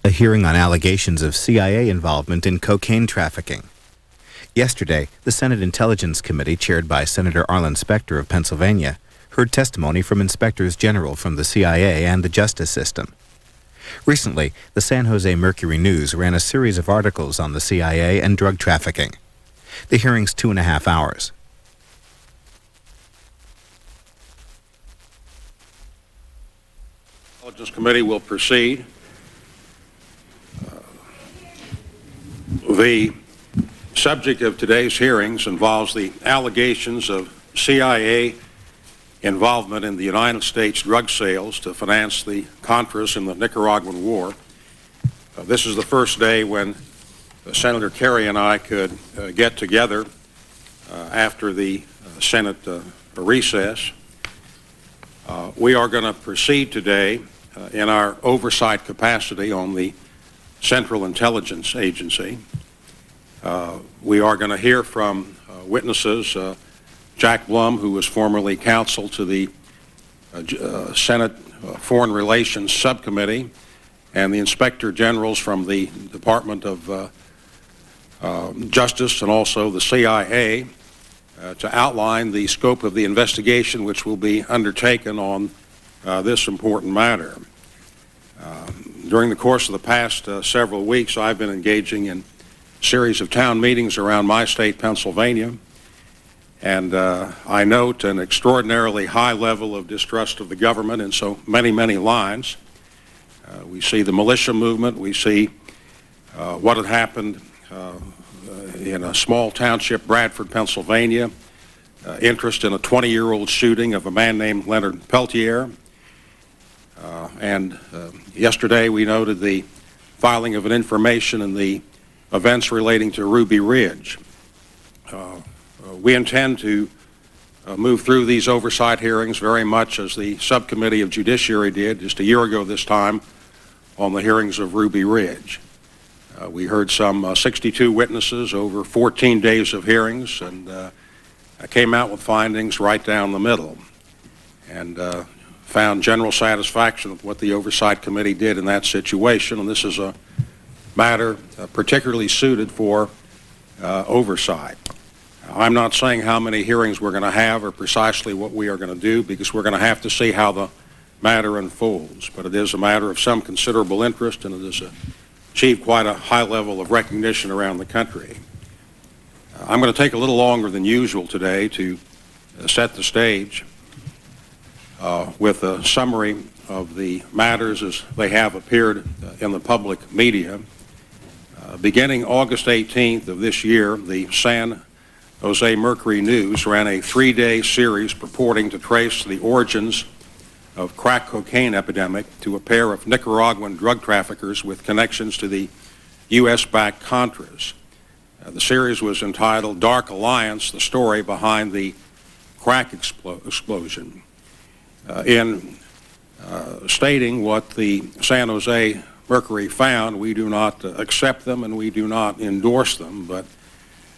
a hearing on allegations of CIA involvement in cocaine trafficking. Yesterday, the Senate Intelligence Committee, chaired by Senator Arlen Specter of Pennsylvania, heard testimony from inspectors general from the CIA and the justice system. Recently, the San Jose Mercury News ran a series of articles on the CIA and drug trafficking. The hearing's 2.5 hours. The Intelligence Committee will proceed. The subject of today's hearings involves the allegations of CIA involvement in the United States drug sales to finance the Contras in the Nicaraguan War. This is the first day when Senator Kerry and I could get together after the Senate recess. We are going to proceed today in our oversight capacity on the Central Intelligence Agency. We are going to hear from witnesses, Jack Blum, who was formerly counsel to the Senate Foreign Relations Subcommittee, and the Inspector Generals from the Department of Justice and also the CIA to outline the scope of the investigation which will be undertaken on this important matter. During the course of the past several weeks, I've been engaging in a series of town meetings around my state, Pennsylvania, and I note an extraordinarily high level of distrust of the government in so many lines. We see the militia movement. We see what had happened in a small township, Bradford, Pennsylvania, interest in a 20-year-old shooting of a man named Leonard Peltier. And yesterday we noted the filing of an information in the events relating to Ruby Ridge. We intend to move through these oversight hearings very much as the Subcommittee of Judiciary did just a year ago this time on the hearings of Ruby Ridge. We heard some 62 witnesses over 14 days of hearings, and came out with findings right down the middle, and found general satisfaction with what the Oversight Committee did in that situation. And this is a matter particularly suited for oversight. I'm not saying how many hearings we're going to have or precisely what we are going to do, because we're going to have to see how the matter unfolds. But it is a matter of some considerable interest, and it has achieved quite a high level of recognition around the country. I'm going to take a little longer than usual today to set the stage with a summary of the matters as they have appeared in the public media. Beginning August 18th of this year, the San Jose Mercury News ran a 3-day series purporting to trace the origins of crack cocaine epidemic to a pair of Nicaraguan drug traffickers with connections to the U.S.-backed Contras. The series was entitled Dark Alliance, the story behind the crack explosion. In stating what the San Jose Mercury found, we do not accept them and we do not endorse them, but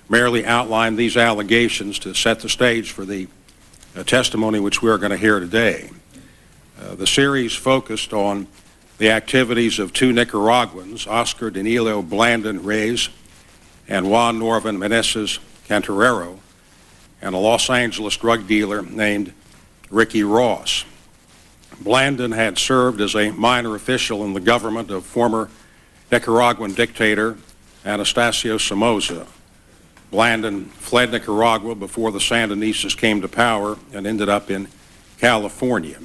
merely outline these allegations to set the stage for the testimony which we are going to hear today. The series focused on the activities of two Nicaraguans, Oscar Danilo Blandon Reyes and Juan Norvin Meneses Cantarero, and a Los Angeles drug dealer named Ricky Ross. Blandon had served as a minor official in the government of former Nicaraguan dictator Anastasio Somoza. Blandon fled Nicaragua before the Sandinistas came to power and ended up in California.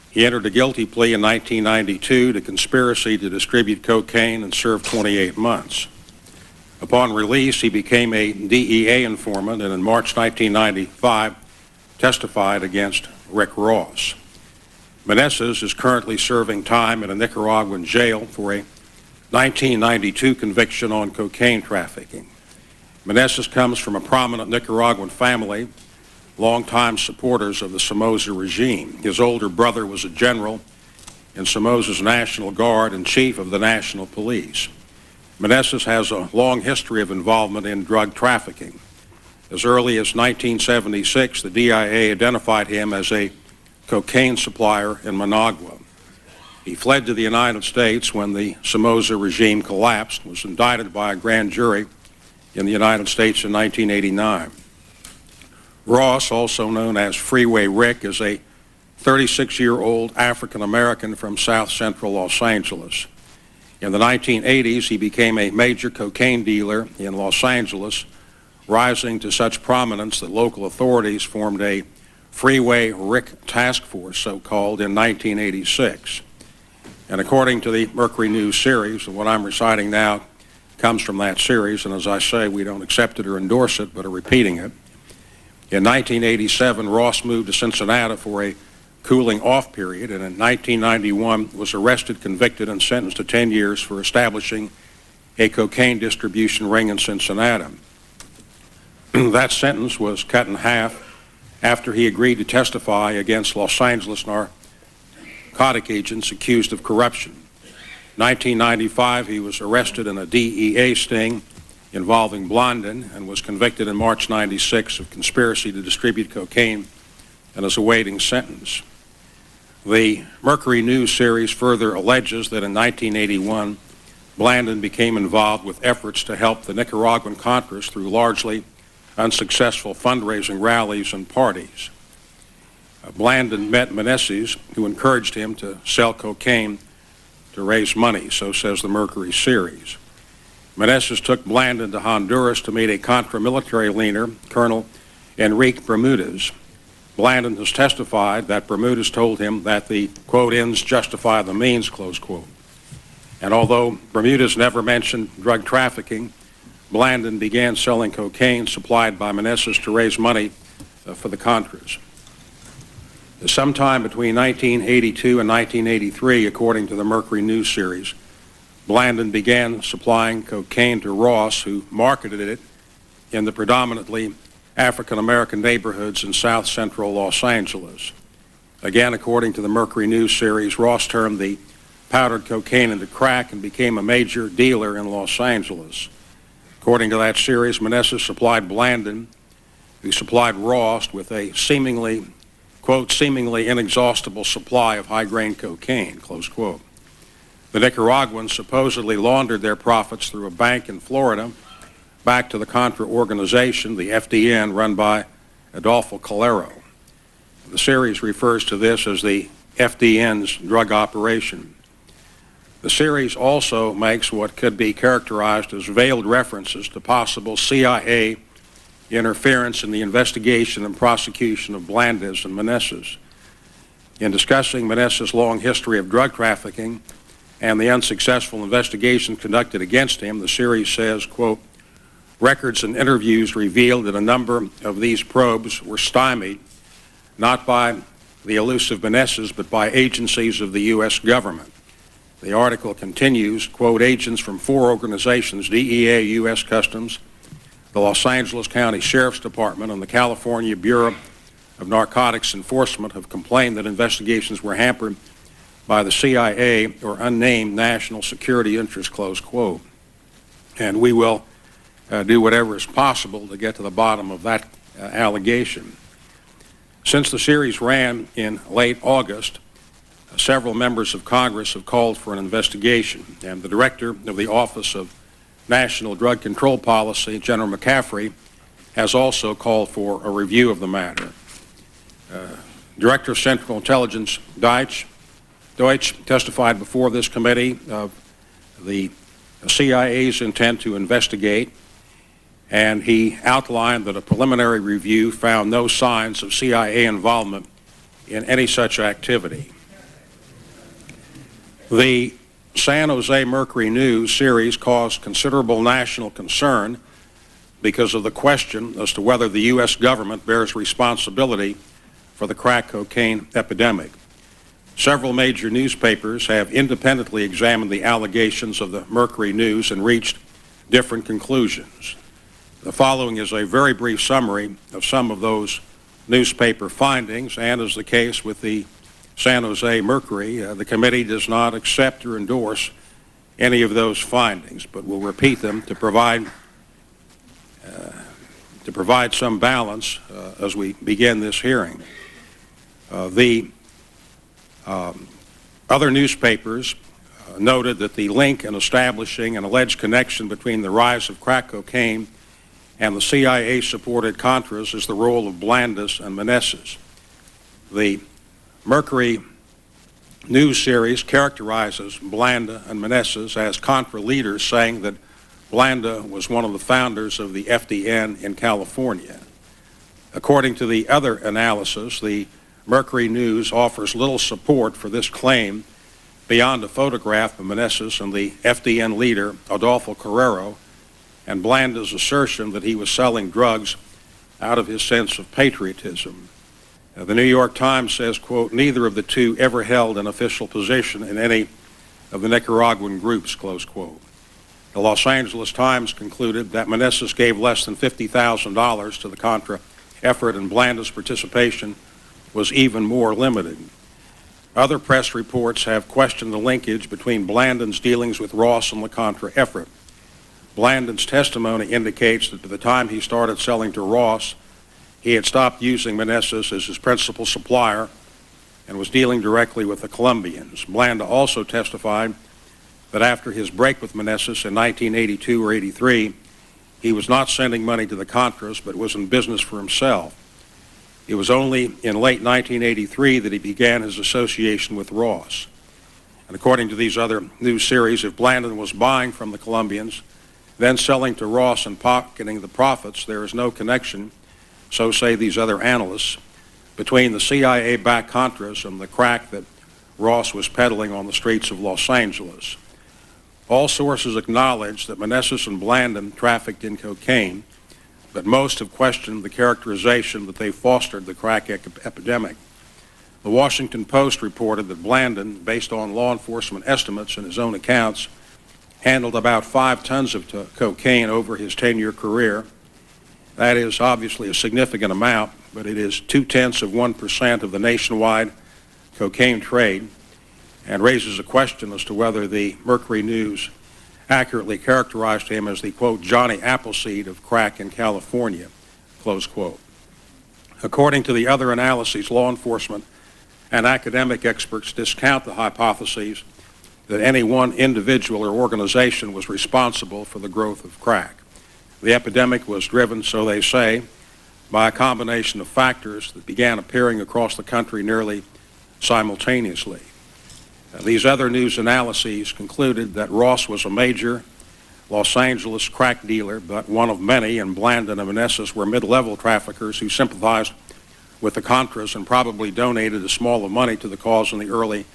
He entered a guilty plea in 1992 to conspiracy to distribute cocaine and served 28 months. Upon release, he became a DEA informant, and in March 1995 testified against Rick Ross. Meneses is currently serving time in a Nicaraguan jail for a 1992 conviction on cocaine trafficking. Meneses comes from a prominent Nicaraguan family, longtime supporters of the Somoza regime. His older brother was a general in Somoza's National Guard and chief of the National Police. Meneses has a long history of involvement in drug trafficking. As early as 1976, the DIA identified him as a cocaine supplier in Managua. He fled to the United States when the Somoza regime collapsed, was indicted by a grand jury in the United States in 1989. Ross, also known as Freeway Rick, is a 36-year-old African-American from South Central Los Angeles. In the 1980s, he became a major cocaine dealer in Los Angeles, rising to such prominence that local authorities formed a Freeway Rick Task Force, so-called, in 1986. And according to the Mercury News series, and what I'm reciting now comes from that series, and as I say, we don't accept it or endorse it, but are repeating it. In 1987, Ross moved to Cincinnati for a cooling off period, and in 1991 was arrested, convicted, and sentenced to 10 years for establishing a cocaine distribution ring in Cincinnati. That sentence was cut in half after he agreed to testify against Los Angeles narcotic agents accused of corruption. In 1995, he was arrested in a DEA sting involving Blondin and was convicted in March 96 of conspiracy to distribute cocaine and is awaiting sentence. The Mercury News series further alleges that in 1981, Blandin became involved with efforts to help the Nicaraguan Contras through largely unsuccessful fundraising rallies and parties. Blandin met Meneses, who encouraged him to sell cocaine to raise money, so says the Mercury series. Meneses took Blandin to Honduras to meet a Contra military leader, Colonel Enrique Bermudez. Blandin has testified that Bermudez told him that the, quote, ends justify the means, close quote. And although Bermudez never mentioned drug trafficking, Blandin began selling cocaine supplied by Meneses to raise money for the Contras. Sometime between 1982 and 1983, according to the Mercury News series, Blandin began supplying cocaine to Ross, who marketed it in the predominantly African-American neighborhoods in South Central Los Angeles. Again, according to the Mercury News series, Ross turned the powdered cocaine into crack and became a major dealer in Los Angeles. According to that series, Meneses supplied Blandin, who supplied Ross with a seemingly, quote, seemingly inexhaustible supply of high-grain cocaine, close quote. The Nicaraguans supposedly laundered their profits through a bank in Florida back to the Contra organization, the FDN, run by Adolfo Calero. The series refers to this as the FDN's drug operation. The series also makes what could be characterized as veiled references to possible CIA interference in the investigation and prosecution of Blandin and Meneses. In discussing Meneses' long history of drug trafficking and the unsuccessful investigation conducted against him, the series says, quote, records and interviews revealed that a number of these probes were stymied not by the elusive Meneses, but by agencies of the U.S. government. The article continues, quote, agents from 4 organizations, DEA, U.S. Customs, the Los Angeles County Sheriff's Department, and the California Bureau of Narcotics Enforcement have complained that investigations were hampered by the CIA or unnamed national security interests, close quote. And we will do whatever is possible to get to the bottom of that allegation. Since the series ran in late August, several members of Congress have called for an investigation, and the director of the Office of National Drug Control Policy, General McCaffrey, has also called for a review of the matter. Director of Central Intelligence Deutsch testified before this committee of the CIA's intent to investigate, and he outlined that a preliminary review found no signs of CIA involvement in any such activity. The San Jose Mercury News series caused considerable national concern because of the question as to whether the U.S. government bears responsibility for the crack cocaine epidemic. Several major newspapers have independently examined the allegations of the Mercury News and reached different conclusions. The following is a very brief summary of some of those newspaper findings, and as the case with the San Jose Mercury, the committee does not accept or endorse any of those findings, but will repeat them to provide some balance as we begin this hearing. The Other newspapers noted that the link in establishing an alleged connection between the rise of crack cocaine and the CIA-supported Contras is the role of Blandus and Meneses. The Mercury news series characterizes Blanda and Meneses as Contra leaders, saying that Blanda was one of the founders of the FDN in California. According to the other analysis, the Mercury News offers little support for this claim beyond a photograph of Meneses and the FDN leader, Adolfo Carrero, and Blanda's assertion that he was selling drugs out of his sense of patriotism. The New York Times says, quote, neither of the two ever held an official position in any of the Nicaraguan groups, close quote. The Los Angeles Times concluded that Meneses gave less than $50,000 to the Contra effort, and Blanda's participation was even more limited. Other press reports have questioned the linkage between Blandon's dealings with Ross and the Contra effort. Blandon's testimony indicates that by the time he started selling to Ross, he had stopped using Meneses as his principal supplier and was dealing directly with the Colombians. Blanda also testified that after his break with Meneses in 1982 or 83, he was not sending money to the Contras, but was in business for himself. It was only in late 1983 that he began his association with Ross. And according to these other news series, if Blandon was buying from the Colombians, then selling to Ross and pocketing the profits, there is no connection, so say these other analysts, between the CIA-backed Contras and the crack that Ross was peddling on the streets of Los Angeles. All sources acknowledge that Meneses and Blandon trafficked in cocaine, but most have questioned the characterization that they fostered the crack epidemic. The Washington Post reported that Blandon, based on law enforcement estimates and his own accounts, handled about 5 tons of cocaine over his 10-year career. That is obviously a significant amount, but it is 0.2% of the nationwide cocaine trade, and raises a question as to whether the Mercury News accurately characterized him as the, quote, Johnny Appleseed of crack in California, close quote. According to the other analyses, law enforcement and academic experts discount the hypotheses that any one individual or organization was responsible for the growth of crack. The epidemic was driven, so they say, by a combination of factors that began appearing across the country nearly simultaneously. These other news analyses concluded that Ross was a major Los Angeles crack dealer, but one of many, and Blandon and Meneses were mid-level traffickers who sympathized with the Contras and probably donated a small of money to the cause in the early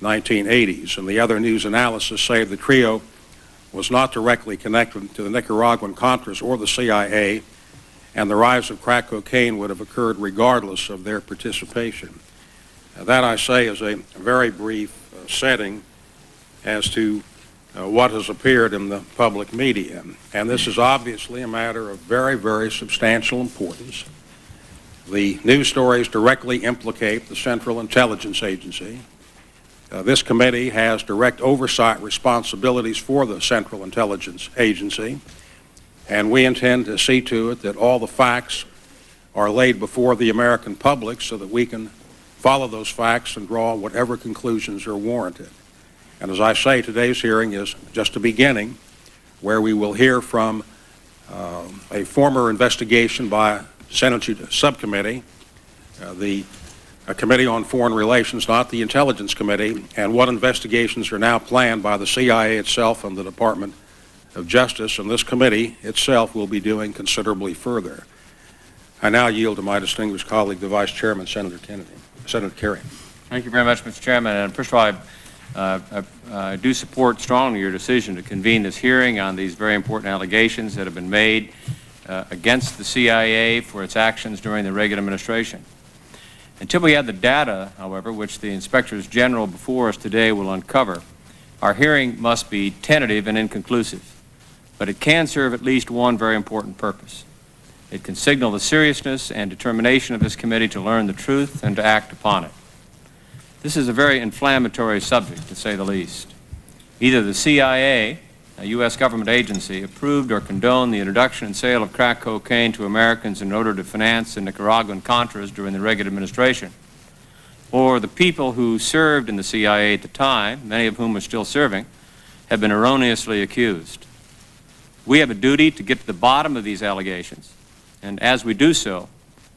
1980s. And the other news analysis say the trio was not directly connected to the Nicaraguan Contras or the CIA, and the rise of crack cocaine would have occurred regardless of their participation. That, I say, is a very brief setting as to what has appeared in the public media. And this is obviously a matter of very, very substantial importance. The news stories directly implicate the Central Intelligence Agency. This committee has direct oversight responsibilities for the Central Intelligence Agency, and we intend to see to it that all the facts are laid before the American public so that we can follow those facts and draw whatever conclusions are warranted. And as I say, today's hearing is just a beginning, where we will hear from a former investigation by a Senate subcommittee, the Committee on Foreign Relations, not the Intelligence Committee, and what investigations are now planned by the CIA itself and the Department of Justice, and this committee itself will be doing considerably further. I now yield to my distinguished colleague, the Vice Chairman, Senator Kerry. Thank you very much, Mr. Chairman. And first of all, I do support strongly your decision to convene this hearing on these very important allegations that have been made against the CIA for its actions during the Reagan administration. Until we have the data, however, which the Inspectors General before us today will uncover, our hearing must be tentative and inconclusive. But it can serve at least one very important purpose. It can signal the seriousness and determination of this committee to learn the truth and to act upon it. This is a very inflammatory subject, to say the least. Either the CIA, a U.S. government agency, approved or condoned the introduction and sale of crack cocaine to Americans in order to finance the Nicaraguan Contras during the Reagan administration. or the people who served in the CIA at the time, many of whom are still serving, have been erroneously accused. We have a duty to get to the bottom of these allegations, and as we do so,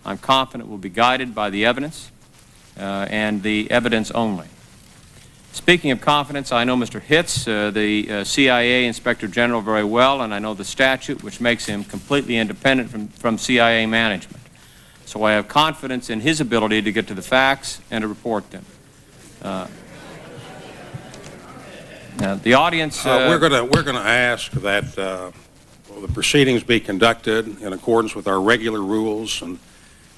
I'm confident we'll be guided by the evidence and the evidence only. Speaking of confidence, I know Mr. Hitz, the CIA Inspector General, very well, and I know the statute which makes him completely independent from CIA management. So I have confidence in his ability to get to the facts and to report them. The audience... we're going to ask that the proceedings be conducted in accordance with our regular rules, and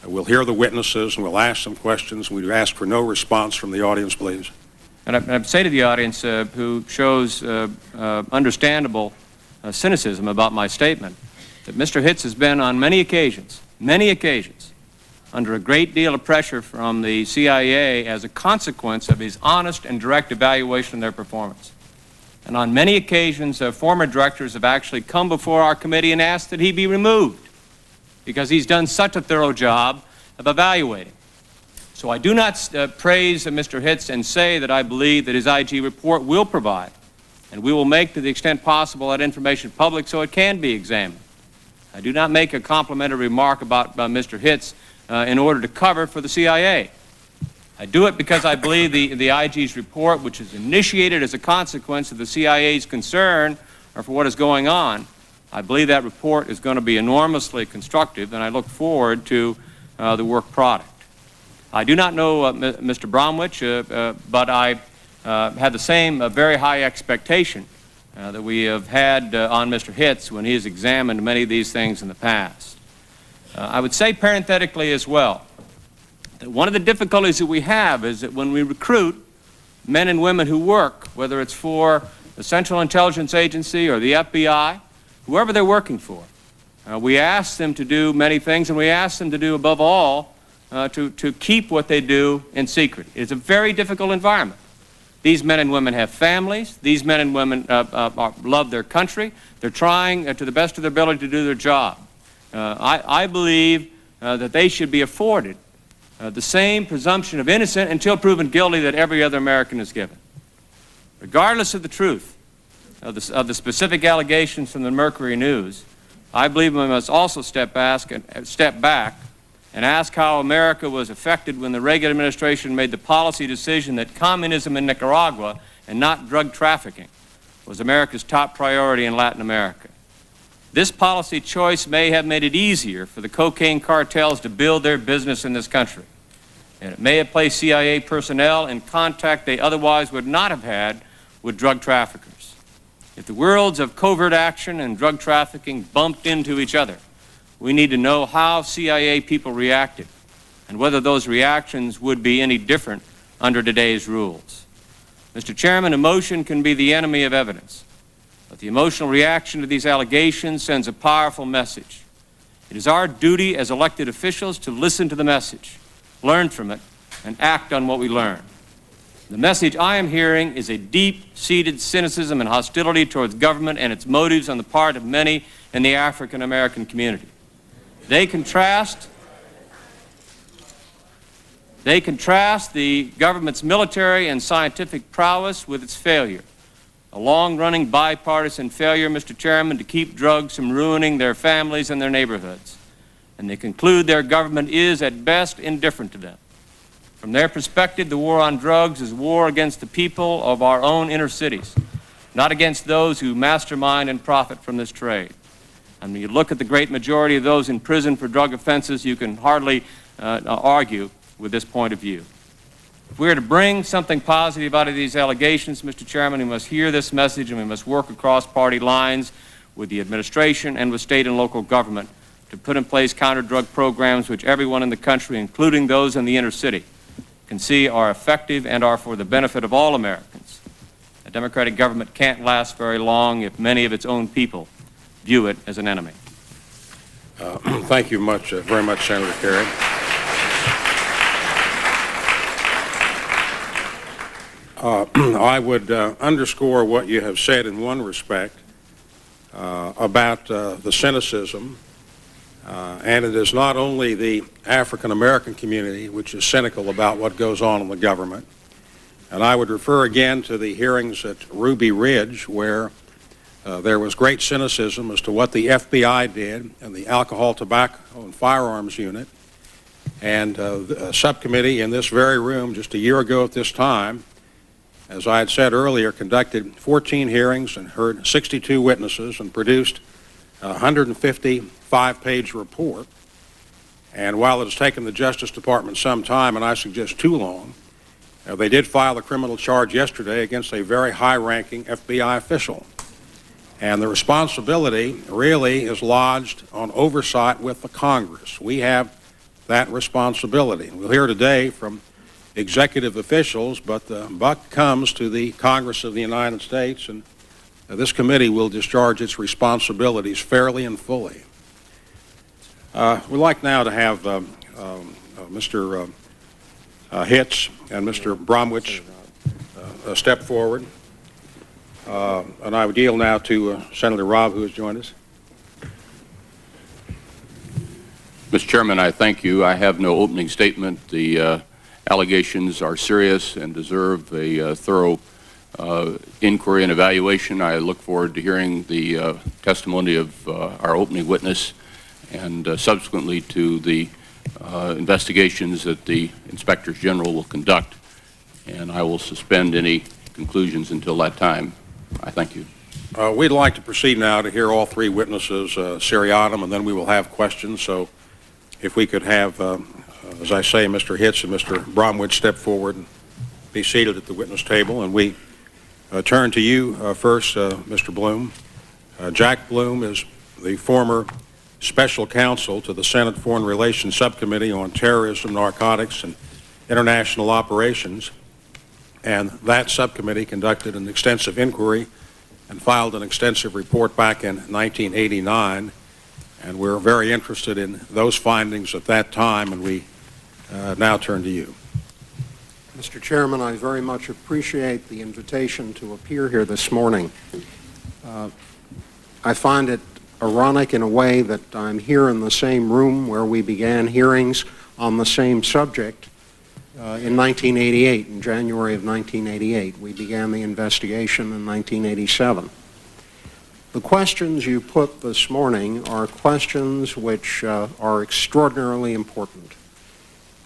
we'll hear the witnesses and we'll ask some questions. We ask for no response from the audience, please. And I say to the audience who shows understandable cynicism about my statement that Mr. Hitz has been on many occasions, under a great deal of pressure from the CIA as a consequence of his honest and direct evaluation of their performance. And on many occasions, former directors have actually come before our committee and asked that he be removed because he's done such a thorough job of evaluating. So I do not praise Mr. Hitz and say that I believe that his IG report will provide, and we will make to the extent possible that information public so it can be examined. I do not make a complimentary remark about Mr. Hitz in order to cover for the CIA. I do it because I believe the IG's report, which is initiated as a consequence of the CIA's concern for what is going on, I believe that report is going to be enormously constructive, and I look forward to the work product. I do not know Mr. Bromwich, but I had the same very high expectation that we have had on Mr. Hitz when he has examined many of these things in the past. I would say parenthetically as well that one of the difficulties that we have is that when we recruit men and women who work, whether it's for the Central Intelligence Agency or the FBI, whoever they're working for, we ask them to do many things, and we ask them to do, above all, to keep what they do in secret. It's a very difficult environment. These men and women have families. These men and women love their country. They're trying to the best of their ability to do their job. I believe that they should be afforded the same presumption of innocence until proven guilty that every other American is given. Regardless of the truth of the specific allegations from the Mercury News, I believe we must also step back and ask how America was affected when the Reagan administration made the policy decision that communism in Nicaragua and not drug trafficking was America's top priority in Latin America. This policy choice may have made it easier for the cocaine cartels to build their business in this country, and it may have placed CIA personnel in contact they otherwise would not have had with drug traffickers. If the worlds of covert action and drug trafficking bumped into each other, we need to know how CIA people reacted and whether those reactions would be any different under today's rules. Mr. Chairman, emotion can be the enemy of evidence, but the emotional reaction to these allegations sends a powerful message. It is our duty as elected officials to listen to the message, learn from it, and act on what we learn. The message I am hearing is a deep-seated cynicism and hostility towards government and its motives on the part of many in the African American community. They contrast the government's military and scientific prowess with its failure, a long-running bipartisan failure, Mr. Chairman, to keep drugs from ruining their families and their neighborhoods. And they conclude their government is, at best, indifferent to them. From their perspective, the war on drugs is war against the people of our own inner cities, not against those who mastermind and profit from this trade. And when you look at the great majority of those in prison for drug offenses, you can hardly argue with this point of view. If we are to bring something positive out of these allegations, Mr. Chairman, we must hear this message, and we must work across party lines with the administration and with state and local government to put in place counter-drug programs which everyone in the country, including those in the inner city, can see are effective and are for the benefit of all Americans. A democratic government can't last very long if many of its own people view it as an enemy. Thank you very much, Senator Kerry. I would underscore what you have said in one respect about the cynicism And it is not only the African American community which is cynical about what goes on in the government. And I would refer again to the hearings at Ruby Ridge, where there was great cynicism as to what the FBI did and the Alcohol, Tobacco, and Firearms Unit. And a subcommittee in this very room just a year ago at this time, as I had said earlier, conducted 14 hearings and heard 62 witnesses and produced a 155-page report. And while it has taken the Justice Department some time, and I suggest too long, they did file a criminal charge yesterday against a very high-ranking FBI official. And the responsibility really is lodged on oversight with the Congress. We have that responsibility. We'll hear today from executive officials, but the buck comes to the Congress of the United States, and this committee will discharge its responsibilities fairly and fully. We'd like now to have Mr. Hitz and Mr. Bromwich step forward. And I would yield now to Senator Robb, who has joined us. Mr. Chairman, I thank you. I have no opening statement. The allegations are serious and deserve a thorough inquiry and evaluation. I look forward to hearing the testimony of our opening witness and subsequently to the investigations that the Inspectors General will conduct. And I will suspend any conclusions until that time. I thank you. We'd like to proceed now to hear all three witnesses seriatim, and then we will have questions. So if we could have, as I say, Mr. Hitz and Mr. Bromwich step forward and be seated at the witness table. And we turn to you first, Mr. Bloom. Jack Bloom is the former special counsel to the Senate Foreign Relations Subcommittee on Terrorism, Narcotics, and International Operations. And that subcommittee conducted an extensive inquiry and filed an extensive report back in 1989. And we're very interested in those findings at that time, and we now turn to you. Mr. Chairman, I very much appreciate the invitation to appear here this morning. I find it ironic in a way that I'm here in the same room where we began hearings on the same subject in 1988, in January of 1988. We began the investigation in 1987. The questions you put this morning are questions which are extraordinarily important.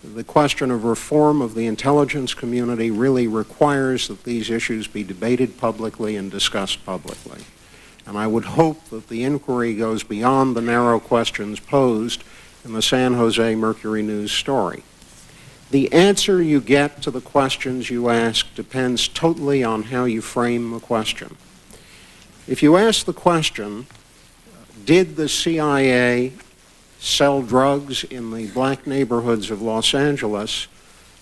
The question of reform of the intelligence community really requires that these issues be debated publicly and discussed publicly. And I would hope that the inquiry goes beyond the narrow questions posed in the San Jose Mercury News story. The answer you get to the questions you ask depends totally on how you frame the question. If you ask the question, did the CIA sell drugs in the black neighborhoods of Los Angeles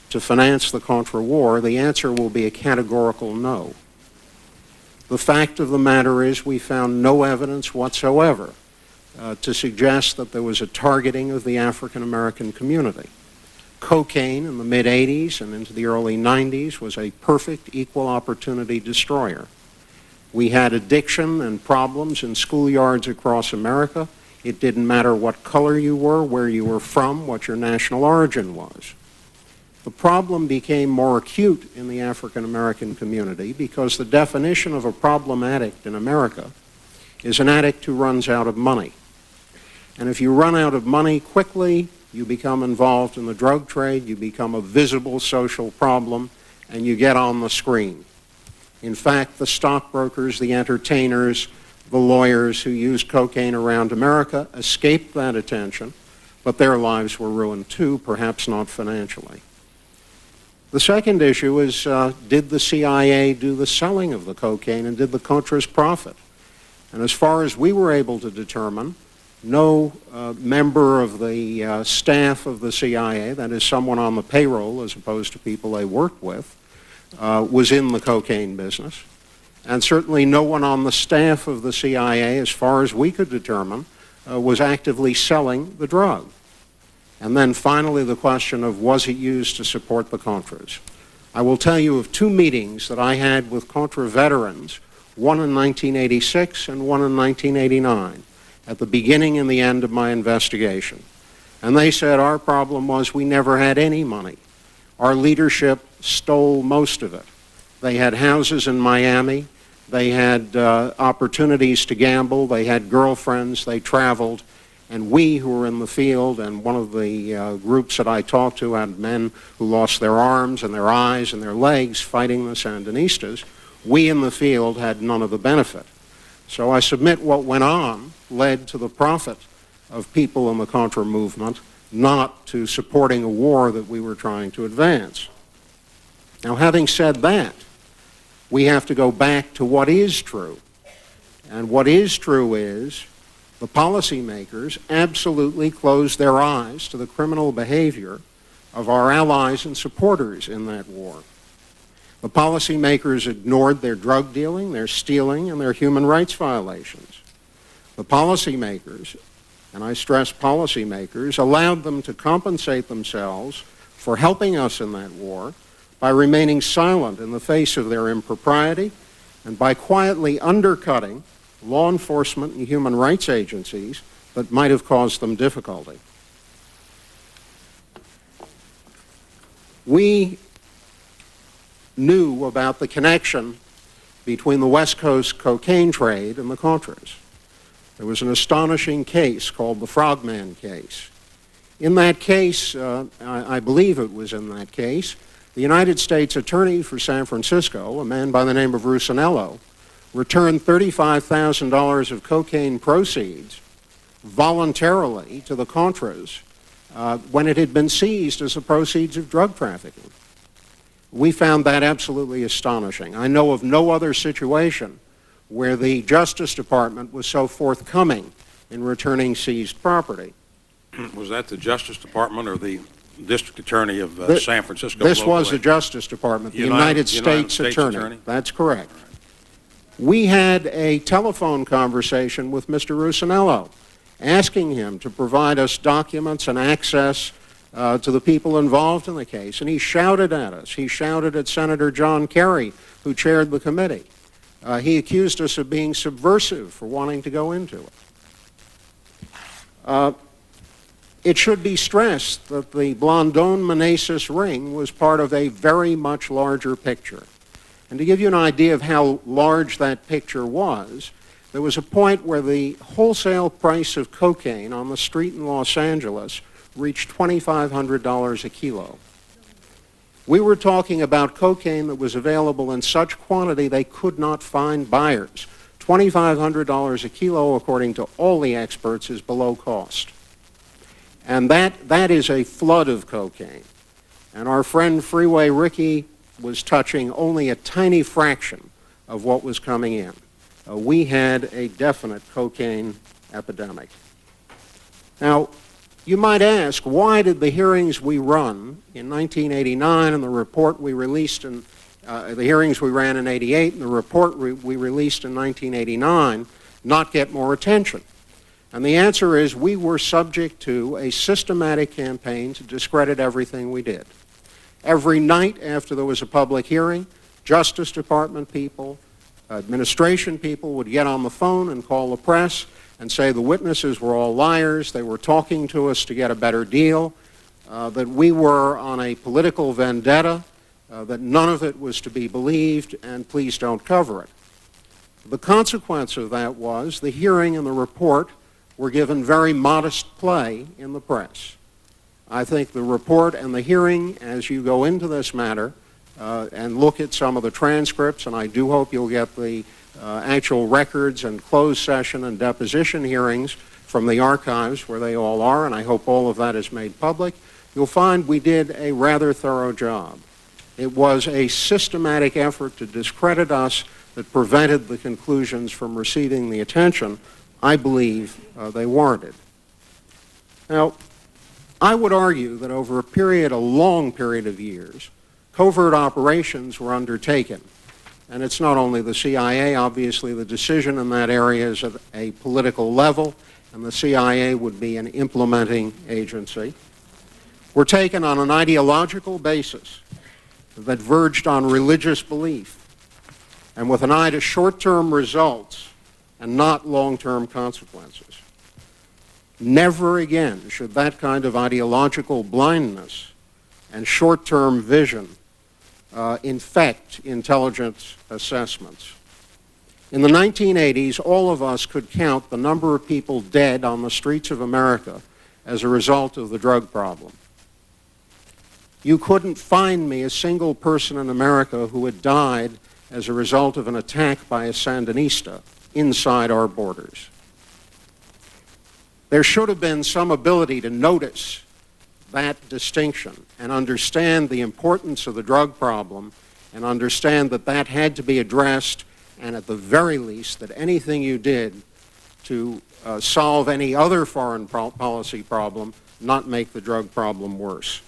to finance the Contra War, the answer will be a categorical no. The fact of the matter is we found no evidence whatsoever to suggest that there was a targeting of the African American community. Cocaine in the mid-'80s and into the early '90s was a perfect equal opportunity destroyer. We had addiction and problems in schoolyards across America. It didn't matter what color you were, where you were from, what your national origin was. The problem became more acute in the African American community because the definition of a problem addict in America is an addict who runs out of money. And if you run out of money quickly, you become involved in the drug trade, you become a visible social problem, and you get on the screen. In fact, the stockbrokers, the entertainers, the lawyers who used cocaine around America escaped that attention, but their lives were ruined too, perhaps not financially. The second issue is, did the CIA do the selling of the cocaine, and did the Contras profit? And as far as we were able to determine, no member of the staff of the CIA, that is someone on the payroll as opposed to people they worked with, was in the cocaine business. And certainly no one on the staff of the CIA, as far as we could determine, was actively selling the drug. And then finally the question of, was it used to support the Contras? I will tell you of two meetings that I had with Contra veterans, one in 1986 and one in 1989. at the beginning and the end of my investigation. And they said our problem was we never had any money. Our leadership stole most of it. They had houses in Miami. They had opportunities to gamble. They had girlfriends. They traveled. And we who were in the field, and one of the groups that I talked to had men who lost their arms and their eyes and their legs fighting the Sandinistas. We in the field had none of the benefit. So I submit what went on led to the profit of people in the Contra movement, not to supporting a war that we were trying to advance. Now, having said that, we have to go back to what is true. And what is true is the policymakers absolutely closed their eyes to the criminal behavior of our allies and supporters in that war. The policymakers ignored their drug dealing, their stealing, and their human rights violations. The policymakers, and I stress policymakers, allowed them to compensate themselves for helping us in that war by remaining silent in the face of their impropriety and by quietly undercutting law enforcement and human rights agencies that might have caused them difficulty. We knew about the connection between the West Coast cocaine trade and the Contras. There was an astonishing case called the Frogman case. In that case, I believe it was in that case, the United States Attorney for San Francisco, a man by the name of Rusinello, returned $35,000 of cocaine proceeds voluntarily to the Contras when it had been seized as the proceeds of drug trafficking. We found that absolutely astonishing. I know of no other situation where the Justice Department was so forthcoming in returning seized property. Was that the Justice Department or the District Attorney of San Francisco? This was the Justice Department, the United States Attorney. That's correct. Right. We had a telephone conversation with Mr. Rusinello, asking him to provide us documents and access to the people involved in the case, and he shouted at us. He shouted at Senator John Kerry, who chaired the committee. He accused us of being subversive for wanting to go into it. It should be stressed that the Blandón-Meneses ring was part of a very much larger picture. And to give you an idea of how large that picture was, there was a point where the wholesale price of cocaine on the street in Los Angeles reached $2,500 a kilo. We were talking about cocaine that was available in such quantity they could not find buyers. $2,500 a kilo, according to all the experts, is below cost. And that is a flood of cocaine. And our friend Freeway Ricky was touching only a tiny fraction of what was coming in. We had a definite cocaine epidemic. Now, you might ask, why did the hearings we run in 1989 and the report we released in, the hearings we ran in 88 and the report we released in 1989 not get more attention? And the answer is we were subject to a systematic campaign to discredit everything we did. Every night after there was a public hearing, Justice Department people, administration people would get on the phone and call the press and say the witnesses were all liars, they were talking to us to get a better deal, that we were on a political vendetta, that none of it was to be believed, and please don't cover it. The consequence of that was the hearing and the report were given very modest play in the press. I think the report and the hearing, as you go into this matter and look at some of the transcripts, and I do hope you'll get the actual records and closed session and deposition hearings from the archives where they all are, and I hope all of that is made public, you'll find we did a rather thorough job. It was a systematic effort to discredit us that prevented the conclusions from receiving the attention I believe they warranted. Now, I would argue that over a long period of years, covert operations were undertaken. And it's not only the CIA, obviously the decision in that area is at a political level, and the CIA would be an implementing agency. Were taken on an ideological basis that verged on religious belief, and with an eye to short-term results and not long-term consequences. Never again should that kind of ideological blindness and short-term vision infect intelligence assessments. In the 1980s, all of us could count the number of people dead on the streets of America as a result of the drug problem. You couldn't find me a single person in America who had died as a result of an attack by a Sandinista inside our borders. There should have been some ability to notice that distinction and understand the importance of the drug problem and understand that that had to be addressed, and at the very least that anything you did to solve any other foreign policy problem not make the drug problem worse.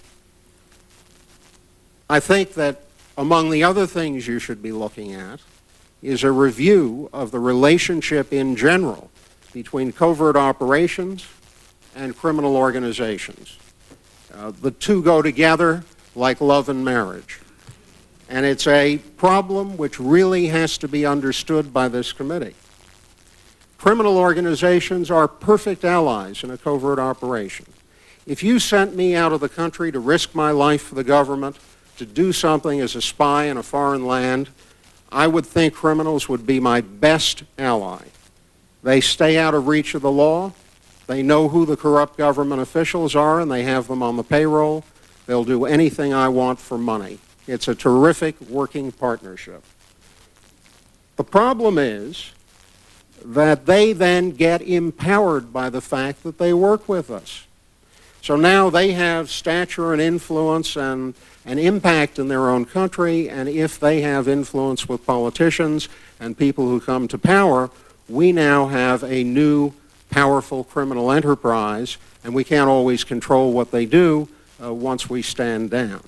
I think that among the other things you should be looking at is a review of the relationship in general between covert operations and criminal organizations. The two go together like love and marriage. And it's a problem which really has to be understood by this committee. Criminal organizations are perfect allies in a covert operation. If you sent me out of the country to risk my life for the government, to do something as a spy in a foreign land, I would think criminals would be my best ally. They stay out of reach of the law. They know who the corrupt government officials are, and they have them on the payroll. They'll do anything I want for money. It's a terrific working partnership. The problem is that they then get empowered by the fact that they work with us. So now they have stature and influence and an impact in their own country, and if they have influence with politicians and people who come to power, we now have a new powerful criminal enterprise, and we can't always control what they do once we stand down.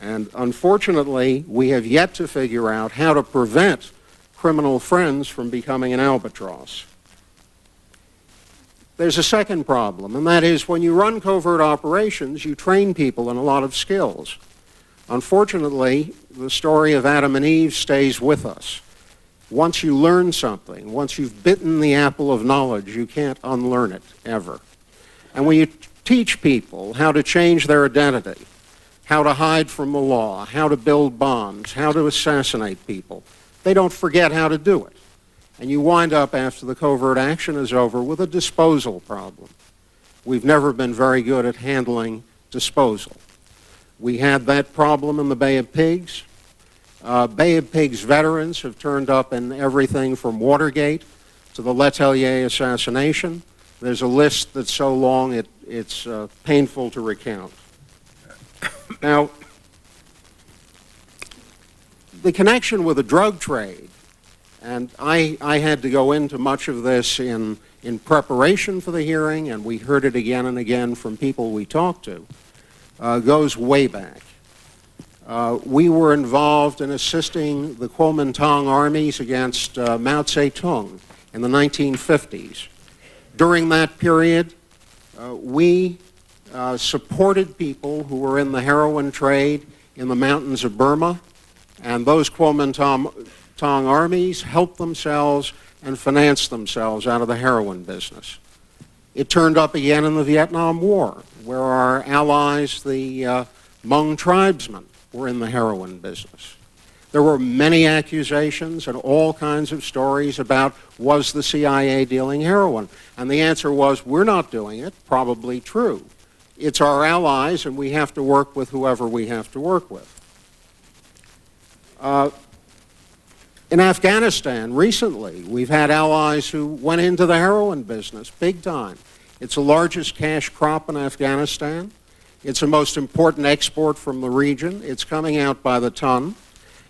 And unfortunately, we have yet to figure out how to prevent criminal friends from becoming an albatross. There's a second problem, and that is when you run covert operations, you train people in a lot of skills. Unfortunately, the story of Adam and Eve stays with us. Once you learn something, once you've bitten the apple of knowledge, you can't unlearn it, ever. And when you teach people how to change their identity, how to hide from the law, how to build bombs, how to assassinate people, they don't forget how to do it. And you wind up, after the covert action is over, with a disposal problem. We've never been very good at handling disposal. We had that problem in the Bay of Pigs. Bay of Pigs veterans have turned up in everything from Watergate to the Letelier assassination. There's a list that's so long it's painful to recount. Now, the connection with the drug trade, and I had to go into much of this in preparation for the hearing, and we heard it again and again from people we talked to, goes way back. We were involved in assisting the Kuomintang armies against Mao Zedong in the 1950s. During that period, we supported people who were in the heroin trade in the mountains of Burma, and those Kuomintang armies helped themselves and financed themselves out of the heroin business. It turned up again in the Vietnam War, where our allies, the Hmong tribesmen, were in the heroin business. There were many accusations and all kinds of stories about, was the CIA dealing heroin? And the answer was, we're not doing it. Probably true. It's our allies, and we have to work with whoever we have to work with. In Afghanistan, recently, we've had allies who went into the heroin business big time. It's the largest cash crop in Afghanistan. It's the most important export from the region. It's coming out by the ton.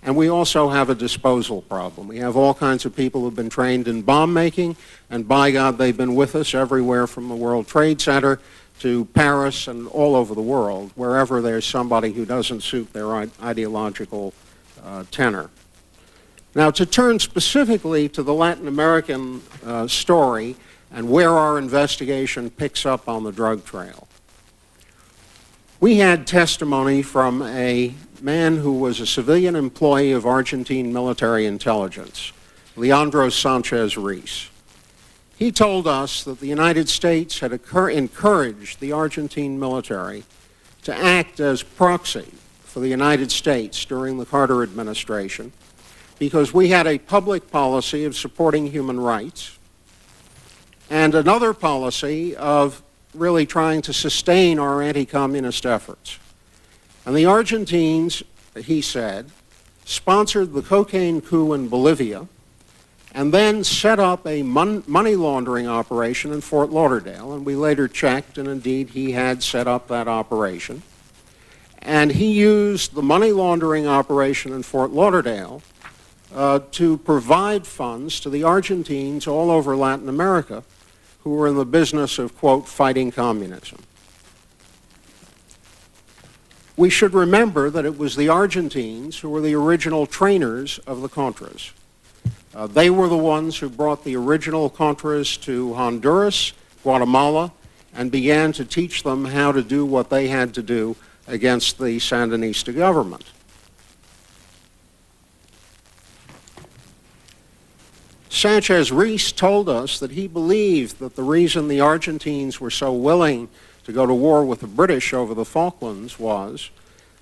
And we also have a disposal problem. We have all kinds of people who've been trained in bomb making, and by God, they've been with us everywhere from the World Trade Center to Paris and all over the world, wherever there's somebody who doesn't suit their ideological tenor. Now, to turn specifically to the Latin American story and where our investigation picks up on the drug trail. We had testimony from a man who was a civilian employee of Argentine military intelligence, Leandro Sanchez Reis. He told us that the United States had encouraged the Argentine military to act as proxy for the United States during the Carter administration because we had a public policy of supporting human rights and another policy of really trying to sustain our anti-communist efforts. And the Argentines, he said, sponsored the cocaine coup in Bolivia and then set up a money laundering operation in Fort Lauderdale, and we later checked, and indeed he had set up that operation. And he used the money laundering operation in Fort Lauderdale to provide funds to the Argentines all over Latin America who were in the business of, quote, fighting communism. We should remember that it was the Argentines who were the original trainers of the Contras. They were the ones who brought the original Contras to Honduras, Guatemala, and began to teach them how to do what they had to do against the Sandinista government. Sanchez-Reese told us that he believed that the reason the Argentines were so willing to go to war with the British over the Falklands was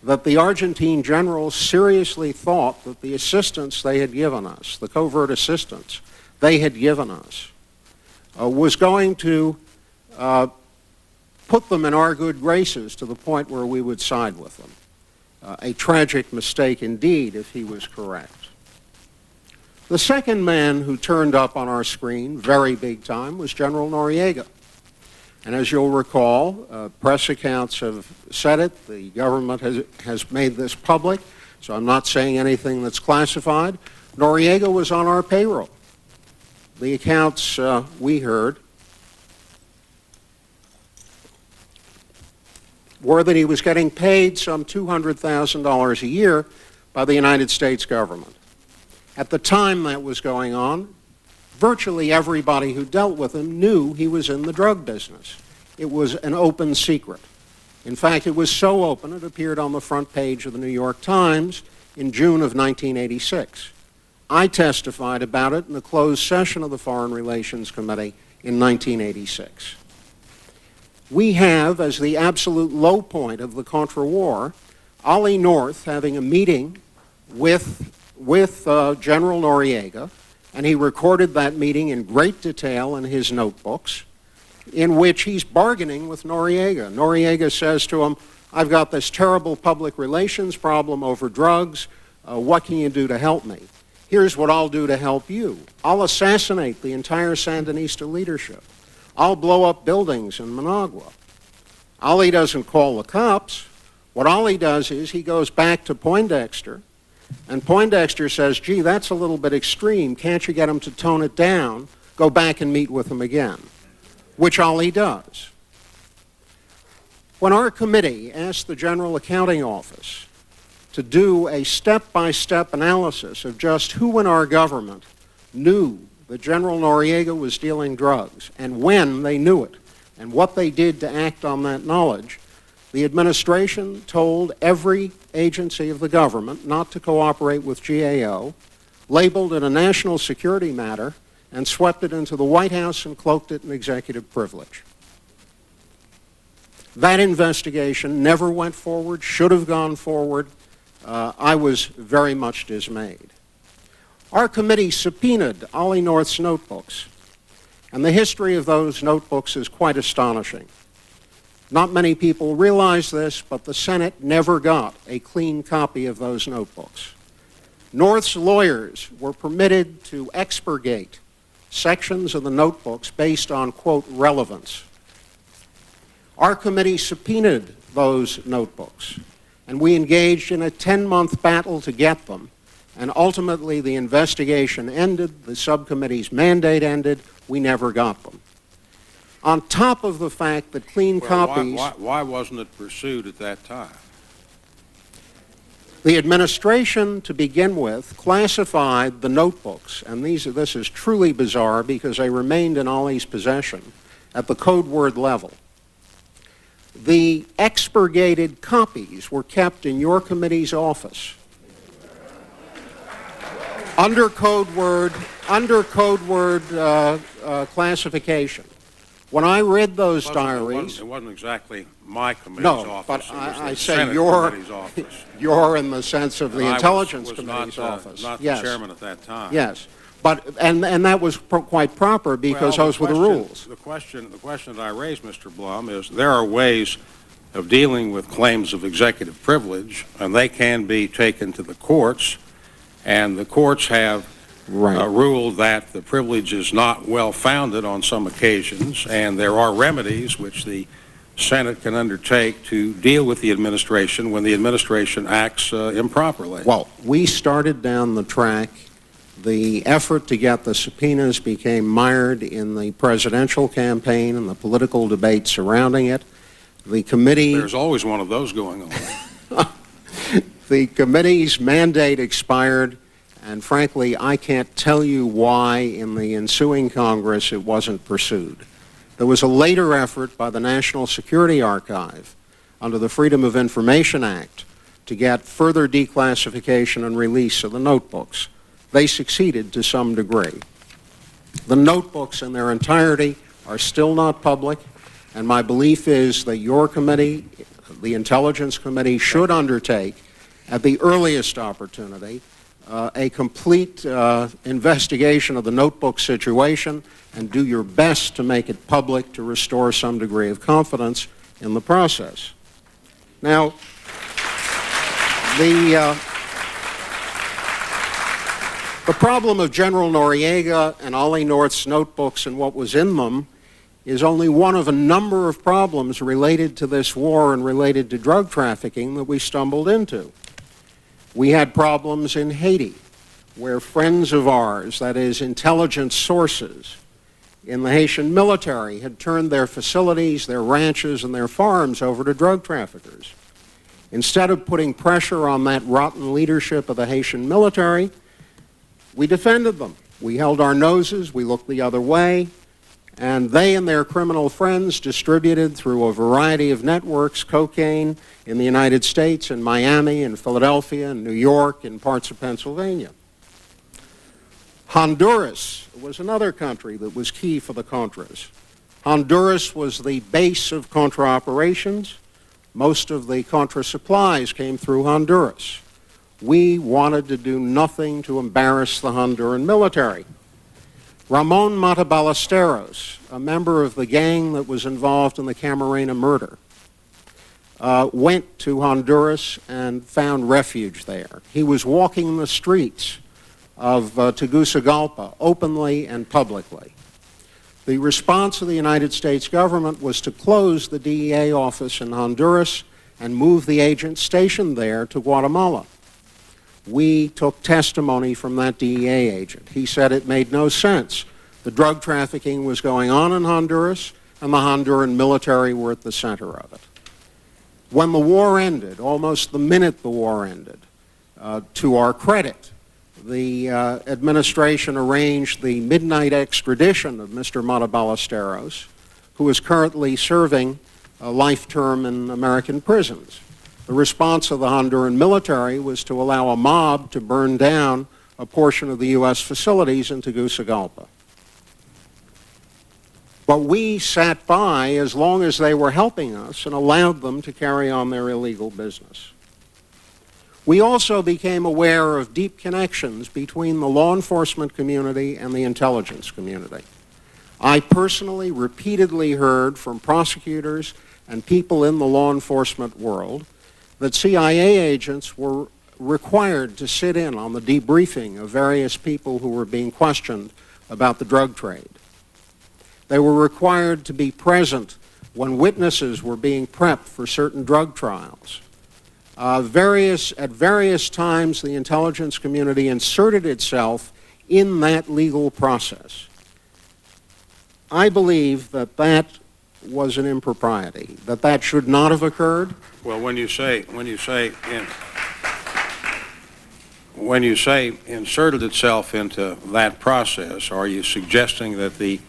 that the Argentine generals seriously thought that the assistance they had given us, the covert assistance they had given us, was going to put them in our good graces to the point where we would side with them. A tragic mistake indeed, if he was correct. The second man who turned up on our screen, very big time, was General Noriega. And as you'll recall, press accounts have said it, the government has made this public, so I'm not saying anything that's classified. Noriega was on our payroll. The accounts we heard were that he was getting paid some $200,000 a year by the United States government. At the time that was going on, virtually everybody who dealt with him knew he was in the drug business. It was an open secret. In fact, it was so open it appeared on the front page of the New York Times in June of 1986. I testified about it in the closed session of the Foreign Relations Committee in 1986. We have, as the absolute low point of the Contra War, Ollie North having a meeting with General Noriega, and he recorded that meeting in great detail in his notebooks, in which he's bargaining with Noriega. Noriega says to him, I've got this terrible public relations problem over drugs. What can you do to help me? Here's what I'll do to help you. I'll assassinate the entire Sandinista leadership. I'll blow up buildings in Managua. Ollie doesn't call the cops. What Ollie does is he goes back to Poindexter, and Poindexter says, gee, that's a little bit extreme. Can't you get him to tone it down? Go back and meet with him again, which Ollie does. When our committee asked the General Accounting Office to do a step-by-step analysis of just who in our government knew that General Noriega was dealing drugs and when they knew it and what they did to act on that knowledge, the administration told every agency of the government not to cooperate with GAO, labeled it a national security matter, and swept it into the White House and cloaked it in executive privilege. That investigation never went forward, should have gone forward. I was very much dismayed. Our committee subpoenaed Ollie North's notebooks, and the history of those notebooks is quite astonishing. Not many people realize this, but the Senate never got a clean copy of those notebooks. North's lawyers were permitted to expurgate sections of the notebooks based on, quote, relevance. Our committee subpoenaed those notebooks, and we engaged in a 10-month battle to get them, and ultimately the investigation ended, the subcommittee's mandate ended, we never got them. On top of the fact that clean copies... Why wasn't it pursued at that time? The administration, to begin with, classified the notebooks, and this is truly bizarre because they remained in Ollie's possession at the code word level. The expurgated copies were kept in your committee's office under code word under code word classification. When I read those diaries... It wasn't exactly my committee's No, office. but It was I the say Senate you're, committee's office. you're in the sense of the And Intelligence I was Committee's office. not Yes. the chairman at that time. Yes, but and that was quite proper because Well, those were the rules. The question that I raised, Mr. Blum, is there are ways of dealing with claims of executive privilege, and they can be taken to the courts, and the courts have ruled that the privilege is not well-founded on some occasions, and there are remedies which the Senate can undertake to deal with the administration when the administration acts improperly. Well, we started down the track. The effort to get the subpoenas became mired in the presidential campaign and the political debate surrounding it. The committee... There's always one of those going on. The committee's mandate expired, and frankly, I can't tell you why in the ensuing Congress it wasn't pursued. There was a later effort by the National Security Archive under the Freedom of Information Act to get further declassification and release of the notebooks. They succeeded to some degree. The notebooks in their entirety are still not public, and my belief is that your committee, the Intelligence Committee, should undertake, at the earliest opportunity, a complete investigation of the notebook situation and do your best to make it public to restore some degree of confidence in the process. Now, the problem of General Noriega and Ollie North's notebooks and what was in them is only one of a number of problems related to this war and related to drug trafficking that we stumbled into. We had problems in Haiti, where friends of ours, that is, intelligence sources in the Haitian military, had turned their facilities, their ranches, and their farms over to drug traffickers. Instead of putting pressure on that rotten leadership of the Haitian military, we defended them. We held our noses, we looked the other way, and they and their criminal friends distributed through a variety of networks cocaine in the United States, in Miami, in Philadelphia, in New York, in parts of Pennsylvania. Honduras was another country that was key for the Contras. Honduras was the base of Contra operations. Most of the Contra supplies came through Honduras. We wanted to do nothing to embarrass the Honduran military. Ramon Mata Ballesteros, a member of the gang that was involved in the Camarena murder, went to Honduras and found refuge there. He was walking the streets of Tegucigalpa openly and publicly. The response of the United States government was to close the DEA office in Honduras and move the agent stationed there to Guatemala. We took testimony from that DEA agent. He said it made no sense. The drug trafficking was going on in Honduras, and the Honduran military were at the center of it. When the war ended, almost the minute the war ended, to our credit, the administration arranged the midnight extradition of Mr. Mata Ballesteros, who is currently serving a life term in American prisons. The response of the Honduran military was to allow a mob to burn down a portion of the U.S. facilities in Tegucigalpa. But we sat by as long as they were helping us and allowed them to carry on their illegal business. We also became aware of deep connections between the law enforcement community and the intelligence community. I personally repeatedly heard from prosecutors and people in the law enforcement world that CIA agents were required to sit in on the debriefing of various people who were being questioned about the drug trade. They were required to be present when witnesses were being prepped for certain drug trials. At various times, the intelligence community inserted itself in that legal process. I believe that that was an impropriety, that should not have occurred. Well, when you say inserted itself into that process, are you suggesting that the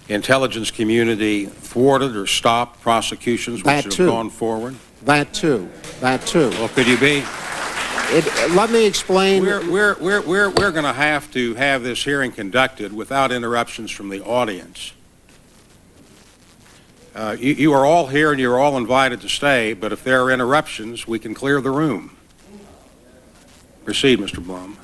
intelligence community thwarted or stopped prosecutions which have gone forward? That too. Well, could you be Let me explain. We're going to have this hearing conducted without interruptions from the audience. You are all here and you're all invited to stay, but if there are interruptions, we can clear the room. Proceed, Mr. Blum.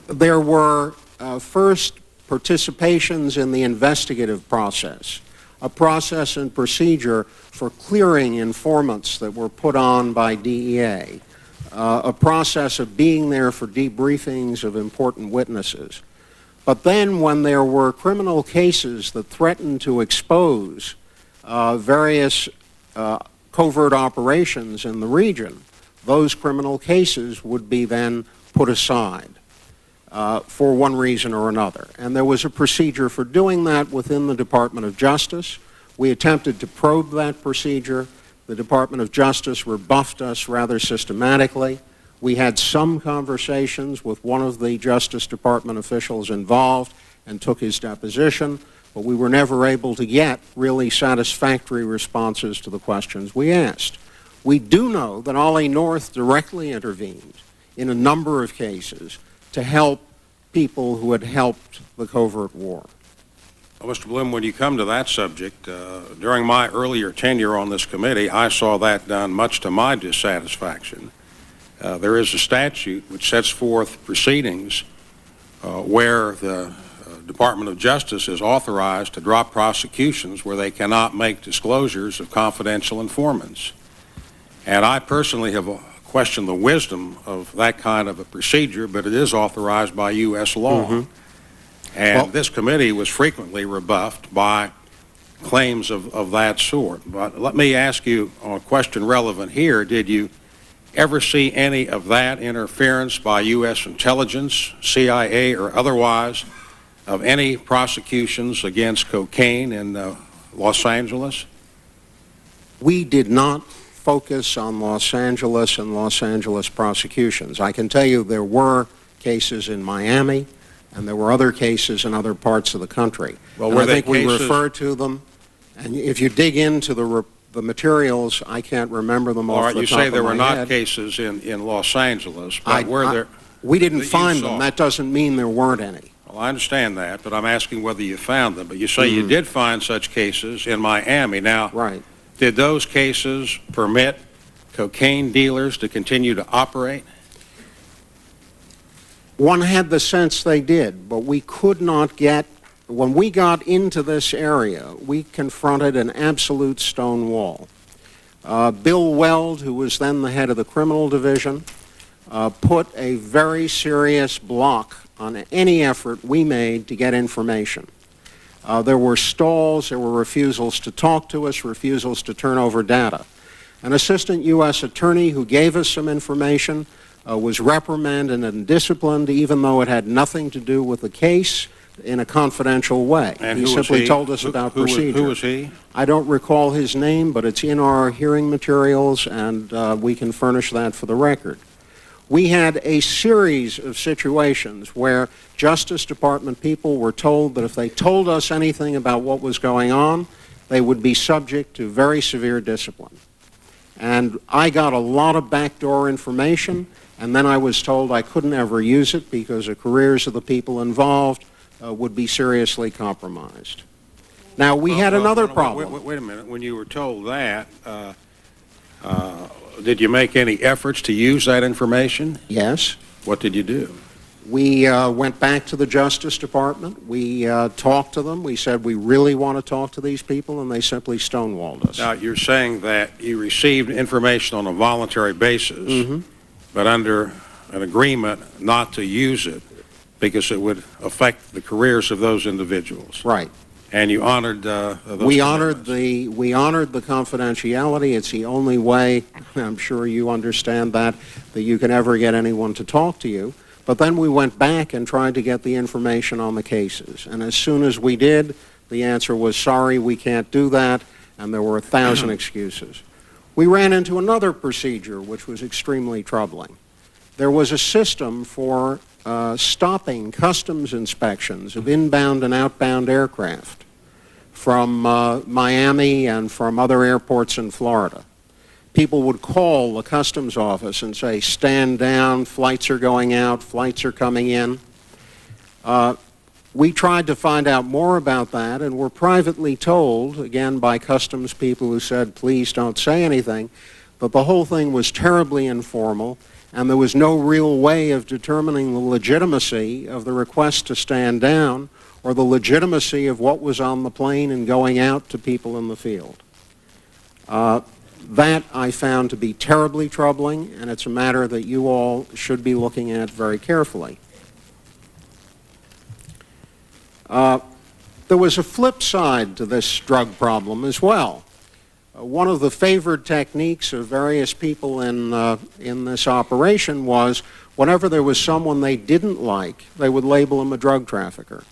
There were first participations in the investigative process, a process and procedure for clearing informants that were put on by DEA, a process of being there for debriefings of important witnesses. But then when there were criminal cases that threatened to expose various covert operations in the region, those criminal cases would be then put aside for one reason or another. And there was a procedure for doing that within the Department of Justice. We attempted to probe that procedure. The Department of Justice rebuffed us rather systematically. We had some conversations with one of the Justice Department officials involved and took his deposition, but we were never able to get really satisfactory responses to the questions we asked. We do know that Ollie North directly intervened in a number of cases to help people who had helped the covert war. Well, Mr. Bloom, when you come to that subject, during my earlier tenure on this committee, I saw that done much to my dissatisfaction. There is a statute which sets forth proceedings where the Department of Justice is authorized to drop prosecutions where they cannot make disclosures of confidential informants. And I personally have questioned the wisdom of that kind of a procedure, but it is authorized by U.S. law. Mm-hmm. And this committee was frequently rebuffed by claims of that sort. But let me ask you a question relevant here. Did you ever see any of that interference by U.S. intelligence, CIA, or otherwise, of any prosecutions against cocaine in Los Angeles? We did not focus on Los Angeles and Los Angeles prosecutions. I can tell you there were cases in Miami, and there were other cases in other parts of the country. Well, I think we refer to them, and if you dig into the materials, I can't remember them off the top of my head. All right, you say there were not cases in Los Angeles, but were there? We didn't find them. That doesn't mean there weren't any. Well, I understand that, but I'm asking whether you found them. But you say you did find such cases in Miami. Now, right. Did those cases permit cocaine dealers to continue to operate? One had the sense they did, but we could not get, when we got into this area, we confronted an absolute stone wall. Bill Weld, who was then the head of the criminal division, put a very serious block on any effort we made to get information. There were stalls, there were refusals to talk to us, refusals to turn over data. An assistant U.S. attorney who gave us some information was reprimanded and disciplined, even though it had nothing to do with the case, in a confidential way. And he simply told us about procedure. Who was he? I don't recall his name, but it's in our hearing materials, and we can furnish that for the record. We had a series of situations where Justice Department people were told that if they told us anything about what was going on, they would be subject to very severe discipline. And I got a lot of backdoor information, and then I was told I couldn't ever use it because the careers of the people involved would be seriously compromised. Now, we had another problem. Wait a minute. When you were told that, did you make any efforts to use that information? Yes. What did you do? We went back to the Justice Department. We talked to them. We said, we really want to talk to these people, and they simply stonewalled us. Now, you're saying that you received information on a voluntary basis, but under an agreement not to use it because it would affect the careers of those individuals. Right. And you honored those we honored the confidentiality. It's the only way, I'm sure you understand that you can ever get anyone to talk to you. But then we went back and tried to get the information on the cases. And as soon as we did, the answer was, sorry, we can't do that, and there were 1,000 excuses. We ran into another procedure which was extremely troubling. There was a system for stopping customs inspections of inbound and outbound aircraft from Miami and from other airports in Florida. people would call the customs office and say, stand down, flights are going out, flights are coming in. We tried to find out more about that and were privately told, again by customs people who said, please don't say anything, but the whole thing was terribly informal and there was no real way of determining the legitimacy of the request to stand down or the legitimacy of what was on the plane and going out to people in the field. That I found to be terribly troubling, and it's a matter that you all should be looking at very carefully. There was a flip side to this drug problem as well. One of the favored techniques of various people in this operation was whenever there was someone they didn't like, they would label him a drug trafficker.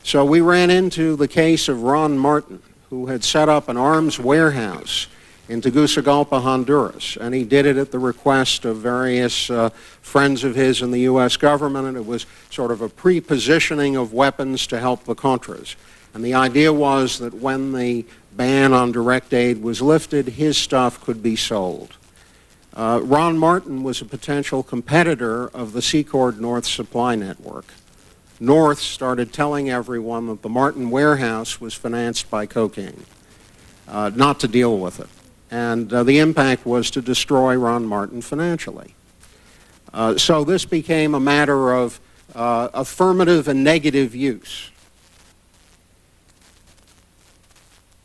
So we ran into the case of Ron Martin, who had set up an arms warehouse in Tegucigalpa, Honduras, and he did it at the request of various friends of his in the U.S. government, and it was sort of a pre-positioning of weapons to help the Contras. And the idea was that when the ban on direct aid was lifted, his stuff could be sold. Ron Martin was a potential competitor of the Secord North supply network. North started telling everyone that the Martin warehouse was financed by cocaine, not to deal with it. And the impact was to destroy Ron Martin financially. So this became a matter of affirmative and negative use.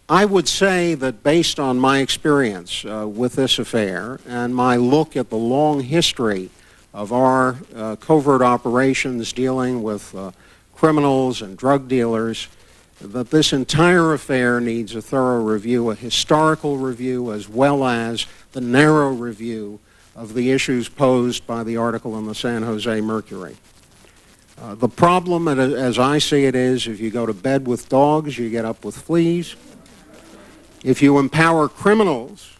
I would say that based on my experience with this affair and my look at the long history of our covert operations dealing with criminals and drug dealers, that this entire affair needs a thorough review, a historical review, as well as the narrow review of the issues posed by the article in the San Jose Mercury. The problem, as I see it, is if you go to bed with dogs, you get up with fleas. If you empower criminals,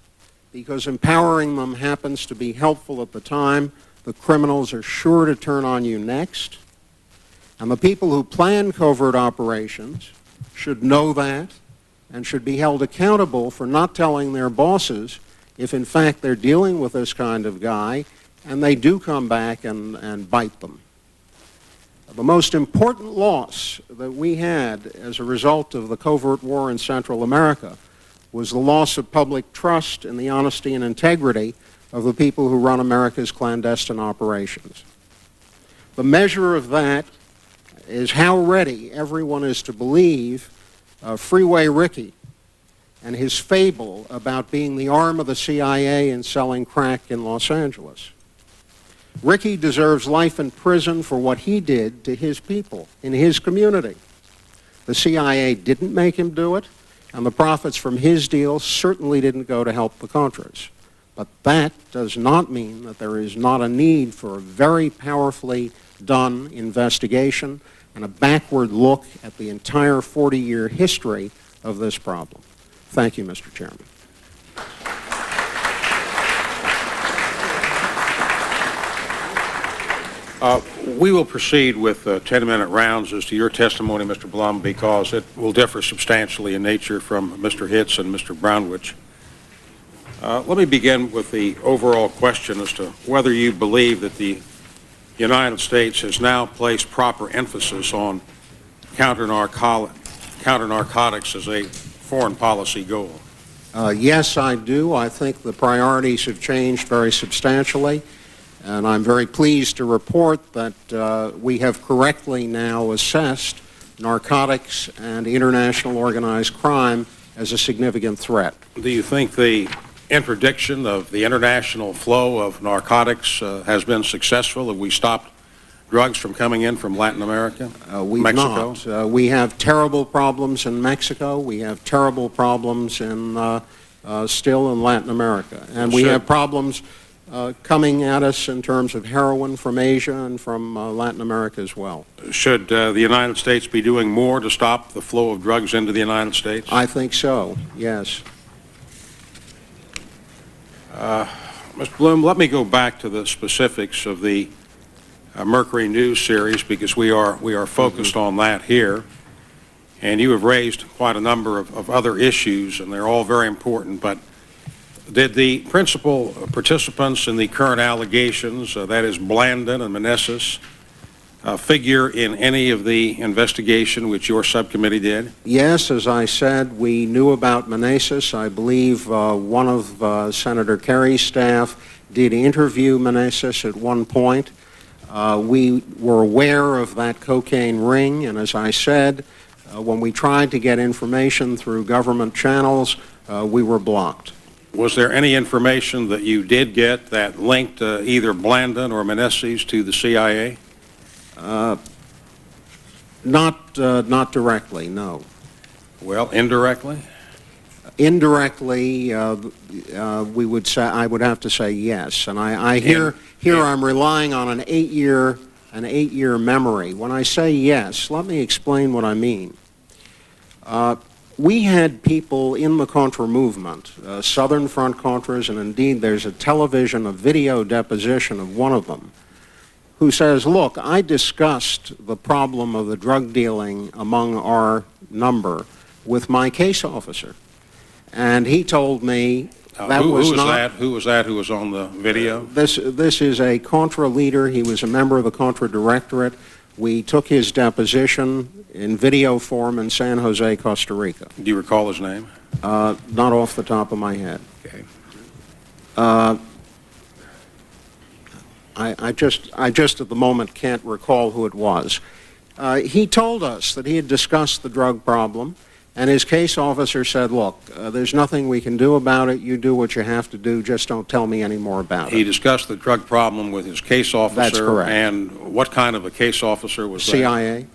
because empowering them happens to be helpful at the time, the criminals are sure to turn on you next. And the people who plan covert operations should know that and should be held accountable for not telling their bosses if in fact they're dealing with this kind of guy and they do come back and bite them. The most important loss that we had as a result of the covert war in Central America was the loss of public trust in the honesty and integrity of the people who run America's clandestine operations. The measure of that is how ready everyone is to believe Freeway Ricky and his fable about being the arm of the CIA and selling crack in Los Angeles. Ricky deserves life in prison for what he did to his people in his community. The CIA didn't make him do it, and the profits from his deal certainly didn't go to help the Contras. But that does not mean that there is not a need for a very powerfully done investigation and a backward look at the entire 40-year history of this problem. Thank you, Mr. Chairman. We will proceed with 10-minute rounds as to your testimony, Mr. Blum, because it will differ substantially in nature from Mr. Hitz and Mr. Brownwich. Let me begin with the overall question as to whether you believe that the United States has now placed proper emphasis on counter-narcotics as a foreign policy goal. Yes, I do. I think the priorities have changed very substantially, and I'm very pleased to report that we have correctly now assessed narcotics and international organized crime as a significant threat. Do you think the interdiction of the international flow of narcotics has been successful? Have we stopped drugs from coming in from Latin America, Mexico? Not. We have terrible problems in Mexico. We have terrible problems in still in Latin America. And we have problems coming at us in terms of heroin from Asia and from Latin America as well. Should the United States be doing more to stop the flow of drugs into the United States? I think so, yes. Mr. Bloom, let me go back to the specifics of the Mercury News series, because we are focused on that here. And you have raised quite a number of other issues, and they're all very important. But Did the principal participants in the current allegations, that is Blandon and Meneses, figure in any of the investigation which your subcommittee did? Yes, as I said, we knew about Meneses. I believe one of Senator Kerry's staff did interview Meneses at one point. We were aware of that cocaine ring, and as I said, when we tried to get information through government channels, we were blocked. Was there any information that you did get that linked either Blandon or Meneses to the CIA? Not directly, no. Well, indirectly? Indirectly, we would say, I would have to say yes. And I'm relying on an eight-year memory. When I say yes, let me explain what I mean. We had people in the Contra movement, Southern Front Contras, and indeed there's a video deposition of one of them, who says, look, I discussed the problem of the drug dealing among our number with my case officer. And he told me that who was that who was on the video? This is a Contra leader. He was a member of the Contra Directorate. We took his deposition in video form in San Jose, Costa Rica. Do you recall his name? Not off the top of my head. Okay. I just at the moment can't recall who it was. He told us that he had discussed the drug problem, and his case officer said, look, there's nothing we can do about it. You do what you have to do. Just don't tell me any more about it. He discussed the drug problem with his case officer? That's correct. And what kind of a case officer was that? CIA.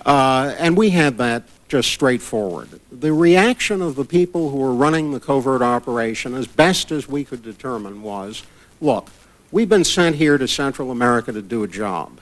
And we had that just straightforward. The reaction of the people who were running the covert operation, as best as we could determine, was, look, we've been sent here to Central America to do a job.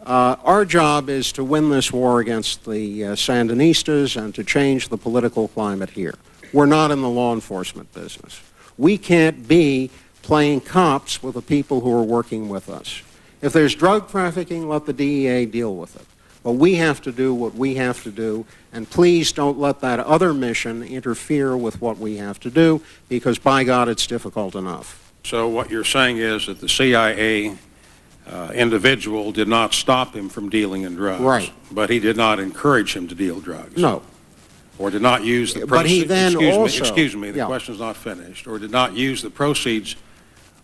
Our job is to win this war against the Sandinistas and to change the political climate here. We're not in the law enforcement business. We can't be playing cops with the people who are working with us. If there's drug trafficking, let the DEA deal with it. But we have to do what we have to do, and please don't let that other mission interfere with what we have to do, because by God, it's difficult enough. So what you're saying is that the CIA individual did not stop him from dealing in drugs. Right. But he did not encourage him to deal drugs. No. Or did not use the proceeds. But he then excuse me, the question's not finished. Or did not use the proceeds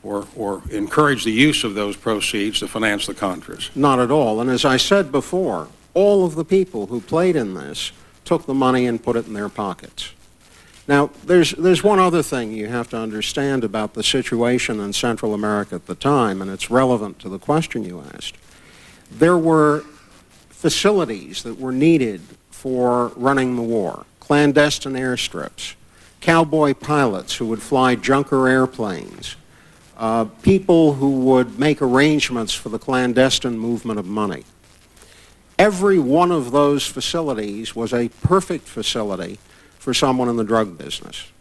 or encourage the use of those proceeds to finance the Contras. Not at all. And as I said before, all of the people who played in this took the money and put it in their pockets. Now, there's one other thing you have to understand about the situation in Central America at the time, and it's relevant to the question you asked. There were facilities that were needed for running the war, clandestine airstrips, cowboy pilots who would fly junker airplanes, people who would make arrangements for the clandestine movement of money. Every one of those facilities was a perfect facility for someone in the drug business.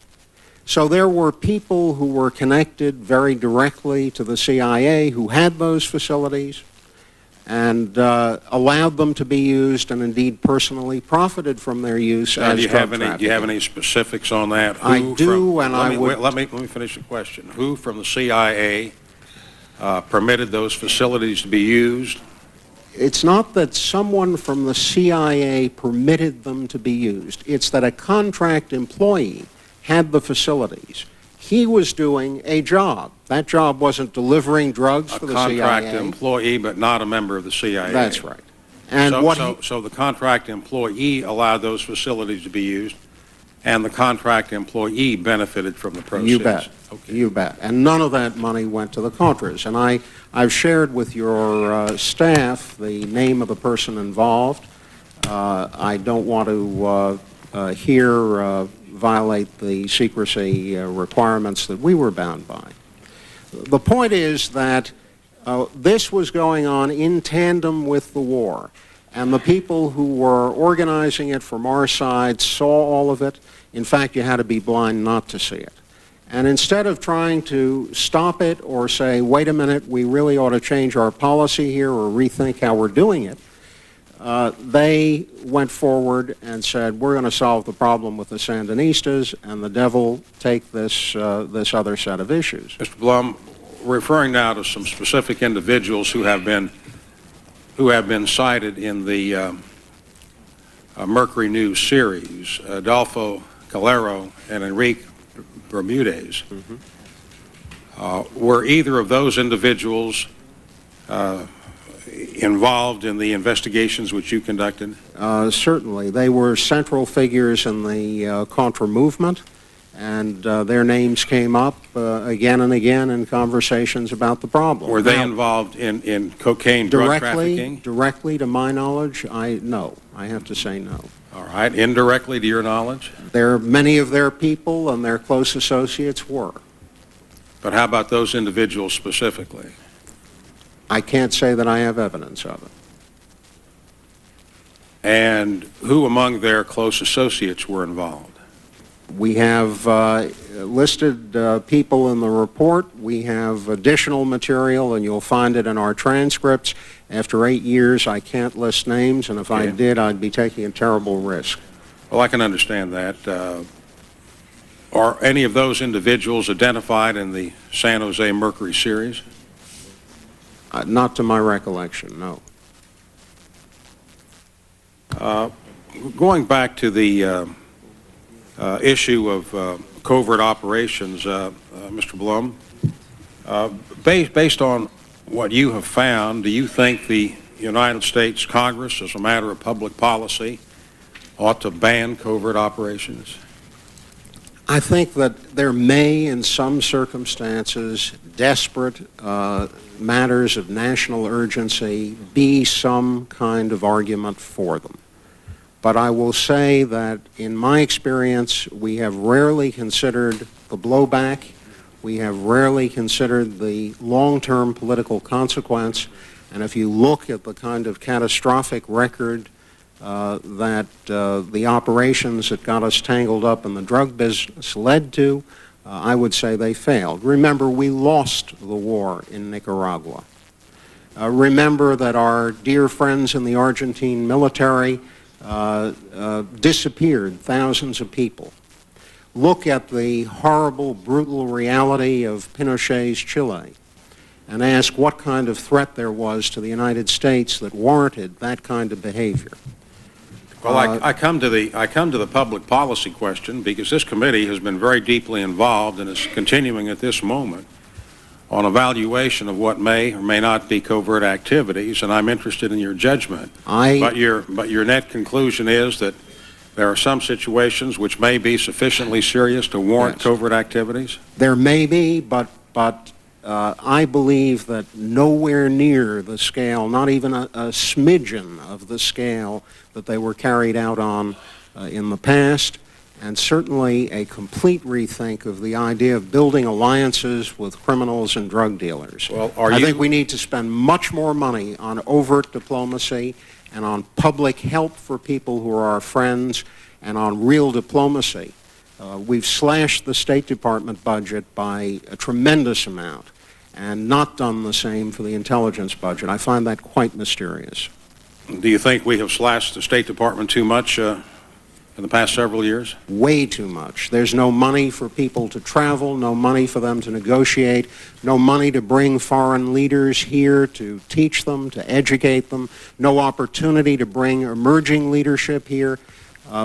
So there were people who were connected very directly to the CIA who had those facilities and allowed them to be used and indeed personally profited from their use as drug trafficking. Do you have any specifics on that? I do, and I would... Let me finish the question. Who from the CIA permitted those facilities to be used? It's not that someone from the CIA permitted them to be used. It's that a contract employee had the facilities. He was doing a job. That job wasn't delivering drugs for the CIA. A contract employee, but not a member of the CIA. That's right. And so the contract employee allowed those facilities to be used, and the contract employee benefited from the proceeds. You bet. Okay. You bet. And none of that money went to the Contras. And I've shared with your staff the name of the person involved. I don't want to here violate the secrecy requirements that we were bound by. The point is that this was going on in tandem with the war, and the people who were organizing it from our side saw all of it. In fact, you had to be blind not to see it. And instead of trying to stop it or say, wait a minute, we really ought to change our policy here or rethink how we're doing it, They went forward and said, we're going to solve the problem with the Sandinistas, and the devil take this other set of issues. Mr. Blum, referring now to some specific individuals who have been cited in the Mercury News series, Adolfo Calero and Enrique Bermudez. Were either of those individuals involved in the investigations which you conducted? Certainly. They were central figures in the Contra movement, and their names came up again and again in conversations about the problem. Were they involved in cocaine drug trafficking? Directly, to my knowledge, no. I have to say no. All right. Indirectly, to your knowledge? Many of their people and their close associates were. But how about those individuals specifically? I can't say that I have evidence of it. And who among their close associates were involved? We have listed people in the report. We have additional material, and you'll find it in our transcripts. After 8 years, I can't list names, and if I did, I'd be taking a terrible risk. Well, I can understand that. Are any of those individuals identified in the San Jose Mercury series? Not to my recollection, no. Going back to the issue of covert operations, Mr. Blum, based on what you have found, do you think the United States Congress, as a matter of public policy, ought to ban covert operations? I think that there may, in some circumstances, desperate matters of national urgency, be some kind of argument for them. But I will say that, in my experience, we have rarely considered the blowback. We have rarely considered the long-term political consequence. And if you look at the kind of catastrophic record that the operations that got us tangled up in the drug business led to, I would say they failed. Remember, we lost the war in Nicaragua. Remember that our dear friends in the Argentine military disappeared thousands of people. Look at the horrible, brutal reality of Pinochet's Chile and ask what kind of threat there was to the United States that warranted that kind of behavior. Well, I come to the public policy question because this committee has been very deeply involved and is continuing at this moment on evaluation of what may or may not be covert activities, and I'm interested in your judgment. But your net conclusion is that there are some situations which may be sufficiently serious to warrant covert activities? There may be, but I believe that nowhere near the scale, not even a smidgen of the scale that they were carried out on in the past, and certainly a complete rethink of the idea of building alliances with criminals and drug dealers. Well, I think we need to spend much more money on overt diplomacy and on public help for people who are our friends and on real diplomacy. We've slashed the State Department budget by a tremendous amount and not done the same for the intelligence budget. I find that quite mysterious. Do you think we have slashed the State Department too much in the past several years? Way too much. There's no money for people to travel, no money for them to negotiate, no money to bring foreign leaders here to teach them, to educate them, no opportunity to bring emerging leadership here.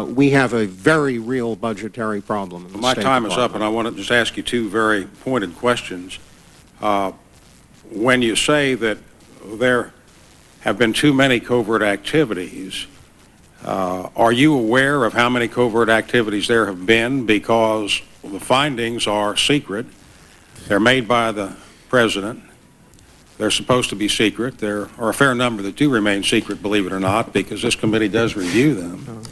We have a very real budgetary problem in the My State time is Department. up, and I want to just ask you two very pointed questions. When you say that there have been too many covert activities, are you aware of how many covert activities there have been? Because the findings are secret. They're made by the President. They're supposed to be secret. There are a fair number that do remain secret, believe it or not, because this committee does review them.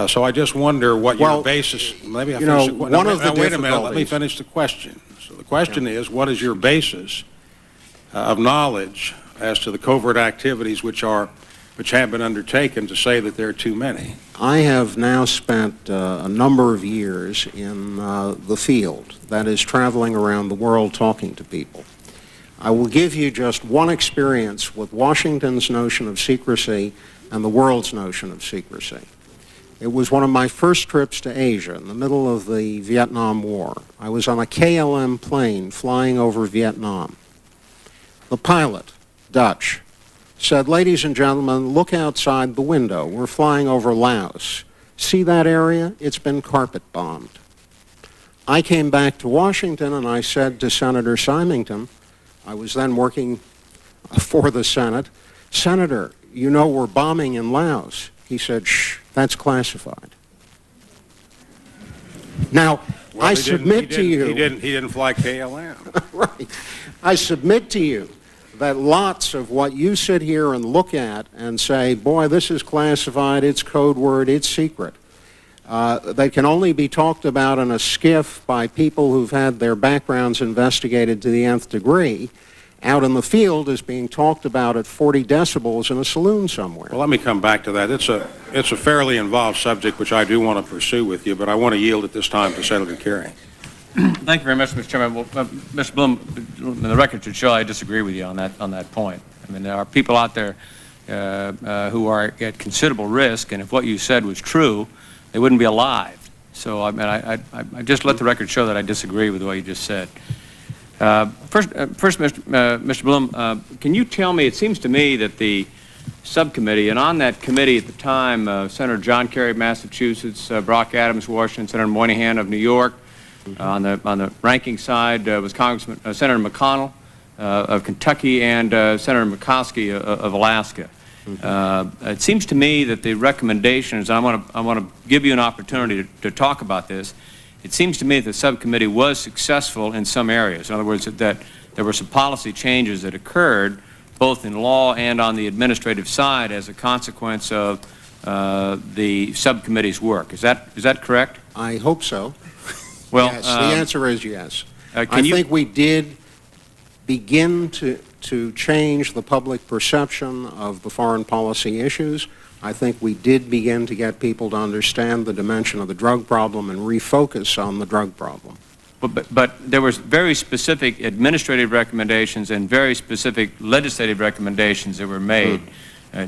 So I just wonder what your basis... Maybe I finish the question. Wait a minute. Let me finish the question. So the question is, what is your basis of knowledge as to the covert activities which have been undertaken to say that there are too many? I have now spent a number of years in the field, that is, traveling around the world talking to people. I will give you just one experience with Washington's notion of secrecy and the world's notion of secrecy. It was one of my first trips to Asia in the middle of the Vietnam War. I was on a KLM plane flying over Vietnam. The pilot, Dutch, said, "Ladies and gentlemen, look outside the window. We're flying over Laos. See that area? It's been carpet bombed." I came back to Washington and I said to Senator Symington, I was then working for the Senate, "Senator, you know we're bombing in Laos." He said, "Shh, that's classified." Now, Well, I submit to you... He didn't fly KLM. Right. I submit to you that lots of what you sit here and look at and say, boy, this is classified, it's code word, it's secret, they can only be talked about in a skiff by people who've had their backgrounds investigated to the nth degree, out in the field is being talked about at 40 decibels in a saloon somewhere. Well, let me come back to that. It's a fairly involved subject which I do want to pursue with you, but I want to yield at this time to Senator Kerry. Thank you very much, Mr. Chairman. Well, Mr. Bloom, the record should show I disagree with you on that point. I mean, there are people out there who are at considerable risk, and if what you said was true, they wouldn't be alive. So, I mean, I just let the record show that I disagree with what you just said. First, Mr. Bloom, can you tell me, it seems to me that the subcommittee, and on that committee at the time, Senator John Kerry of Massachusetts, Brock Adams, Washington, Senator Moynihan of New York, on the ranking side was Senator McConnell of Kentucky and Senator McCoskey of Alaska. It seems to me that the recommendations, and I want to give you an opportunity to talk about this. It seems to me that the subcommittee was successful in some areas. In other words, that there were some policy changes that occurred both in law and on the administrative side as a consequence of the subcommittee's work. Is that correct? I hope so. Well, yes, the answer is yes. I you think we did begin to change the public perception of the foreign policy issues. I think we did begin to get people to understand the dimension of the drug problem and refocus on the drug problem. But there was very specific administrative recommendations and very specific legislative recommendations that were made.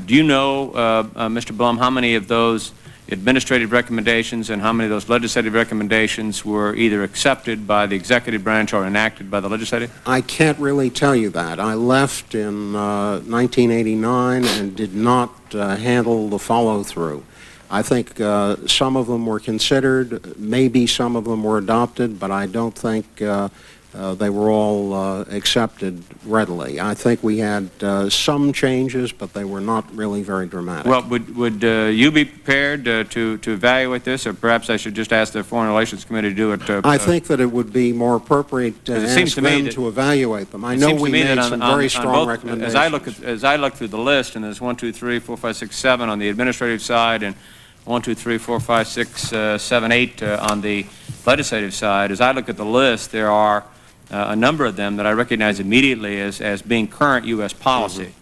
Do you know, Mr. Blum, how many of those administrative recommendations and how many of those legislative recommendations were either accepted by the executive branch or enacted by the legislative? I can't really tell you that. I left in 1989 and did not handle the follow-through. I think some of them were considered, maybe some of them were adopted, but I don't think they were all accepted readily. I think we had some changes, but they were not really very dramatic. Well, would you be prepared to evaluate this, or perhaps I should just ask the Foreign Relations Committee to do it? I think that it would be more appropriate to ask them to evaluate them. I know we made some very strong recommendations. As I look through the list, and there's 1, 2, 3, 4, 5, 6, 7 on the administrative side, and 1, 2, 3, 4, 5, 6, 7, 8 on the legislative side, as I look at the list, there are a number of them that I recognize immediately as being current U.S. policy.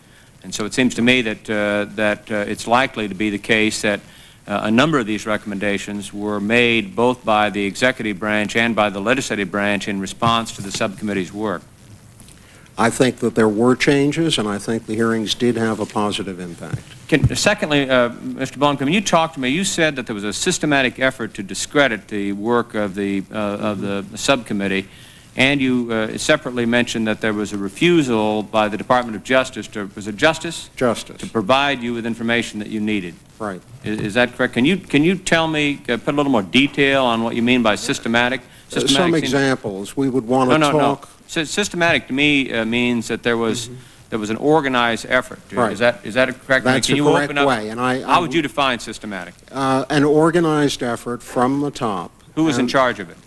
And so it seems to me that it's likely to be the case that a number of these recommendations were made both by the executive branch and by the legislative branch in response to the subcommittee's work. I think that there were changes, and I think the hearings did have a positive impact. Secondly, Mr. Blum, can you talk to me? You said that there was a systematic effort to discredit the work of the subcommittee, and you separately mentioned that there was a refusal by the Department of Justice to, was it Justice? Justice. To provide you with information that you needed. Right. Is that correct? Can you tell me, put a little more detail on what you mean by systematic? Some examples. We would want to talk. No. Systematic to me means that there was an organized effort. Right. Is that correct? That's a correct way. And how would you define systematic? An organized effort from the top. Who was in charge of it?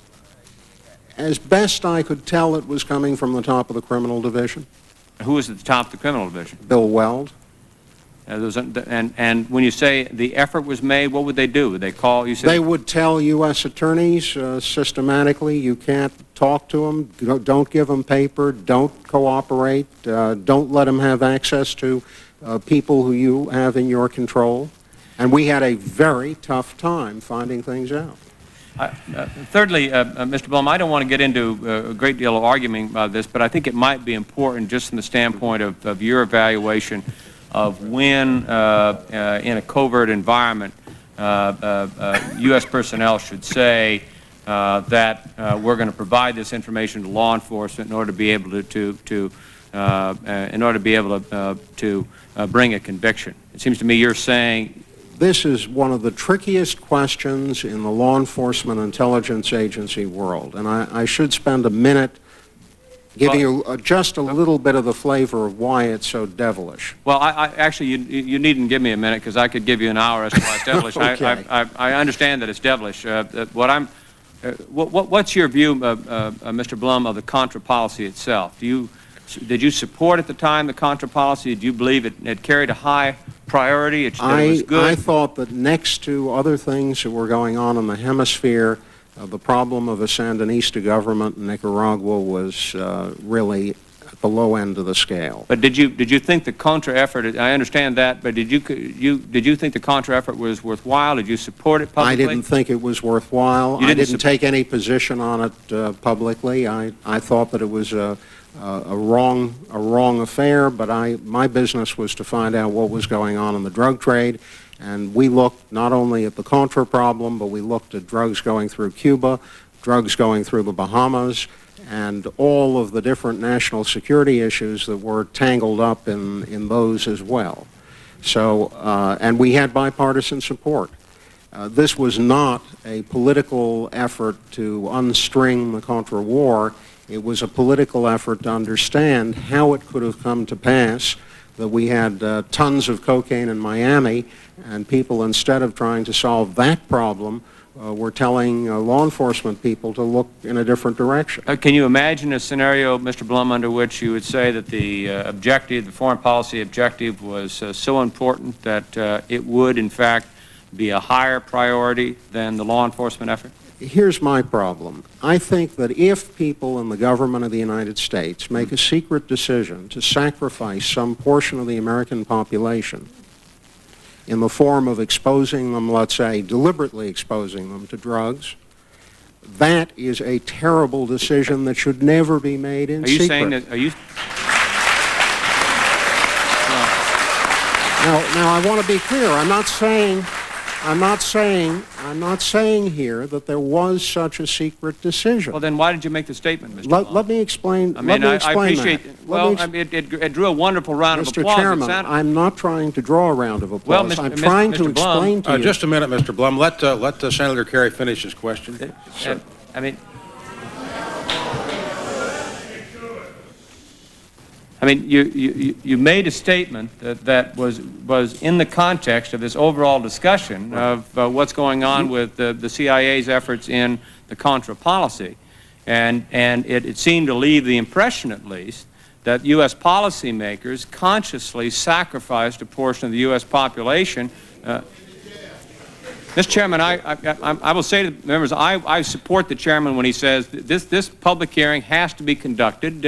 As best I could tell, it was coming from the top of the criminal division. Who was at the top of the criminal division? Bill Weld. And when you say the effort was made, what would they do? Would they call? You said they would tell U.S. attorneys systematically, you can't talk to them, don't give them paper, don't cooperate, don't let them have access to people who you have in your control. And we had a very tough time finding things out. Thirdly, Mr. Blum, I don't want to get into a great deal of arguing about this, but I think it might be important just from the standpoint of your evaluation of when, in a covert environment, U.S. personnel should say that we're going to provide this information to law enforcement in order to be able to bring a conviction. It seems to me you're saying this is one of the trickiest questions in the law enforcement intelligence agency world, and I should spend a minute giving you just a little bit of the flavor of why it's so devilish. Well, actually, you needn't give me a minute, because I could give you an hour as to why it's devilish. Okay. I understand that it's devilish. What's your view, Mr. Blum, of the Contra policy itself? Did you support at the time the Contra policy? Did you believe it carried a high priority? It was good? I thought that next to other things that were going on in the hemisphere, the problem of a Sandinista government in Nicaragua was really at the low end of the scale. But did you think the Contra effort? I understand that, but did you think the Contra effort was worthwhile? Did you support it publicly? I didn't think it was worthwhile. I didn't take any position on it publicly. I thought that it was a wrong affair, but my business was to find out what was going on in the drug trade. And we looked not only at the Contra problem, but we looked at drugs going through Cuba, drugs going through the Bahamas, and all of the different national security issues that were tangled up in those as well. So, and we had bipartisan support. This was not a political effort to unstring the Contra war. It was a political effort to understand how it could have come to pass that we had tons of cocaine in Miami, and people, instead of trying to solve that problem, were telling law enforcement people to look in a different direction. Can you imagine a scenario, Mr. Blum, under which you would say that the objective, the foreign policy objective, was so important that it would, in fact, be a higher priority than the law enforcement effort? Here's my problem. I think that if people in the government of the United States make a secret decision to sacrifice some portion of the American population in the form of exposing them, let's say, deliberately exposing them to drugs, that is a terrible decision that should never be made in secret. Saying that? Are you? Now, I want to be clear. I'm not saying here that there was such a secret decision. Well, then why did you make the statement, Mr. Blum? Let me explain. I mean, I appreciate. That. Well, it drew a wonderful round of applause. Mr. Chairman, I'm not trying to draw a round of applause. Well, I'm trying to explain to you. Just a minute, Mr. Blum. Let Senator Kerry finish his question. I mean, you made a statement that was in the context of this overall discussion of what's going on with the CIA's efforts in the Contra policy, and it seemed to leave the impression, at least, that U.S. policymakers consciously sacrificed a portion of the U.S. population. Mr. Chairman, I will say to the members, I support the chairman when he says this public hearing has to be conducted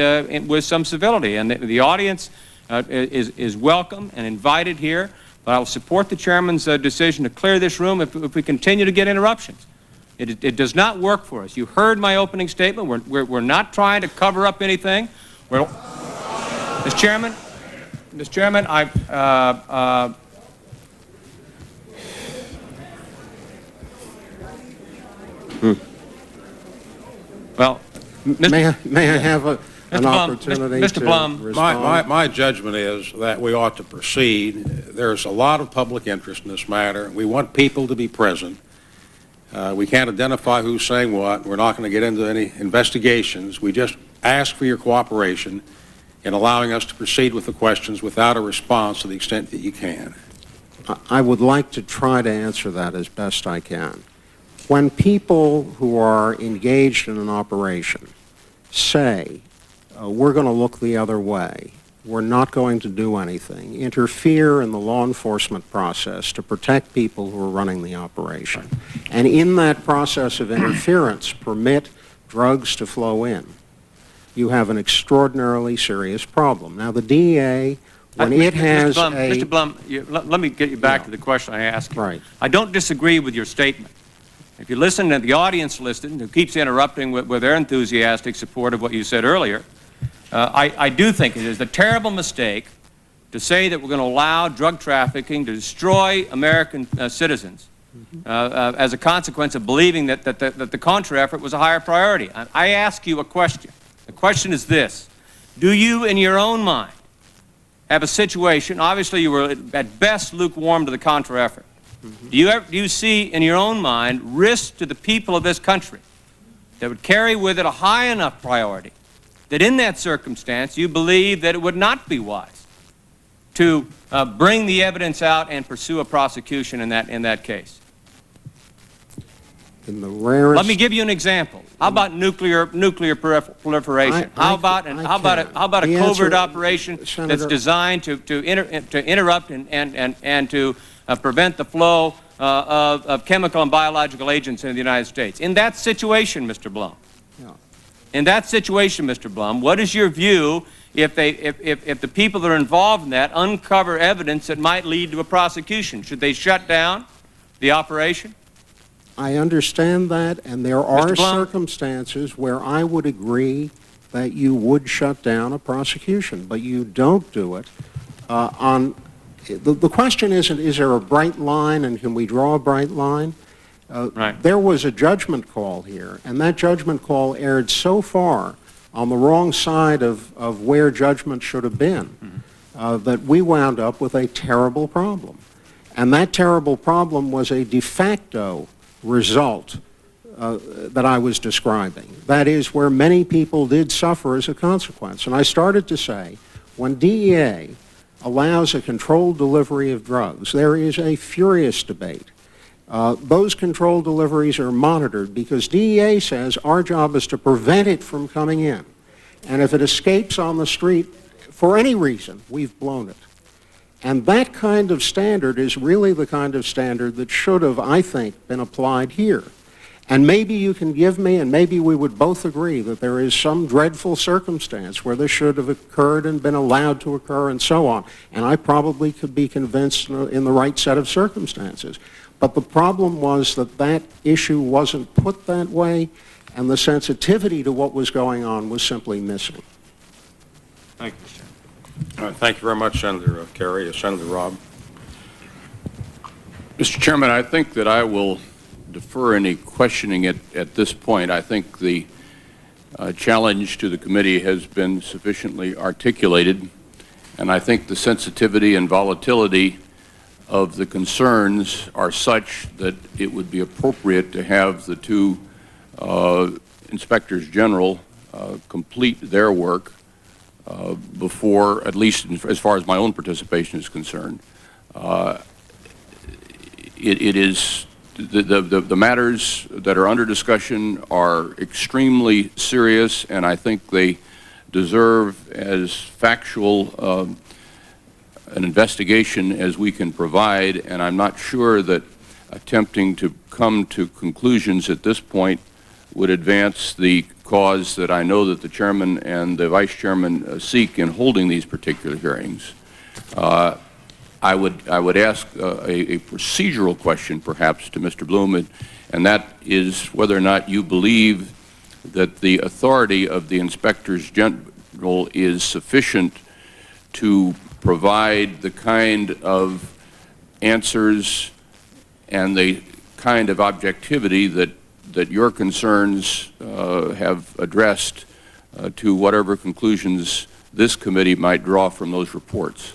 with some civility, and the audience is welcome and invited here, but I will support the chairman's decision to clear this room if we continue to get interruptions. It does not work for us. You heard my opening statement. We're not trying to cover up anything. Mr. Chairman, Well, may I have an opportunity Mr. to Blum, respond? My judgment is that we ought to proceed. There's a lot of public interest in this matter. We want people to be present. We can't identify who's saying what. We're not going to get into any investigations. We just ask for your cooperation in allowing us to proceed with the questions without a response to the extent that you can. I would like to try to answer that as best I can. When people who are engaged in an operation say, we're going to look the other way, we're not going to do anything, interfere in the law enforcement process to protect people who are running the operation, and in that process of interference permit drugs to flow in, you have an extraordinarily serious problem. Now, the DEA, when it has Mr. Blum, let me get you back to the question I asked you. Right. I don't disagree with your statement. If you listen to the audience listen, who keeps interrupting with their enthusiastic support of what you said earlier, I do think it is a terrible mistake to say that we're going to allow drug trafficking to destroy American citizens as a consequence of believing that the Contra effort was a higher priority. I ask you a question. The question is this. Do you, in your own mind, have a situation, obviously you were at best lukewarm to the Contra effort. Do you see in your own mind risks to the people of this country that would carry with it a high enough priority that in that circumstance you believe that it would not be wise to bring the evidence out and pursue a prosecution in that case? In the rarest... Let me give you an example. How about nuclear proliferation? How about a covert operation Senator, that's designed to interrupt and to prevent the flow of chemical and biological agents in the United States? In that situation, Mr. Blum, in that situation, Mr. Blum, what is your view if the people that are involved in that uncover evidence that might lead to a prosecution? Should they shut down the operation? I understand that, and there are circumstances where I would agree that you would shut down a prosecution, but you don't do it the question isn't, is there a bright line and can we draw a bright line? Right. There was a judgment call here, and that judgment call erred so far on the wrong side of where judgment should have been that we wound up with a terrible problem. And that terrible problem was a de facto result that I was describing. That is, where many people did suffer as a consequence. And I started to say, when DEA allows a controlled delivery of drugs, there is a furious debate. Those controlled deliveries are monitored because DEA says our job is to prevent it from coming in. And if it escapes on the street for any reason, we've blown it. And that kind of standard is really the kind of standard that should have, I think, been applied here. And maybe you can give me, and maybe we would both agree, that there is some dreadful circumstance where this should have occurred and been allowed to occur and so on. And I probably could be convinced in the right set of circumstances. But the problem was that that issue wasn't put that way, and the sensitivity to what was going on was simply missing. Thank you, Mr. Thank you very much, Senator Kerry. Senator Robb. Mr. Chairman, I think that I will defer any questioning at this point. I think the challenge to the committee has been sufficiently articulated, and I think the sensitivity and volatility of the concerns are such that it would be appropriate to have the two inspectors general complete their work before, at least as far as my own participation is concerned. It is the matters that are under discussion are extremely serious, and I think they deserve as factual an investigation as we can provide, and I'm not sure that attempting to come to conclusions at this point would advance the cause that I know that the chairman and the vice chairman seek in holding these particular hearings. I would ask a procedural question perhaps to Mr. Blum, and that is whether or not you believe that the authority of the inspectors general is sufficient to provide the kind of answers and the kind of objectivity that your concerns have addressed to whatever conclusions this committee might draw from those reports.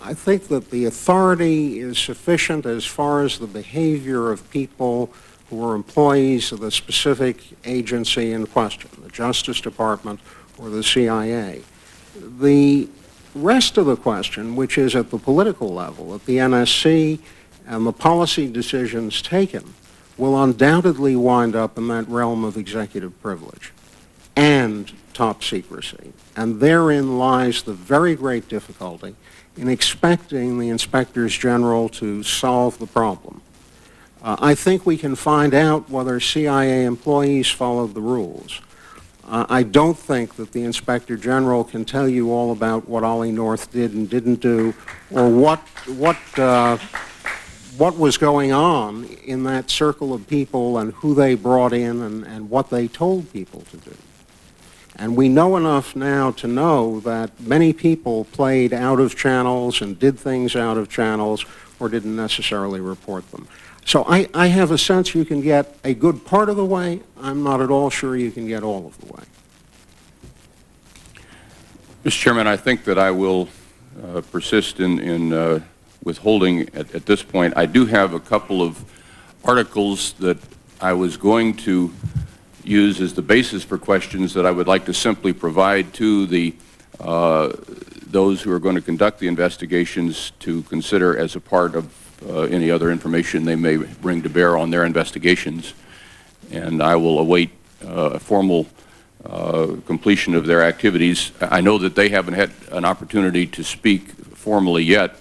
I think that the authority is sufficient as far as the behavior of people who are employees of the specific agency in question, the Justice Department or the CIA. The rest of the question, which is at the political level, at the NSC, and the policy decisions taken, will undoubtedly wind up in that realm of executive privilege and top secrecy. And therein lies the very great difficulty in expecting the inspectors general to solve the problem. I think we can find out whether CIA employees followed the rules. I don't think that the inspector general can tell you all about what Ollie North did and didn't do, or what was going on in that circle of people and who they brought in and what they told people to do. And we know enough now to know that many people played out of channels and did things out of channels or didn't necessarily report them. So I have a sense you can get a good part of the way. I'm not at all sure you can get all of the way. Mr. Chairman, I think that I will persist in withholding at this point. I do have a couple of articles that I was going to use as the basis for questions that I would like to simply provide to the those who are going to conduct the investigations to consider as a part of any other information they may bring to bear on their investigations. And I will await a formal completion of their activities. I know that they haven't had an opportunity to speak formally yet,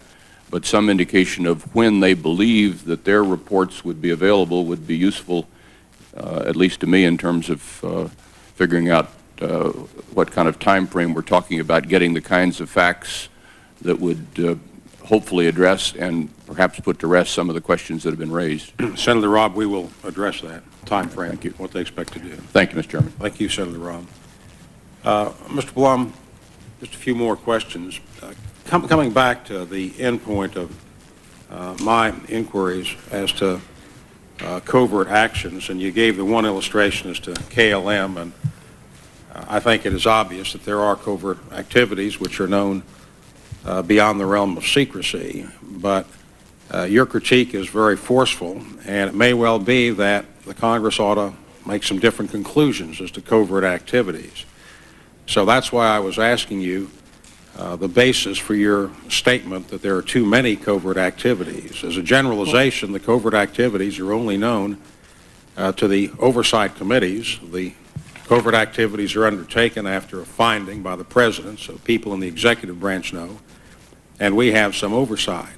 but some indication of when they believe that their reports would be available would be useful, at least to me, in terms of figuring out what kind of time frame we're talking about, getting the kinds of facts that would hopefully address and perhaps put to rest some of the questions that have been raised. Senator Robb, we will address that time frame, what they expect to do. Thank you, Mr. Chairman. Thank you, Senator Robb. Mr. Blum, just a few more questions. Coming back to the end point of my inquiries as to covert actions, and you gave the one illustration as to KLM, and I think it is obvious that there are covert activities which are known beyond the realm of secrecy, but your critique is very forceful, and it may well be that the Congress ought to make some different conclusions as to covert activities. So that's why I was asking you the basis for your statement that there are too many covert activities. As a generalization, the covert activities are only known to the oversight committees. The covert activities are undertaken after a finding by the President, so people in the executive branch know, and we have some oversight.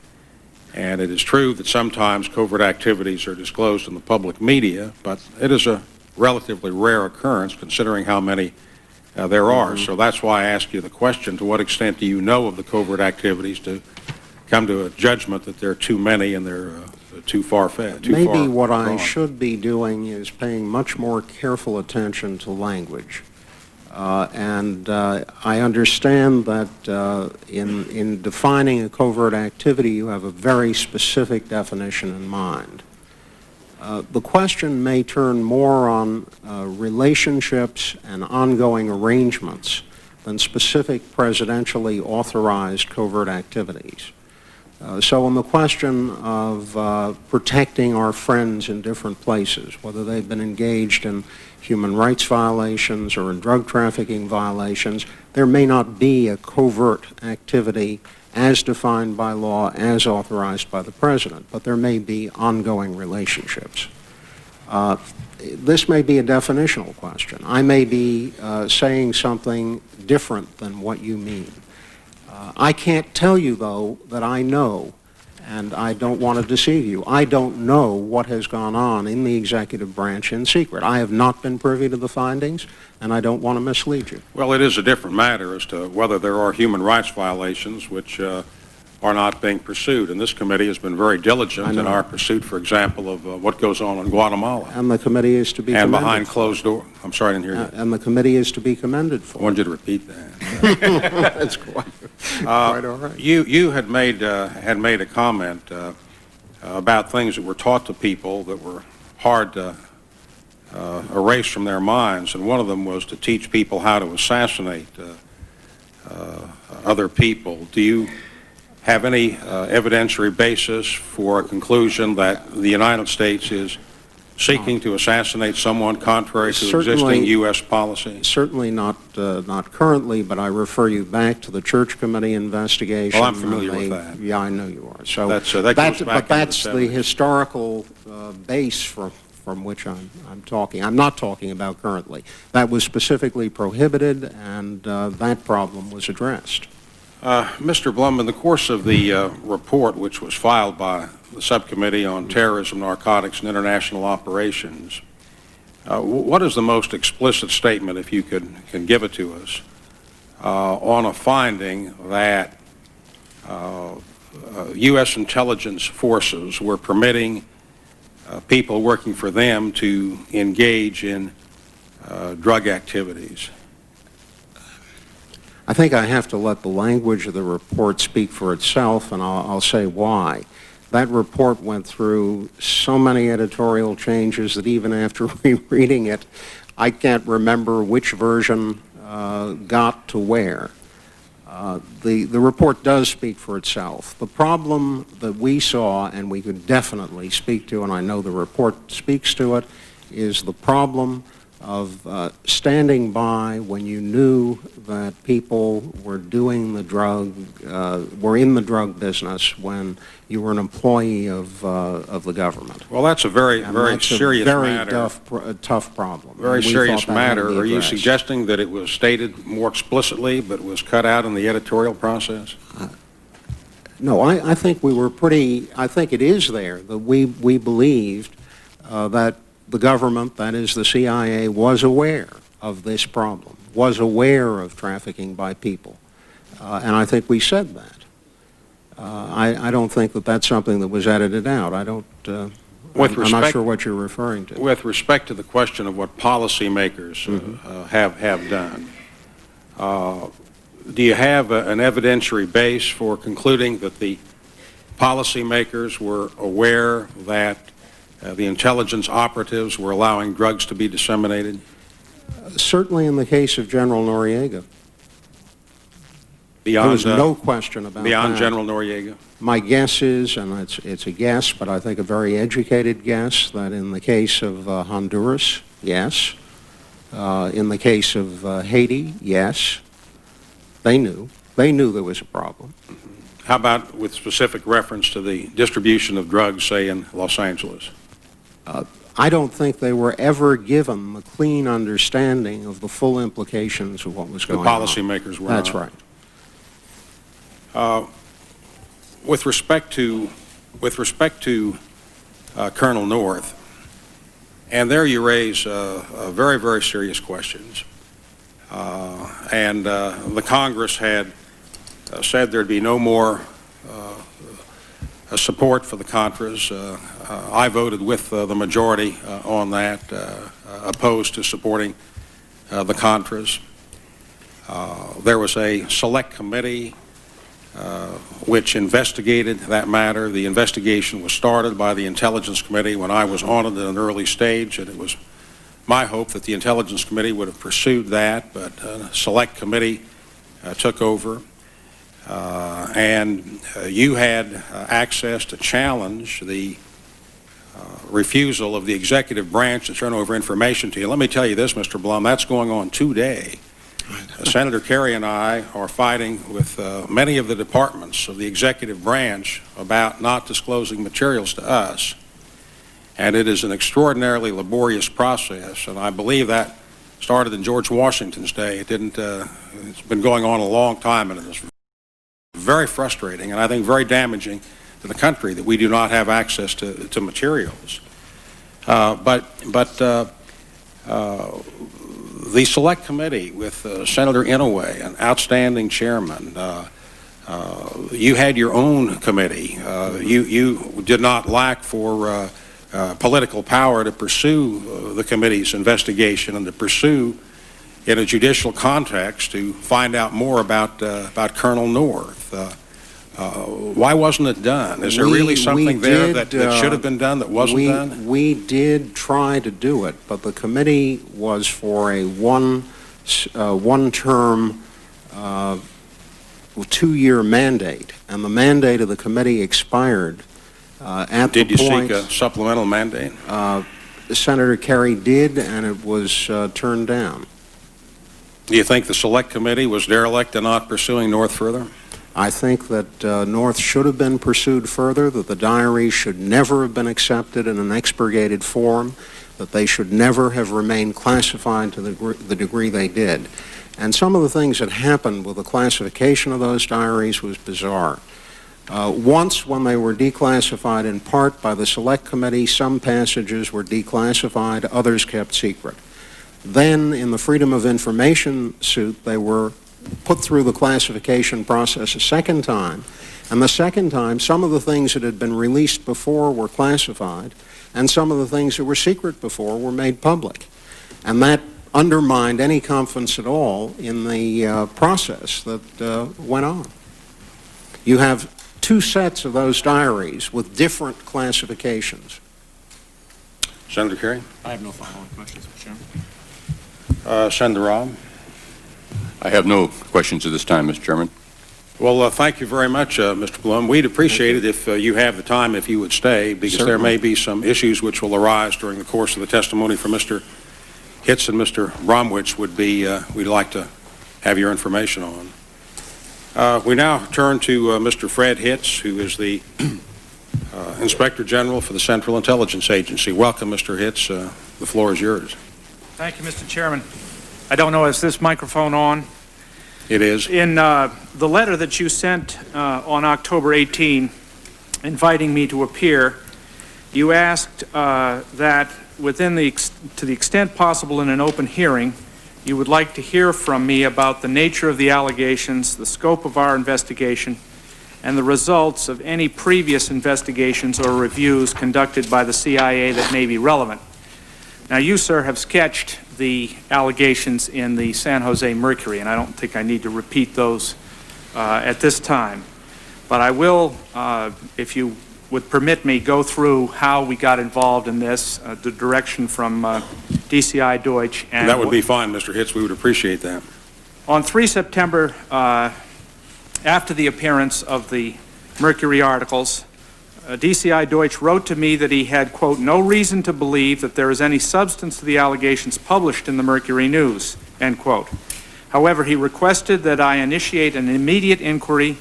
And it is true that sometimes covert activities are disclosed in the public media, but it is a relatively rare occurrence considering how many there are. So that's why I ask you the question, to what extent do you know of the covert activities to come to a judgment that there are too many and they're too far-fetched? Maybe what I should be doing is paying much more careful attention to language. I understand that in defining a covert activity, you have a very specific definition in mind. The question may turn more on relationships and ongoing arrangements than specific presidentially authorized covert activities. So on the question of protecting our friends in different places, whether they've been engaged in human rights violations or in drug trafficking violations, there may not be a covert activity as defined by law, as authorized by the President, but there may be ongoing relationships. This may be a definitional question. I may be saying something different than what you mean. I can't tell you, though, that I know, and I don't want to deceive you. I don't know what has gone on in the executive branch in secret. I have not been privy to the findings, and I don't want to mislead you. Well, it is a different matter as to whether there are human rights violations which are not being pursued. And this committee has been very diligent in our pursuit, for example, of what goes on in Guatemala. And the committee is to be commended. And behind closed doors. I'm sorry, I didn't hear you. And the committee is to be commended for. I wanted you to repeat that. That's quite all right. You had made a comment about things that were taught to people that were hard to erase from their minds, and one of them was to teach people how to assassinate other people. Do you have any evidentiary basis for a conclusion that the United States is seeking to assassinate someone contrary to existing U.S. policy? Certainly not currently, but I refer you back to the Church Committee investigation. Well, I'm familiar with that. Yeah, I know you are. So that goes back that's into the historical base from which I'm talking. I'm not talking about currently. That was specifically prohibited, and that problem was addressed. Mr. Blum, in the course of the report which was filed by the Subcommittee on Terrorism, Narcotics, and International Operations, what is the most explicit statement, if you can give it to us, on a finding that U.S. intelligence forces were permitting people working for them to engage in drug activities? I think I have to let the language of the report speak for itself, and I'll say why. That report went through so many editorial changes that even after rereading it, I can't remember which version got to where. The report does speak for itself. The problem that we saw, and we could definitely speak to, and I know the report speaks to it, is the problem of standing by when you knew that people were doing the drug, were in the drug business when you were an employee of the government. Well, that's a very serious matter. Very tough problem. Very serious matter. Are you suggesting that it was stated more explicitly, but was cut out in the editorial process? No, I think we were pretty, I think it is there that we believed that the government, that is the CIA, was aware of this problem, was aware of trafficking by people. And I think we said that. I don't think that that's something that was edited out. I don't, I'm not sure what you're referring to. With respect to the question of what policymakers have done, do you have an evidentiary base for concluding that the policymakers were aware that the intelligence operatives were allowing drugs to be disseminated? Certainly in the case of General Noriega. Beyond, there's no question about beyond that. General Noriega? My guess is, and it's a guess, but I think a very educated guess, that in the case of Honduras, yes. In the case of Haiti, yes. They knew. They knew there was a problem. How about with specific reference to the distribution of drugs, say, in Los Angeles? I don't think they were ever given the clean understanding of the full implications of what was going on. The policymakers were That's not. right. With respect to Colonel North, and there you raise very, very serious questions. The Congress had said there'd be no more support for the Contras. I voted with the majority on that, opposed to supporting the Contras. There was a select committee which investigated that matter. The investigation was started by the Intelligence Committee when I was on it at an early stage, and it was my hope that the Intelligence Committee would have pursued that, but a select committee took over. And you had access to challenge the refusal of the executive branch to turn over information to you. Let me tell you this, Mr. Blum, that's going on today. Senator Kerry and I are fighting with many of the departments of the executive branch about not disclosing materials to us. And it is an extraordinarily laborious process, and I believe that started in George Washington's day. It didn't, it's been going on a long time, and it is very frustrating and I think very damaging to the country that we do not have access to materials. The Select Committee with Senator Inouye, an outstanding chairman, you had your own committee. You did not lack for political power to pursue the committee's investigation and to pursue in a judicial context to find out more about Colonel North. Why wasn't it done? Is there really something there that should have been done that wasn't done? We did try to do it, but the committee was for a one-term, 2-year mandate, and the mandate of the committee expired at the point. Did you seek a supplemental mandate? Senator Kerry did, and it was turned down. Do you think the Select Committee was derelict in not pursuing North further? I think that North should have been pursued further, that the diaries should never have been accepted in an expurgated form, that they should never have remained classified to the degree they did. And some of the things that happened with the classification of those diaries was bizarre. Once, when they were declassified in part by the Select Committee, some passages were declassified, others kept secret. Then, in the Freedom of Information suit, they were put through the classification process a second time, and the second time, some of the things that had been released before were classified, and some of the things that were secret before were made public. And that undermined any confidence at all in the process that went on. You have two sets of those diaries with different classifications. Senator Kerry? I have no follow-on questions, Mr. Chairman. Senator Rahm? I have no questions at this time, Mr. Chairman. Well, thank you very much, Mr. Blum. We'd appreciate it if you have the time, if you would stay, because Certainly. there may be some issues which will arise during the course of the testimony from Mr. Hitz and Mr. Bromwich we'd like to have your information on. We now turn to Mr. Fred Hitz, who is the Inspector General for the Central Intelligence Agency. Welcome, Mr. Hitz. The floor is yours. Thank you, Mr. Chairman. I don't know, is this microphone on? It is. In the letter that you sent on October 18, inviting me to appear, you asked that to the extent possible in an open hearing, you would like to hear from me about the nature of the allegations, the scope of our investigation, and the results of any previous investigations or reviews conducted by the CIA that may be relevant. Now, you, sir, have sketched the allegations in the San Jose Mercury, and I don't think I need to repeat those at this time. But I will, if you would permit me, go through how we got involved in this, the direction from DCI Deutsch. And that would be fine, Mr. Hitz. We would appreciate that. On 3 September, after the appearance of the Mercury articles, DCI Deutsch wrote to me that he had, quote, no reason to believe that there is any substance to the allegations published in the Mercury News, end quote. However, he requested that I initiate an immediate inquiry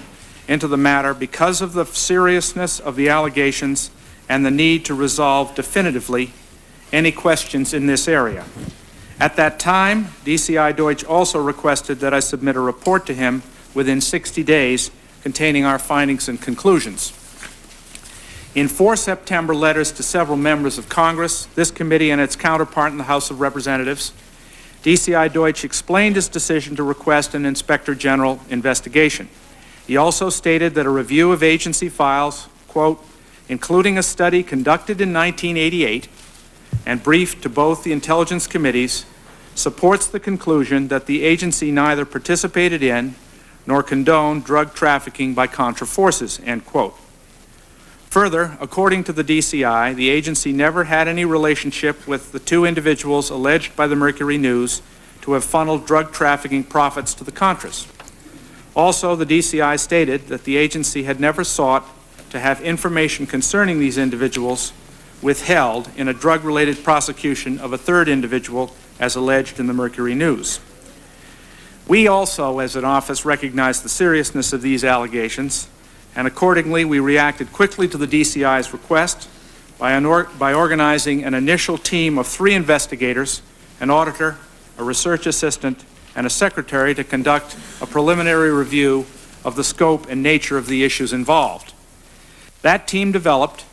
into the matter because of the seriousness of the allegations and the need to resolve definitively any questions in this area. At that time, DCI Deutsch also requested that I submit a report to him within 60 days containing our findings and conclusions. In 4 September letters to several members of Congress, this committee and its counterpart in the House of Representatives, DCI Deutsch explained his decision to request an Inspector General investigation. He also stated that a review of agency files, quote, including a study conducted in 1988 and briefed to both the intelligence committees, supports the conclusion that the agency neither participated in nor condoned drug trafficking by Contra forces, end quote. Further, according to the DCI, the agency never had any relationship with the two individuals alleged by the Mercury News to have funneled drug trafficking profits to the Contras. Also, the DCI stated that the agency had never sought to have information concerning these individuals withheld in a drug-related prosecution of a third individual as alleged in the Mercury News. We also, as an office, recognize the seriousness of these allegations, and accordingly, we reacted quickly to the DCI's request by organizing an initial team of 3 investigators, an auditor, a research assistant, and a secretary to conduct a preliminary review of the scope and nature of the issues involved. That team developed,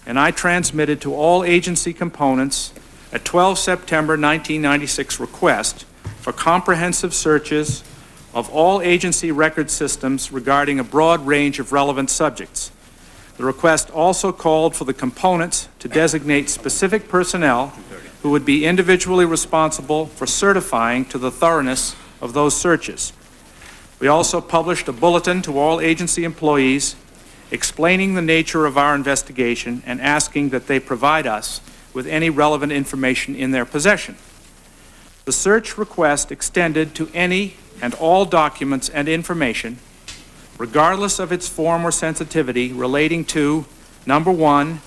and I transmitted to all agency components a 12 September 1996 request for comprehensive searches of all agency record systems regarding a broad range of relevant subjects. The request also called for the components to designate specific personnel who would be individually responsible for certifying to the thoroughness of those searches. We also published a bulletin to all agency employees explaining the nature of our investigation and asking that they provide us with any relevant information in their possession. The search request extended to any and all documents and information, regardless of its form or sensitivity, relating to, number 1,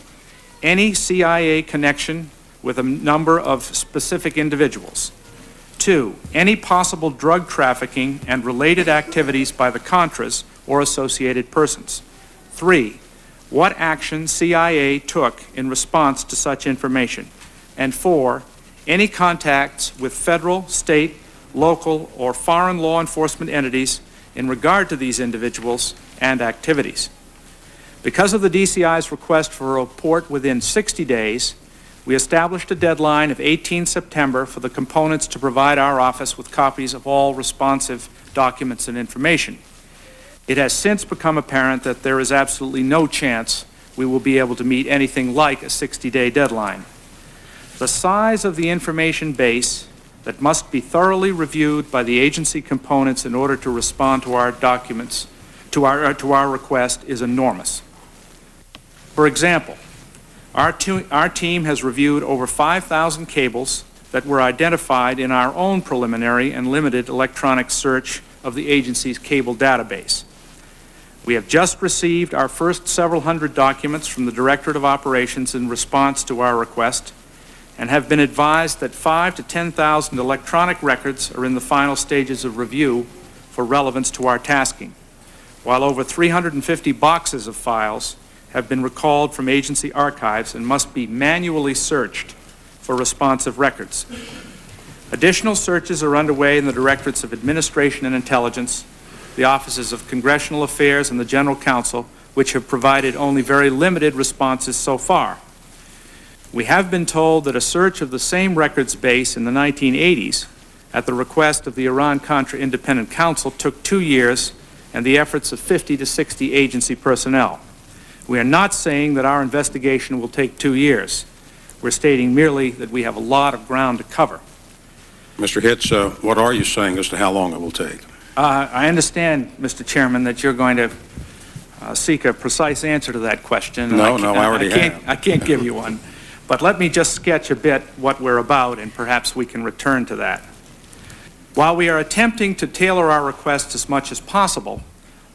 any CIA connection with a number of specific individuals. 2, any possible drug trafficking and related activities by the Contras or associated persons. 3, what action CIA took in response to such information. And 4, any contacts with federal, state, local, or foreign law enforcement entities in regard to these individuals and activities. Because of the DCI's request for a report within 60 days, we established a deadline of 18 September for the components to provide our office with copies of all responsive documents and information. It has since become apparent that there is absolutely no chance we will be able to meet anything like a 60-day deadline. The size of the information base that must be thoroughly reviewed by the agency components in order to respond to our documents, to our request is enormous. For example, our team has reviewed over 5,000 cables that were identified in our own preliminary and limited electronic search of the agency's cable database. We have just received our first several hundred documents from the Directorate of Operations in response to our request, and have been advised that 5,000 to 10,000 electronic records are in the final stages of review for relevance to our tasking, while over 350 boxes of files have been recalled from agency archives and must be manually searched for responsive records. Additional searches are underway in the Directorates of Administration and Intelligence, the Offices of Congressional Affairs, and the General Counsel, which have provided only very limited responses so far. We have been told that a search of the same records base in the 1980s, at the request of the Iran-Contra Independent Counsel, took 2 years and the efforts of 50 to 60 agency personnel. We are not saying that our investigation will take 2 years. We're stating merely that we have a lot of ground to cover. Mr. Hitz, what are you saying as to how long it will take? I understand, Mr. Chairman, that you're going to seek a precise answer to that question. No, I already have. I can't give you one. But let me just sketch a bit what we're about, and perhaps we can return to that. While we are attempting to tailor our request as much as possible,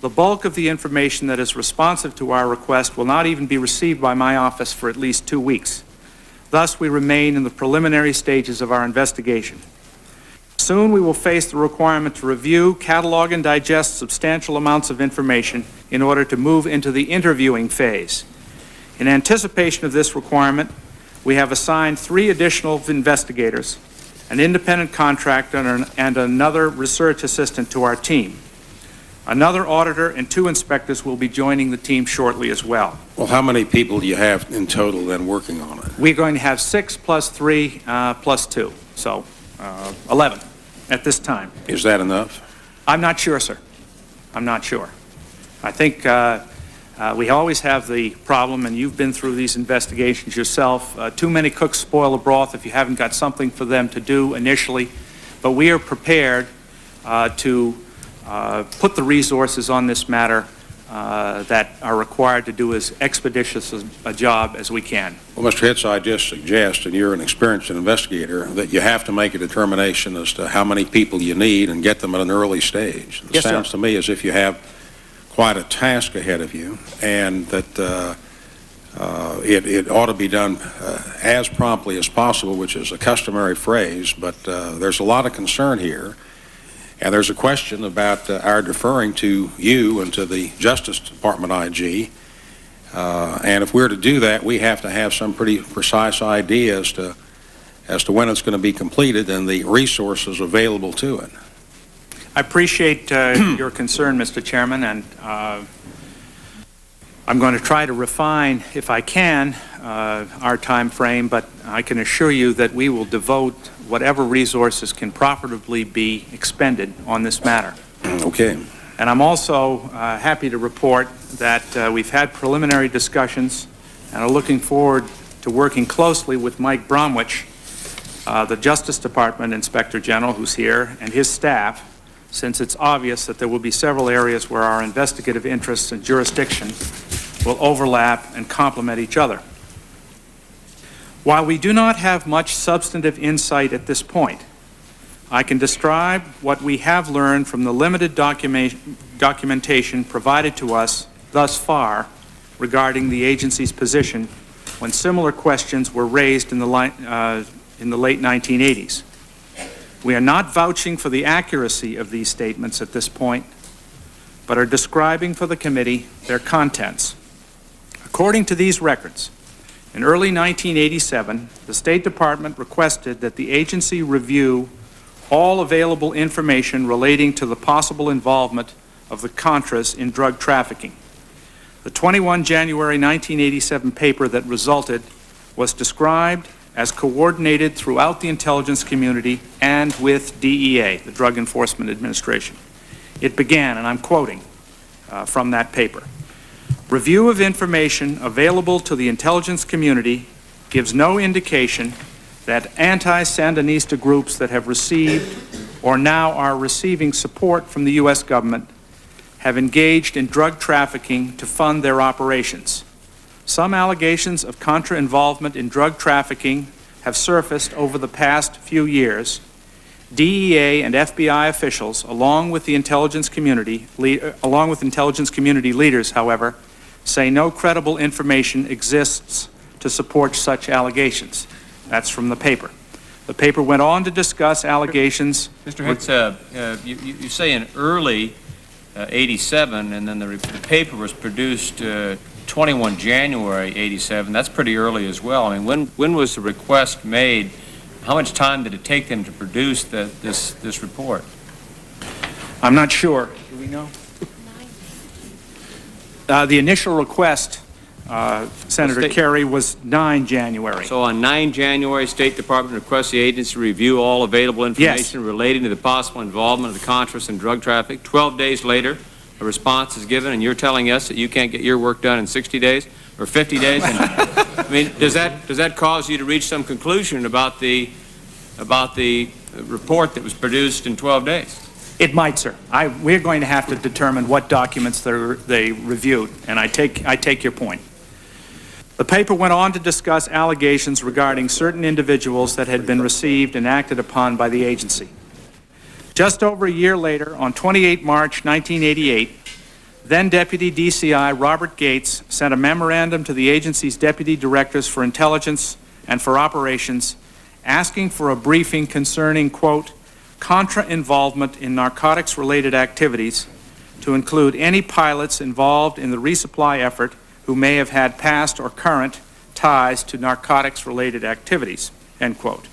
the bulk of the information that is responsive to our request will not even be received by my office for at least 2 weeks. Thus, we remain in the preliminary stages of our investigation. Soon we will face the requirement to review, catalog, and digest substantial amounts of information in order to move into the interviewing phase. In anticipation of this requirement, we have assigned 3 additional investigators, an independent contractor, and another research assistant to our team. Another auditor and 2 inspectors will be joining the team shortly as well. Well, how many people do you have in total then working on it? We're going to have 6 plus 3 plus 2, so 11 at this time. Is that enough? I'm not sure, sir. I'm not sure. I think we always have the problem, and you've been through these investigations yourself, too many cooks spoil the broth if you haven't got something for them to do initially. But we are prepared to put the resources on this matter that are required to do as expeditious a job as we can. Well, Mr. Hitz, I just suggest, and you're an experienced investigator, that you have to make a determination as to how many people you need and get them at an early stage. It sounds to me as if you have quite a task ahead of you, and that it ought to be done as promptly as possible, which is a customary phrase, but there's a lot of concern here. And there's a question about our deferring to you and to the Justice Department IG. And if we're to do that, we have to have some pretty precise idea as to when it's going to be completed and the resources available to it. I appreciate your concern, Mr. Chairman, and I'm going to try to refine, if I can, our time frame, but I can assure you that we will devote whatever resources can profitably be expended on this matter. Okay. And I'm also happy to report that we've had preliminary discussions and are looking forward to working closely with Mike Bromwich, the Justice Department Inspector General, who's here, and his staff, since it's obvious that there will be several areas where our investigative interests and jurisdiction will overlap and complement each other. While we do not have much substantive insight at this point, I can describe what we have learned from the limited documentation provided to us thus far regarding the agency's position when similar questions were raised in the late 1980s. We are not vouching for the accuracy of these statements at this point, but are describing for the committee their contents. According to these records, in early 1987, the State Department requested that the agency review all available information relating to the possible involvement of the Contras in drug trafficking. The 21 January 1987 paper that resulted was described as coordinated throughout the intelligence community and with DEA, the Drug Enforcement Administration. It began, and I'm quoting from that paper, "Review of information available to the intelligence community gives no indication that anti-Sandinista groups that have received or now are receiving support from the U.S. government have engaged in drug trafficking to fund their operations. Some allegations of Contra involvement in drug trafficking have surfaced over the past few years. DEA and FBI officials, along with intelligence community leaders, however, say no credible information exists to support such allegations. That's from the paper. The paper went on to discuss allegations. Mr. Hicks, you say in early 87, and then the paper was produced 21 January 87. That's pretty early as well. I mean, when was the request made? How much time did it take them to produce this report? I'm not sure. Do we know? The initial request, Senator Kerry, was 9 January. So on 9 January, State Department requests the agency to review all available information relating to the possible involvement of the Contras in drug traffic. 12 days later, a response is given, and you're telling us that you can't get your work done in 60 days or 50 days? And, I mean, does that cause you to reach some conclusion about the report that was produced in 12 days? It might, sir. We're going to have to determine what documents they reviewed, and I take your point. The paper went on to discuss allegations regarding certain individuals that had been received and acted upon by the agency. Just over a year later, on 28 March 1988, then Deputy DCI Robert Gates sent a memorandum to the agency's deputy directors for intelligence and for operations asking for a briefing concerning, quote, Contra involvement in narcotics-related activities to include any pilots involved in the resupply effort who may have had past or current ties to narcotics-related activities, end quote.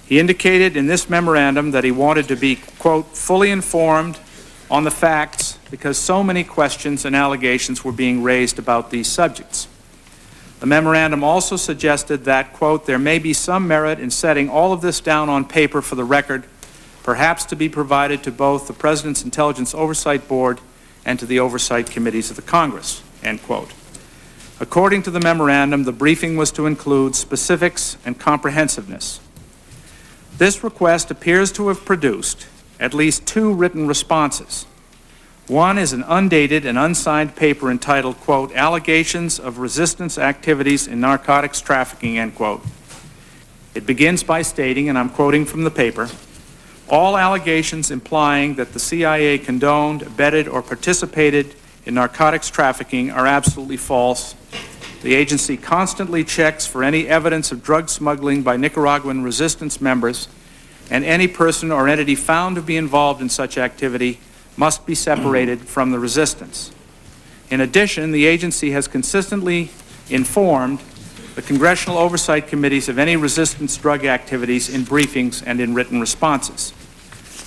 He indicated in this memorandum that he wanted to be, quote, fully informed on the facts because so many questions and allegations were being raised about these subjects. The memorandum also suggested that, quote, there may be some merit in setting all of this down on paper for the record, perhaps to be provided to both the President's Intelligence Oversight Board and to the oversight committees of the Congress, end quote. According to the memorandum, the briefing was to include specifics and comprehensiveness. This request appears to have produced at least 2 written responses. One is an undated and unsigned paper entitled, quote, Allegations of Resistance Activities in Narcotics Trafficking, end quote. It begins by stating, and I'm quoting from the paper, all allegations implying that the CIA condoned, abetted, or participated in narcotics trafficking are absolutely false. The agency constantly checks for any evidence of drug smuggling by Nicaraguan resistance members, and any person or entity found to be involved in such activity must be separated from the resistance. In addition, the agency has consistently informed the Congressional Oversight Committees of any resistance drug activities in briefings and in written responses.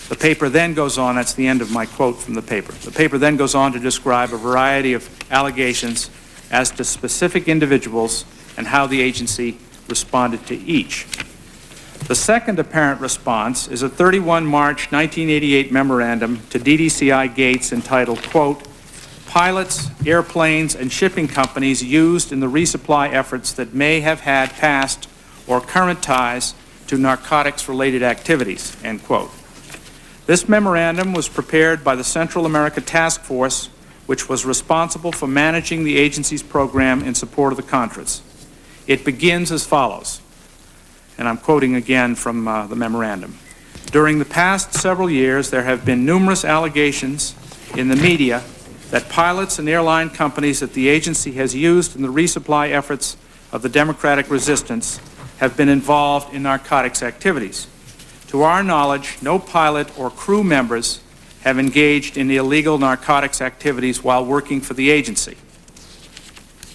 The paper then goes on, that's the end of my quote from the paper. The paper then goes on to describe a variety of allegations as to specific individuals and how the agency responded to each. The second apparent response is a 31 March 1988 memorandum to DDCI Gates entitled, quote, Pilots, airplanes, and shipping companies used in the resupply efforts that may have had past or current ties to narcotics-related activities, end quote. This memorandum was prepared by the Central America Task Force, which was responsible for managing the agency's program in support of the Contras. It begins as follows, and I'm quoting again from the memorandum. During the past several years, there have been numerous allegations in the media that pilots and airline companies that the agency has used in the resupply efforts of the democratic resistance have been involved in narcotics activities. To our knowledge, no pilot or crew members have engaged in illegal narcotics activities while working for the agency.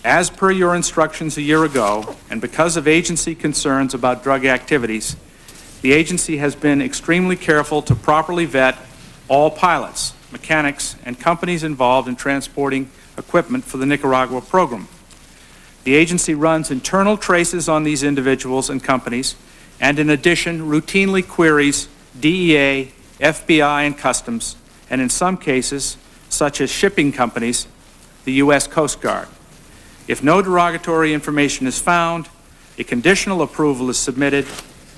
As per your instructions a year ago, and because of agency concerns about drug activities, the agency has been extremely careful to properly vet all pilots, mechanics, and companies involved in transporting equipment for the Nicaragua program. The agency runs internal traces on these individuals and companies, and in addition, routinely queries DEA, FBI, and Customs, and in some cases, such as shipping companies, the U.S. Coast Guard. If no derogatory information is found, A conditional approval is submitted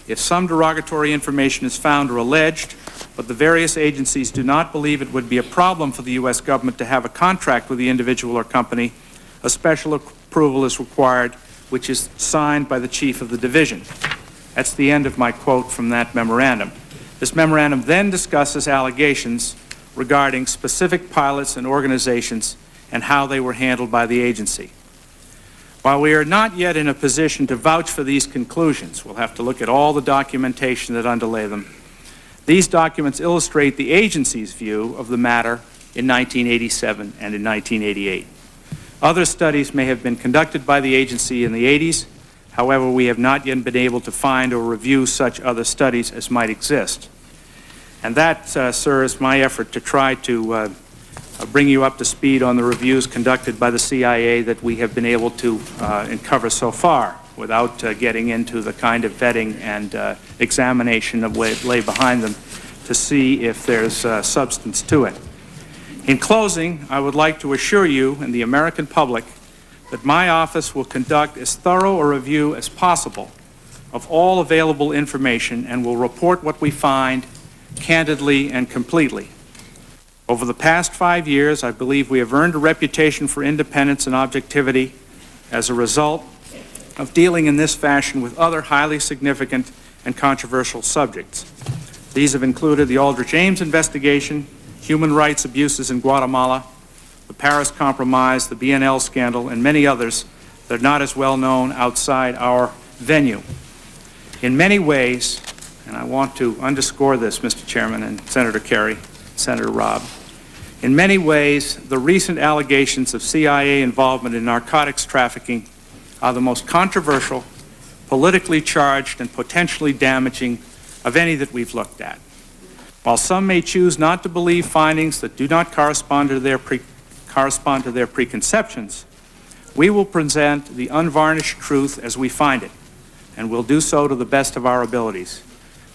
if some derogatory information is found or alleged, but the various agencies do not believe it would be a problem for the U.S. government to have a contract with the individual or company. A special approval is required, which is signed by the chief of the division. That's the end of my quote from that memorandum. This memorandum then discusses allegations regarding specific pilots and organizations and how they were handled by the agency. While we are not yet in a position to vouch for these conclusions, we'll have to look at all the documentation that underlay them. These documents illustrate the agency's view of the matter in 1987 and in 1988. Other studies may have been conducted by the agency in the 80s. However, we have not yet been able to find or review such other studies as might exist. And that, sir, is my effort to try to bring you up to speed on the reviews conducted by the CIA that we have been able to uncover so far without getting into the kind of vetting and examination of what lay behind them to see if there's substance to it. In closing, I would like to assure you and the American public that my office will conduct as thorough a review as possible of all available information and will report what we find candidly and completely. Over the past 5 years, I believe we have earned a reputation for independence and objectivity as a result of dealing in this fashion with other highly significant and controversial subjects. These have included the Aldrich Ames investigation, human rights abuses in Guatemala, the Paris Compromise, the BNL scandal, and many others that are not as well known outside our venue. In many ways, and I want to underscore this, Mr. Chairman and Senator Kerry, Senator Robb, in many ways, the recent allegations of CIA involvement in narcotics trafficking are the most controversial, politically charged, and potentially damaging of any that we've looked at. While some may choose not to believe findings that do not correspond to their preconceptions, we will present the unvarnished truth as we find it, and will do so to the best of our abilities.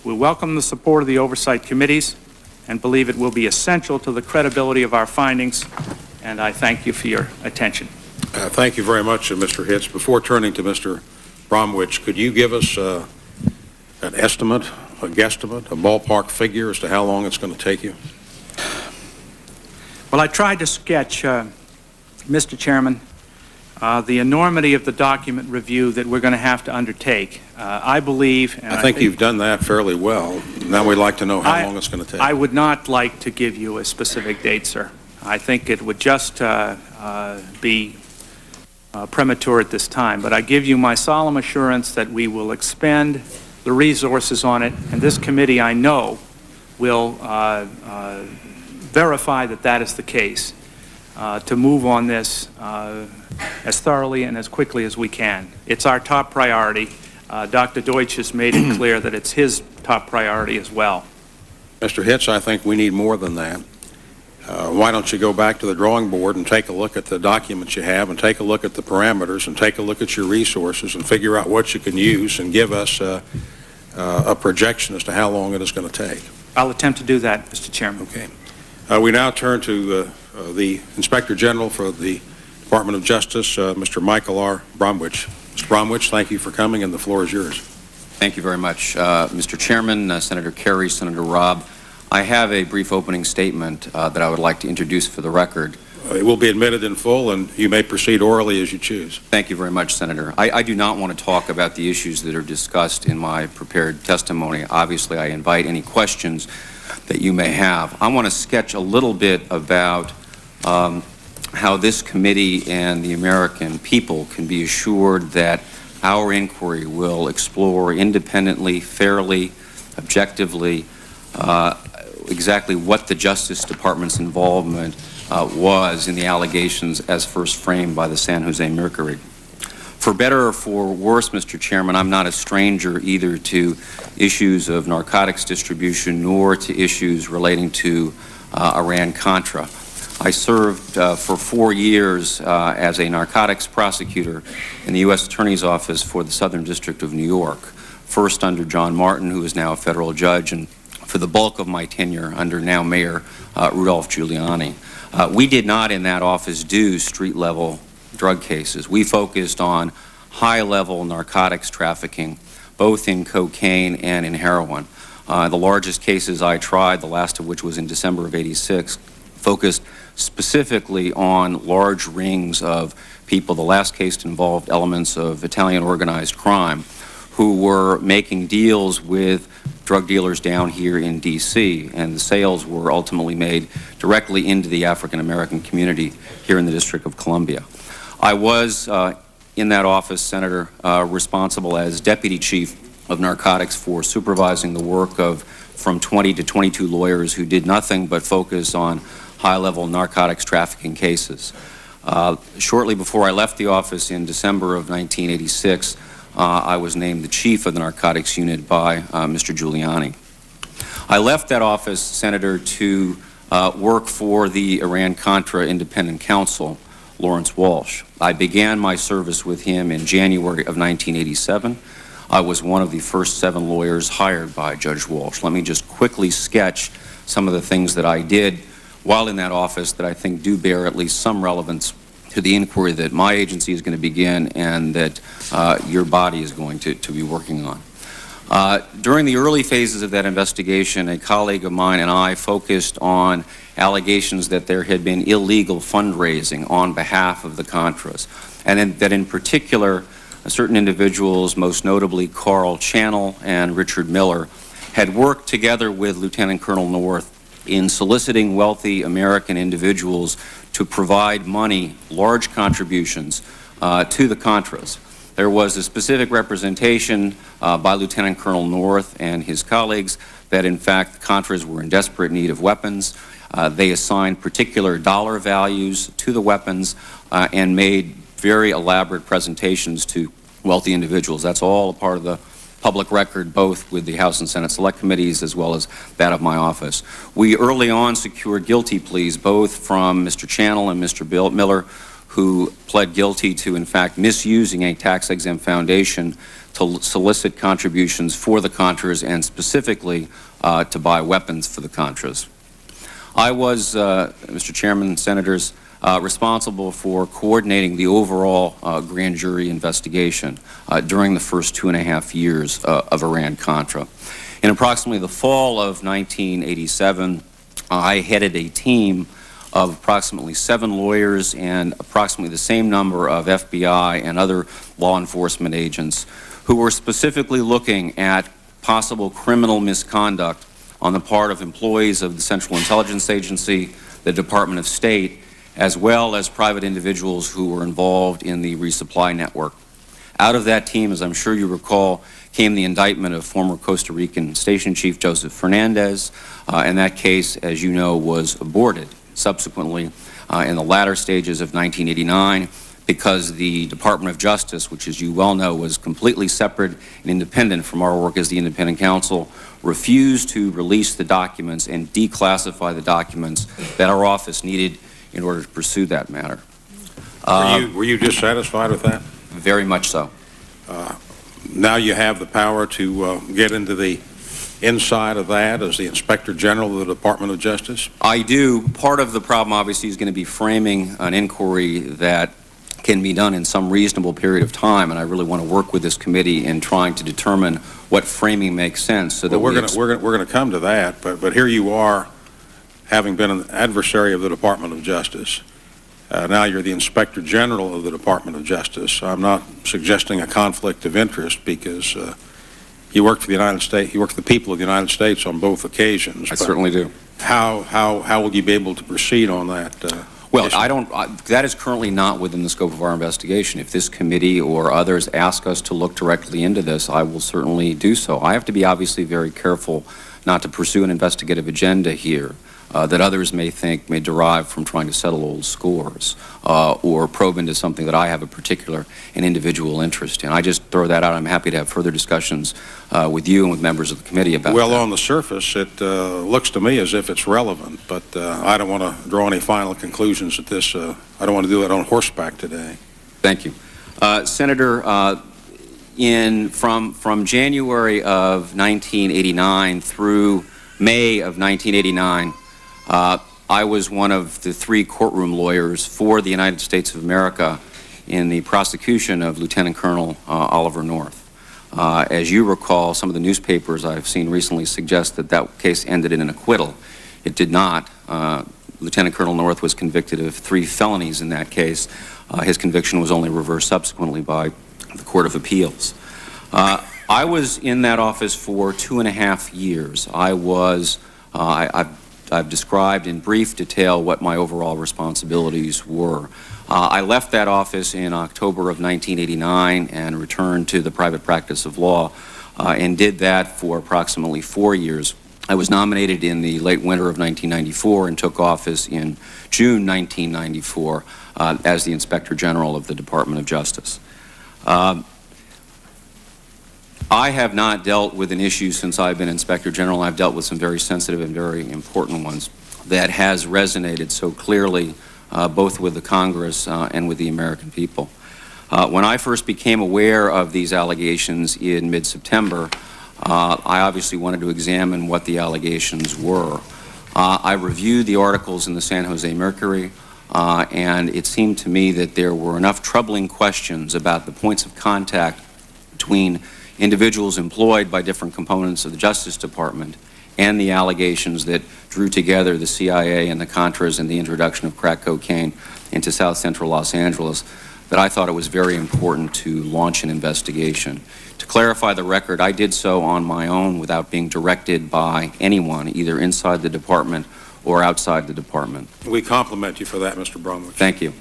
We welcome the support of the oversight committees and believe it will be essential to the credibility of our findings, and I thank you for your attention. Thank you very much, Mr. Hitz. Before turning to Mr. Bromwich, could you give us an estimate, a guesstimate, a ballpark figure as to how long it's going to take you? Well, I tried to sketch, Mr. Chairman, the enormity of the document review that we're going to have to undertake. I believe... And I think you've done that fairly well. Now we'd like to know how long it's going to take. I would not like to give you a specific date, sir. I think it would just be premature at this time. But I give you my solemn assurance that we will expend the resources on it, and this committee, I know, will verify that that is the case, to move on this as thoroughly and as quickly as we can. It's our top priority. Dr. Deutsch has made it clear that it's his top priority as well. Mr. Hitz, I think we need more than that. Why don't you go back to the drawing board and take a look at the documents you have and take a look at the parameters and take a look at your resources and figure out what you can use and give us a projection as to how long it is going to take. I'll attempt to do that, Mr. Chairman. Okay. We now turn to the Inspector General for the Department of Justice, Mr. Michael R. Bromwich. Mr. Bromwich, thank you for coming, and the floor is yours. Thank you very much. Mr. Chairman, Senator Kerry, Senator Robb, I have a brief opening statement that I would like to introduce for the record. It will be admitted in full, and you may proceed orally as you choose. Thank you very much, Senator. I do not want to talk about the issues that are discussed in my prepared testimony. Obviously, I invite any questions that you may have. I want to sketch a little bit about how this committee and the American people can be assured that our inquiry will explore independently, fairly, objectively, exactly what the Justice Department's involvement was in the allegations as first framed by the San Jose Mercury. For better or for worse, Mr. Chairman, I'm not a stranger either to issues of narcotics distribution nor to issues relating to Iran-Contra. I served for 4 years as a narcotics prosecutor in the U.S. Attorney's Office for the Southern District of New York, first under John Martin, who is now a federal judge, and for the bulk of my tenure under now Mayor Rudolph Giuliani. We did not in that office do street-level drug cases. We focused on high-level narcotics trafficking, both in cocaine and in heroin. The largest cases I tried, the last of which was in December of '86, focused specifically on large rings of people. The last case involved elements of Italian organized crime who were making deals with drug dealers down here in D.C., and the sales were ultimately made directly into the African-American community here in the District of Columbia. I was, in that office, Senator, responsible as Deputy Chief of Narcotics for supervising the work of from 20 to 22 lawyers who did nothing but focus on high-level narcotics trafficking cases. Shortly before I left the office in December of 1986, I was named the chief of the narcotics unit by Mr. Giuliani. I left that office, Senator, to work for the Iran-Contra Independent Counsel, Lawrence Walsh. I began my service with him in January of 1987. I was one of the first 7 lawyers hired by Judge Walsh. Let me just quickly sketch some of the things that I did while in that office that I think do bear at least some relevance to the inquiry that my agency is going to begin and that your body is going to be working on. During the early phases of that investigation, a colleague of mine and I focused on allegations that there had been illegal fundraising on behalf of the Contras, and that in particular, certain individuals, most notably Carl Channel and Richard Miller, had worked together with Lieutenant Colonel North in soliciting wealthy American individuals to provide money, large contributions, to the Contras. There was a specific representation by Lieutenant Colonel North and his colleagues that, in fact, the Contras were in desperate need of weapons. They assigned particular dollar values to the weapons and made very elaborate presentations to wealthy individuals. That's all a part of the public record, both with the House and Senate Select Committees as well as that of my office. We early on secured guilty pleas, both from Mr. Channel and Mr. Miller, who pled guilty to, in fact, misusing a tax-exempt foundation to solicit contributions for the Contras and specifically to buy weapons for the Contras. I was, Mr. Chairman, Senators, responsible for coordinating the overall grand jury investigation during the first 2.5 years of Iran-Contra. In approximately the fall of 1987, I headed a team of approximately 7 lawyers and approximately the same number of FBI and other law enforcement agents who were specifically looking at possible criminal misconduct on the part of employees of the Central Intelligence Agency, the Department of State, as well as private individuals who were involved in the resupply network. Out of that team, as I'm sure you recall, came the indictment of former Costa Rican Station Chief Joseph Fernandez, and that case, as you know, was aborted subsequently in the latter stages of 1989 because the Department of Justice, which as you well know was completely separate and independent from our work as the independent counsel, refused to release the documents and declassify the documents that our office needed in order to pursue that matter. Were you dissatisfied with that? Very much so. Now you have the power to get into the inside of that as the Inspector General of the Department of Justice? I do. Part of the problem, obviously, is going to be framing an inquiry that can be done in some reasonable period of time, and I really want to work with this committee in trying to determine what framing makes sense. So that we're going to come to that, but here you are, having been an adversary of the Department of Justice. Now you're the Inspector General of the Department of Justice. I'm not suggesting a conflict of interest because you work for the United States, you work for the people of the United States on both occasions. I certainly do. How will you be able to proceed on that? Well, that is currently not within the scope of our investigation. If this committee or others ask us to look directly into this, I will certainly do so. I have to be obviously very careful not to pursue an investigative agenda here that others may think may derive from trying to settle old scores or probe into something that I have a particular and individual interest in. I just throw that out. I'm happy to have further discussions with you and with members of the committee about that. Well, on the surface, it looks to me as if it's relevant, but I don't want to draw any final conclusions at this. I don't want to do that on horseback today. Thank you. Senator, from January of 1989 through May of 1989, I was one of the 3 courtroom lawyers for the United States of America in the prosecution of Lieutenant Colonel Oliver North. As you recall, some of the newspapers I've seen recently suggest that that case ended in an acquittal. It did not. Lieutenant Colonel North was convicted of 3 felonies in that case. His conviction was only reversed subsequently by the Court of Appeals. I was in that office for 2.5 years. I've described in brief detail what my overall responsibilities were. I left that office in October of 1989 and returned to the private practice of law and did that for approximately 4 years. I was nominated in the late winter of 1994 and took office in June 1994 as the Inspector General of the Department of Justice. I have not dealt with an issue since I've been Inspector General. I've dealt with some very sensitive and very important ones that has resonated so clearly both with the Congress and with the American people. When I first became aware of these allegations in mid-September, I obviously wanted to examine what the allegations were. I reviewed the articles in the San Jose Mercury, and it seemed to me that there were enough troubling questions about the points of contact between individuals employed by different components of the Justice Department and the allegations that drew together the CIA and the Contras and the introduction of crack cocaine into South Central Los Angeles that I thought it was very important to launch an investigation. To clarify the record, I did so on my own without being directed by anyone, either inside the department or outside the department. We compliment you for that, Mr. Bromwich. Thank you.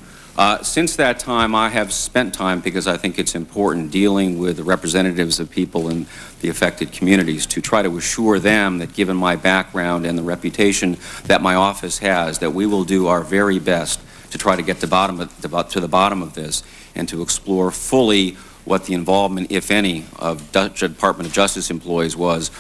Since that time, I have spent time, because I think it's important, dealing with the representatives of people in the affected communities to try to assure them that, given my background and the reputation that my office has, that we will do our very best to try to get to the bottom of this and to explore fully what the involvement, if any, of Department of Justice employees was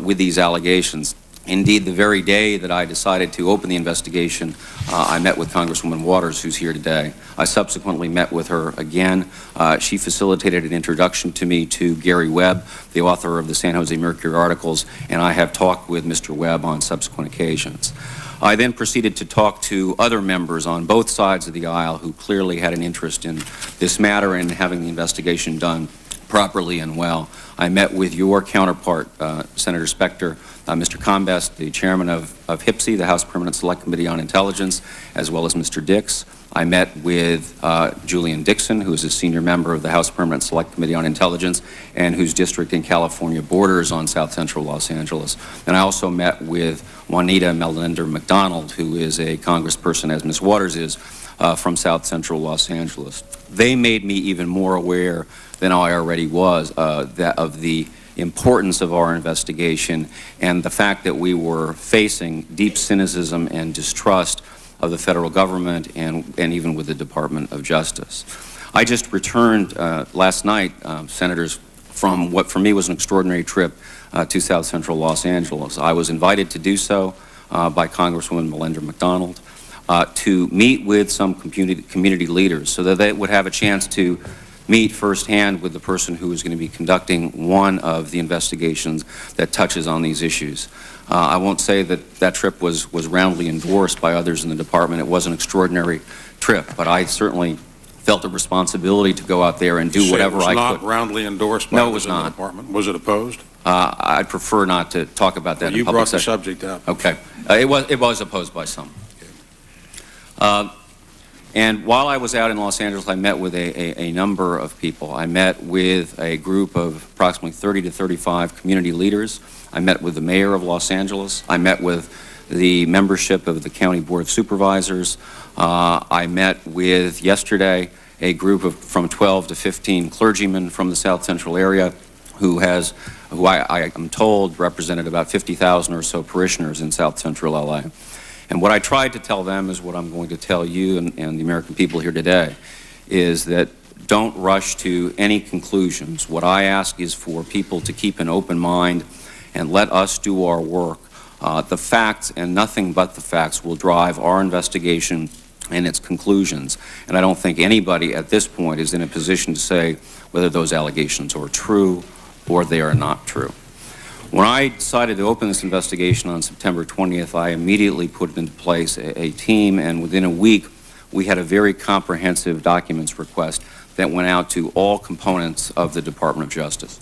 with these allegations. Indeed, the very day that I decided to open the investigation, I met with Congresswoman Waters, who's here today. I subsequently met with her again. She facilitated an introduction to me to Gary Webb, the author of the San Jose Mercury articles, and I have talked with Mr. Webb on subsequent occasions. I then proceeded to talk to other members on both sides of the aisle who clearly had an interest in this matter and having the investigation done properly and well. I met with your counterpart, Senator Specter, Mr. Combest, the chairman of HPSI, the House Permanent Select Committee on Intelligence, as well as Mr. Dix. I met with Julian Dixon, who is a senior member of the House Permanent Select Committee on Intelligence and whose district in California borders on South Central Los Angeles. And I also met with Juanita Melinda McDonald, who is a congressperson, as Ms. Waters is, from South Central Los Angeles. They made me even more aware than I already was of the importance of our investigation and the fact that we were facing deep cynicism and distrust of the federal government and even with the Department of Justice. I just returned last night, Senators, from what for me was an extraordinary trip to South Central Los Angeles. I was invited to do so by Congresswoman Melinda McDonald to meet with some community leaders so that they would have a chance to meet firsthand with the person who is going to be conducting one of the investigations that touches on these issues. I won't say that that trip was roundly endorsed by others in the department. It was an extraordinary trip, but I certainly felt a responsibility to go out there and do whatever I could. It was not roundly endorsed by others in the department? Was it opposed? I'd prefer not to talk about that in public session. You brought the subject up. Okay. It was opposed by some. Okay. And while I was out in Los Angeles, I met with a number of people. I met with a group of approximately 30 to 35 community leaders. I met with the mayor of Los Angeles. I met with the membership of the County Board of Supervisors. I met with, yesterday, a group of from 12 to 15 clergymen from the South Central area who I am told represented about 50,000 or so parishioners in South Central LA. And what I tried to tell them is what I'm going to tell you and the American people here today, is that don't rush to any conclusions. What I ask is for people to keep an open mind and let us do our work. The facts and nothing but the facts will drive our investigation and its conclusions. And I don't think anybody at this point is in a position to say whether those allegations are true or they are not true. When I decided to open this investigation on September 20th, I immediately put into place a team, and within a week, we had a very comprehensive documents request that went out to all components of the Department of Justice.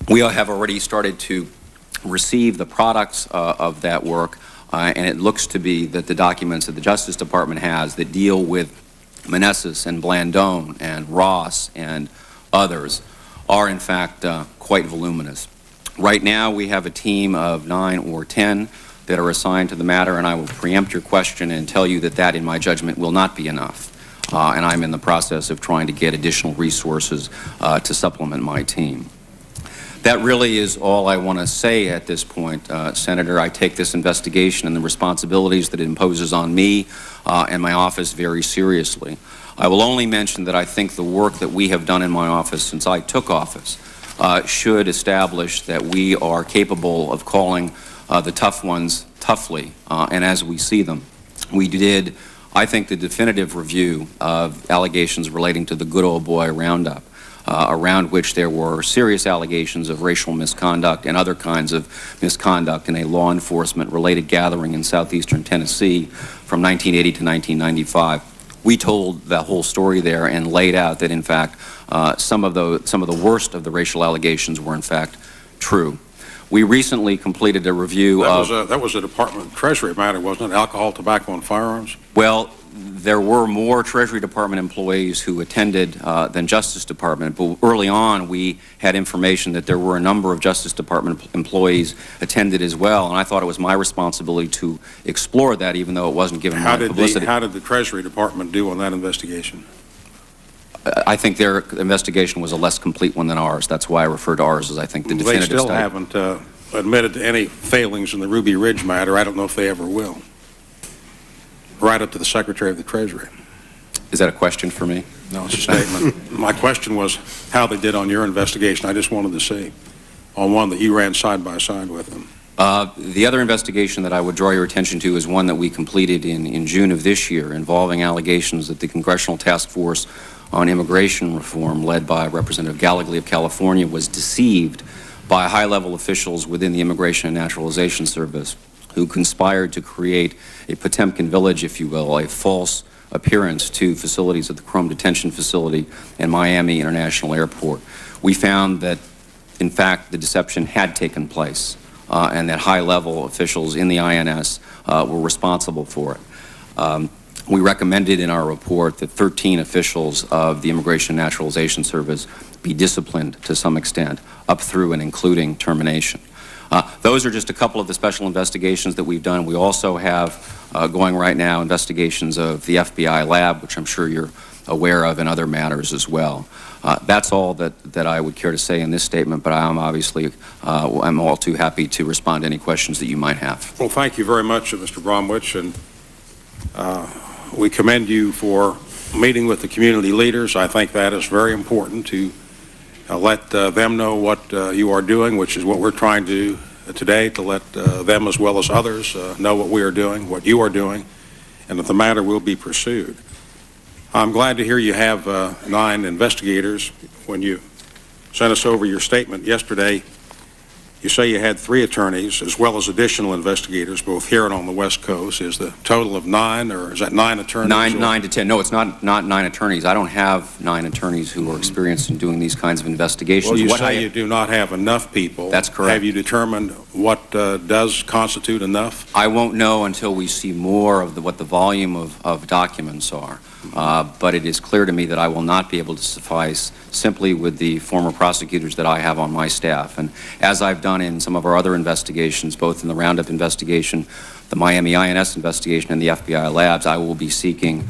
We have already started to receive the products of that work, and it looks to be that the documents that the Justice Department has that deal with Meneses and Blandone and Ross and others are in fact quite voluminous. Right now we have a team of 9 or 10 that are assigned to the matter, and I will preempt your question and tell you that that, in my judgment, will not be enough. And I'm in the process of trying to get additional resources to supplement my team. That really is all I want to say at this point, Senator. I take this investigation and the responsibilities that it imposes on me and my office very seriously. I will only mention that I think the work that we have done in my office since I took office should establish that we are capable of calling the tough ones toughly, and as we see them. We did, I think, the definitive review of allegations relating to the Good Old Boy Roundup, around which there were serious allegations of racial misconduct and other kinds of misconduct in a law enforcement-related gathering in southeastern Tennessee from 1980 to 1995. We told the whole story there and laid out that, in fact, some of the worst of the racial allegations were, in fact, true. We recently completed a review that was a Department of Treasury matter, wasn't it? Alcohol, tobacco, and firearms? Well, there were more Treasury Department employees who attended than Justice Department, but early on we had information that there were a number of Justice Department employees attended as well, and I thought it was my responsibility to explore that, even though it wasn't given my publicity. How did the Treasury Department do on that investigation? I think their investigation was a less complete one than ours. That's why I refer to ours as, I think, the definitive They still study. haven't admitted to any failings in the Ruby Ridge matter. I don't know if they ever will. Right up to the Secretary of the Treasury. Is that a question for me? No, it's a statement. My question was how they did on your investigation. I just wanted to see on one that you ran side by side with them. The other investigation that I would draw your attention to is one that we completed in June of this year, involving allegations that the Congressional Task Force on Immigration Reform, led by Representative Gallegly of California, was deceived by high-level officials within the Immigration and Naturalization Service who conspired to create a Potemkin village, if you will, a false appearance to facilities at the Chrome Detention Facility and Miami International Airport. We found that, in fact, the deception had taken place and that high-level officials in the INS were responsible for it. We recommended in our report that 13 officials of the Immigration and Naturalization Service be disciplined to some extent, up through and including termination. Those are just a couple of the special investigations that we've done. We also have going right now investigations of the FBI lab, which I'm sure you're aware of, and other matters as well. That's all that I would care to say in this statement, but I'm obviously I'm all too happy to respond to any questions that you might have. Well, thank you very much, Mr. Bromwich, and we commend you for meeting with the community leaders. I think that is very important to let them know what you are doing, which is what we're trying to do today, to let them as well as others know what we are doing, what you are doing, and that the matter will be pursued. I'm glad to hear you have 9 investigators. When you sent us over your statement yesterday, you say you had 3 attorneys as well as additional investigators, both here and on the West Coast. Is the total of 9, or is that 9 attorneys? 9 to 10. No, it's not 9 attorneys. I don't have 9 attorneys who are experienced in doing these kinds of investigations. Well, you say you do not have enough people. That's correct. Have you determined what does constitute enough? I won't know until we see more of what the volume of documents are. But it is clear to me that I will not be able to suffice simply with the former prosecutors that I have on my staff. And as I've done in some of our other investigations, both in the Roundup investigation, the Miami INS investigation, and the FBI labs, I will be seeking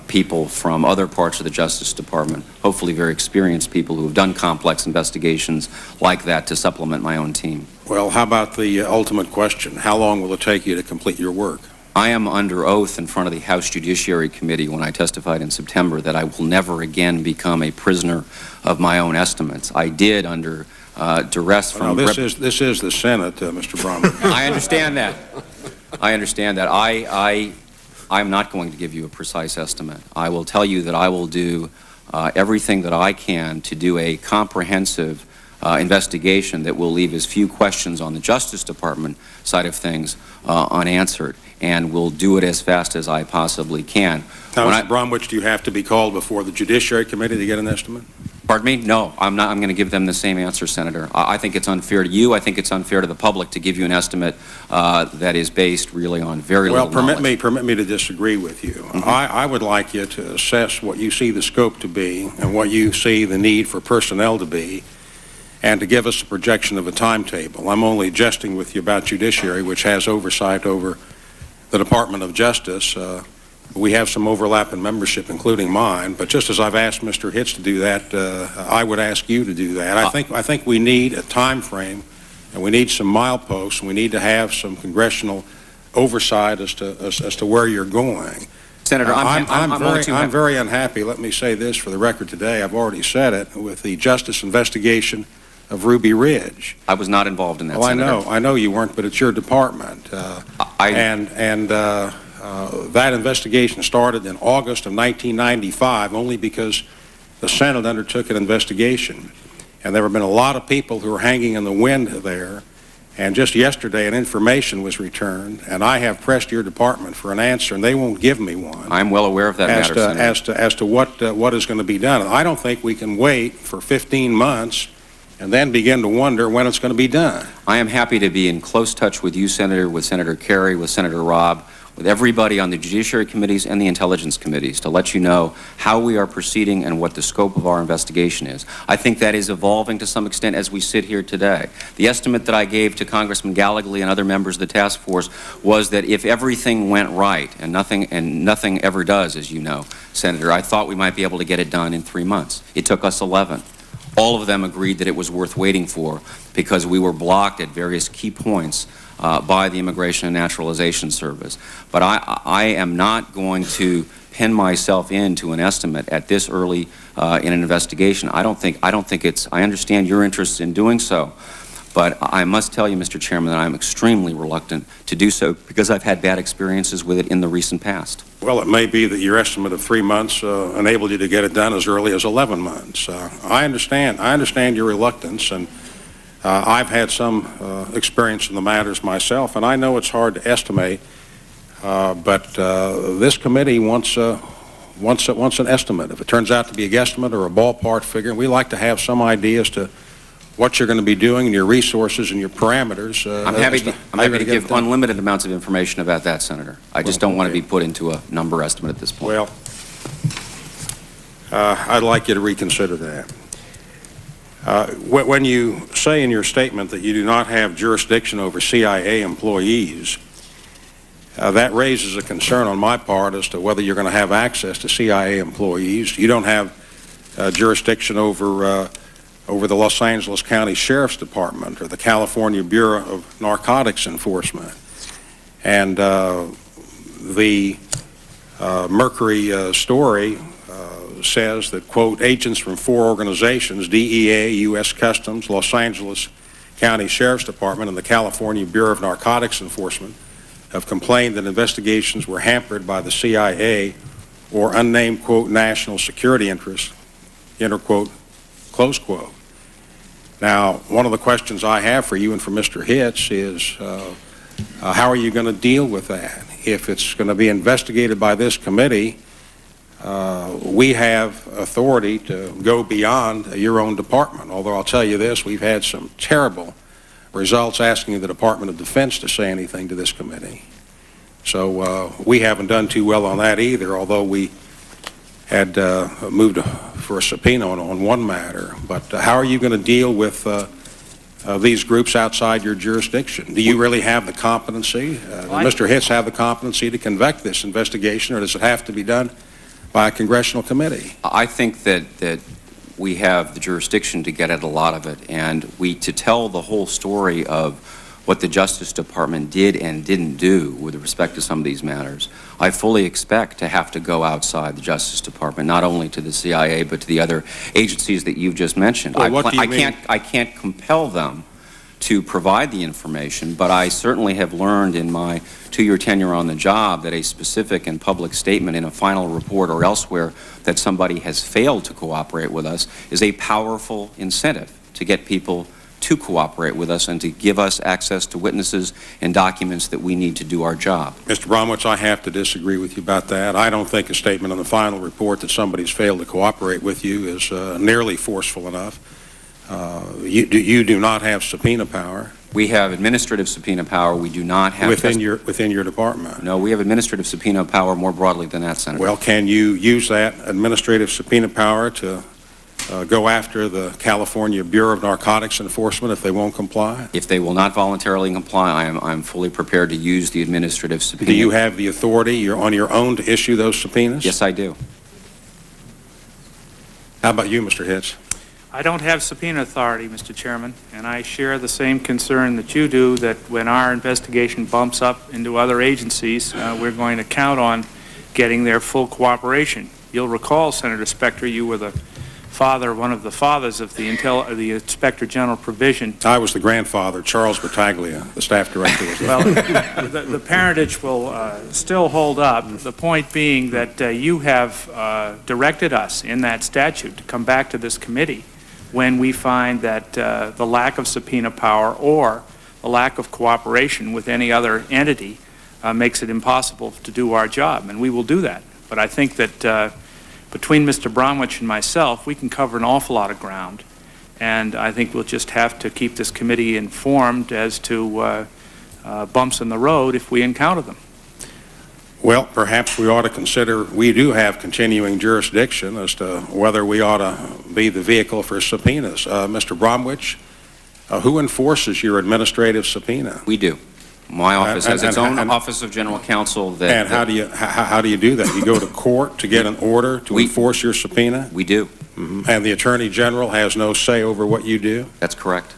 people from other parts of the Justice Department, hopefully very experienced people who have done complex investigations like that, to supplement my own team. Well, how about the ultimate question? How long will it take you to complete your work? I am under oath in front of the House Judiciary Committee when I testified in September that I will never again become a prisoner of my own estimates. I did under duress from... Now, this is the Senate, Mr. Bromwich. I understand that. I understand that. I'm not going to give you a precise estimate. I will tell you that I will do everything that I can to do a comprehensive investigation that will leave as few questions on the Justice Department side of things unanswered, and will do it as fast as I possibly can. Now, Mr. Bromwich, do you have to be called before the Judiciary Committee to get an estimate? Pardon me? No, I'm not. I'm going to give them the same answer, Senator. I think it's unfair to you. I think it's unfair to the public to give you an estimate that is based really on very little knowledge. Well, permit me to disagree with you. I would like you to assess what you see the scope to be and what you see the need for personnel to be, and to give us a projection of a timetable. I'm only jesting with you about Judiciary, which has oversight over the Department of Justice. We have some overlap in membership, including mine, but just as I've asked Mr. Hitz to do that, I would ask you to do that. I think we need a time frame, and we need some mileposts, and we need to have some congressional oversight as to where you're going. Senator, I'm very unhappy. Let me say this for the record today. I've already said it, with the Justice investigation of Ruby Ridge. I was not involved in that, well, Senator. I know you weren't, but it's your department. That investigation started in August of 1995 only because the Senate undertook an investigation. And there have been a lot of people who are hanging in the wind there. And just yesterday, an information was returned, and I have pressed your department for an answer, and they won't give me one. I'm well aware of that matter, Senator. As to what is going to be done. I don't think we can wait for 15 months and then begin to wonder when it's going to be done. I am happy to be in close touch with you, Senator, with Senator Kerry, with Senator Robb, with everybody on the Judiciary Committees and the Intelligence Committees to let you know how we are proceeding and what the scope of our investigation is. I think that is evolving to some extent as we sit here today. The estimate that I gave to Congressman Gallagher and other members of the task force was that if everything went right, and nothing ever does, as you know, Senator, I thought we might be able to get it done in 3 months. It took us 11. All of them agreed that it was worth waiting for because we were blocked at various key points by the Immigration and Naturalization Service. But I am not going to pin myself into an estimate at this early in an investigation. I don't think it's, I understand your interest in doing so, but I must tell you, Mr. Chairman, that I'm extremely reluctant to do so because I've had bad experiences with it in the recent past. Well, it may be that your estimate of 3 months enabled you to get it done as early as 11 months. I understand your reluctance, and I've had some experience in the matters myself, and I know it's hard to estimate, but this committee wants an estimate. If it turns out to be a guesstimate or a ballpark figure, we like to have some idea as to what you're going to be doing and your resources and your parameters. I'm happy to give unlimited amounts of information about that, Senator. I just don't want to be put into a number estimate at this point. Well, I'd like you to reconsider that. When you say in your statement that you do not have jurisdiction over CIA employees, that raises a concern on my part as to whether you're going to have access to CIA employees. You don't have jurisdiction over the Los Angeles County Sheriff's Department or the California Bureau of Narcotics Enforcement. And the Mercury story says that, quote, agents from 4 organizations, DEA, U.S. Customs, Los Angeles County Sheriff's Department, and the California Bureau of Narcotics Enforcement have complained that investigations were hampered by the CIA or unnamed, quote, national security interests, enter quote, close quote. Now, one of the questions I have for you and for Mr. Hitz is how are you going to deal with that? If it's going to be investigated by this committee, we have authority to go beyond your own department. Although I'll tell you this, we've had some terrible results asking the Department of Defense to say anything to this committee. So we haven't done too well on that either, although we had moved for a subpoena on one matter. But how are you going to deal with these groups outside your jurisdiction? Do you really have the competency? Does Mr. Hitz have the competency to conduct this investigation, or does it have to be done by a congressional committee? I think that we have the jurisdiction to get at a lot of it, and to tell the whole story of what the Justice Department did and didn't do with respect to some of these matters, I fully expect to have to go outside the Justice Department, not only to the CIA, but to the other agencies that you've just mentioned. Well, what do you mean? I can't compel them to provide the information, but I certainly have learned in my 2-year tenure on the job that a specific and public statement in a final report or elsewhere that somebody has failed to cooperate with us is a powerful incentive to get people to cooperate with us and to give us access to witnesses and documents that we need to do our job. Mr. Bromwich, I have to disagree with you about that. I don't think a statement on the final report that somebody's failed to cooperate with you is nearly forceful enough. You do not have subpoena power. We have administrative subpoena power. We do not have within your department. No, we have administrative subpoena power more broadly than that, Senator. Well, can you use that administrative subpoena power to go after the California Bureau of Narcotics Enforcement if they won't comply? If they will not voluntarily comply, I'm fully prepared to use the administrative subpoena. Do you have the authority on your own to issue those subpoenas? Yes, I do. How about you, Mr. Hitz? I don't have subpoena authority, Mr. Chairman, and I share the same concern that you do, that when our investigation bumps up into other agencies, we're going to count on getting their full cooperation. You'll recall, Senator Specter, you were the father, one of the fathers of the Inspector General provision. I was the grandfather, Charles Battaglia, the staff director. Was well, the parentage will still hold up. The point being that you have directed us in that statute to come back to this committee when we find that the lack of subpoena power or the lack of cooperation with any other entity makes it impossible to do our job, and we will do that. But I think that between Mr. Bromwich and myself, we can cover an awful lot of ground, and I think we'll just have to keep this committee informed as to bumps in the road if we encounter them. Well, perhaps we ought to consider, we do have continuing jurisdiction as to whether we ought to be the vehicle for subpoenas. Mr. Bromwich, who enforces your administrative subpoena? We do. My office has its own Office of General Counsel. And how do you do that? You go to court to get an order to enforce your subpoena? We do. Mm-hmm. And the Attorney General has no say over what you do? That's correct.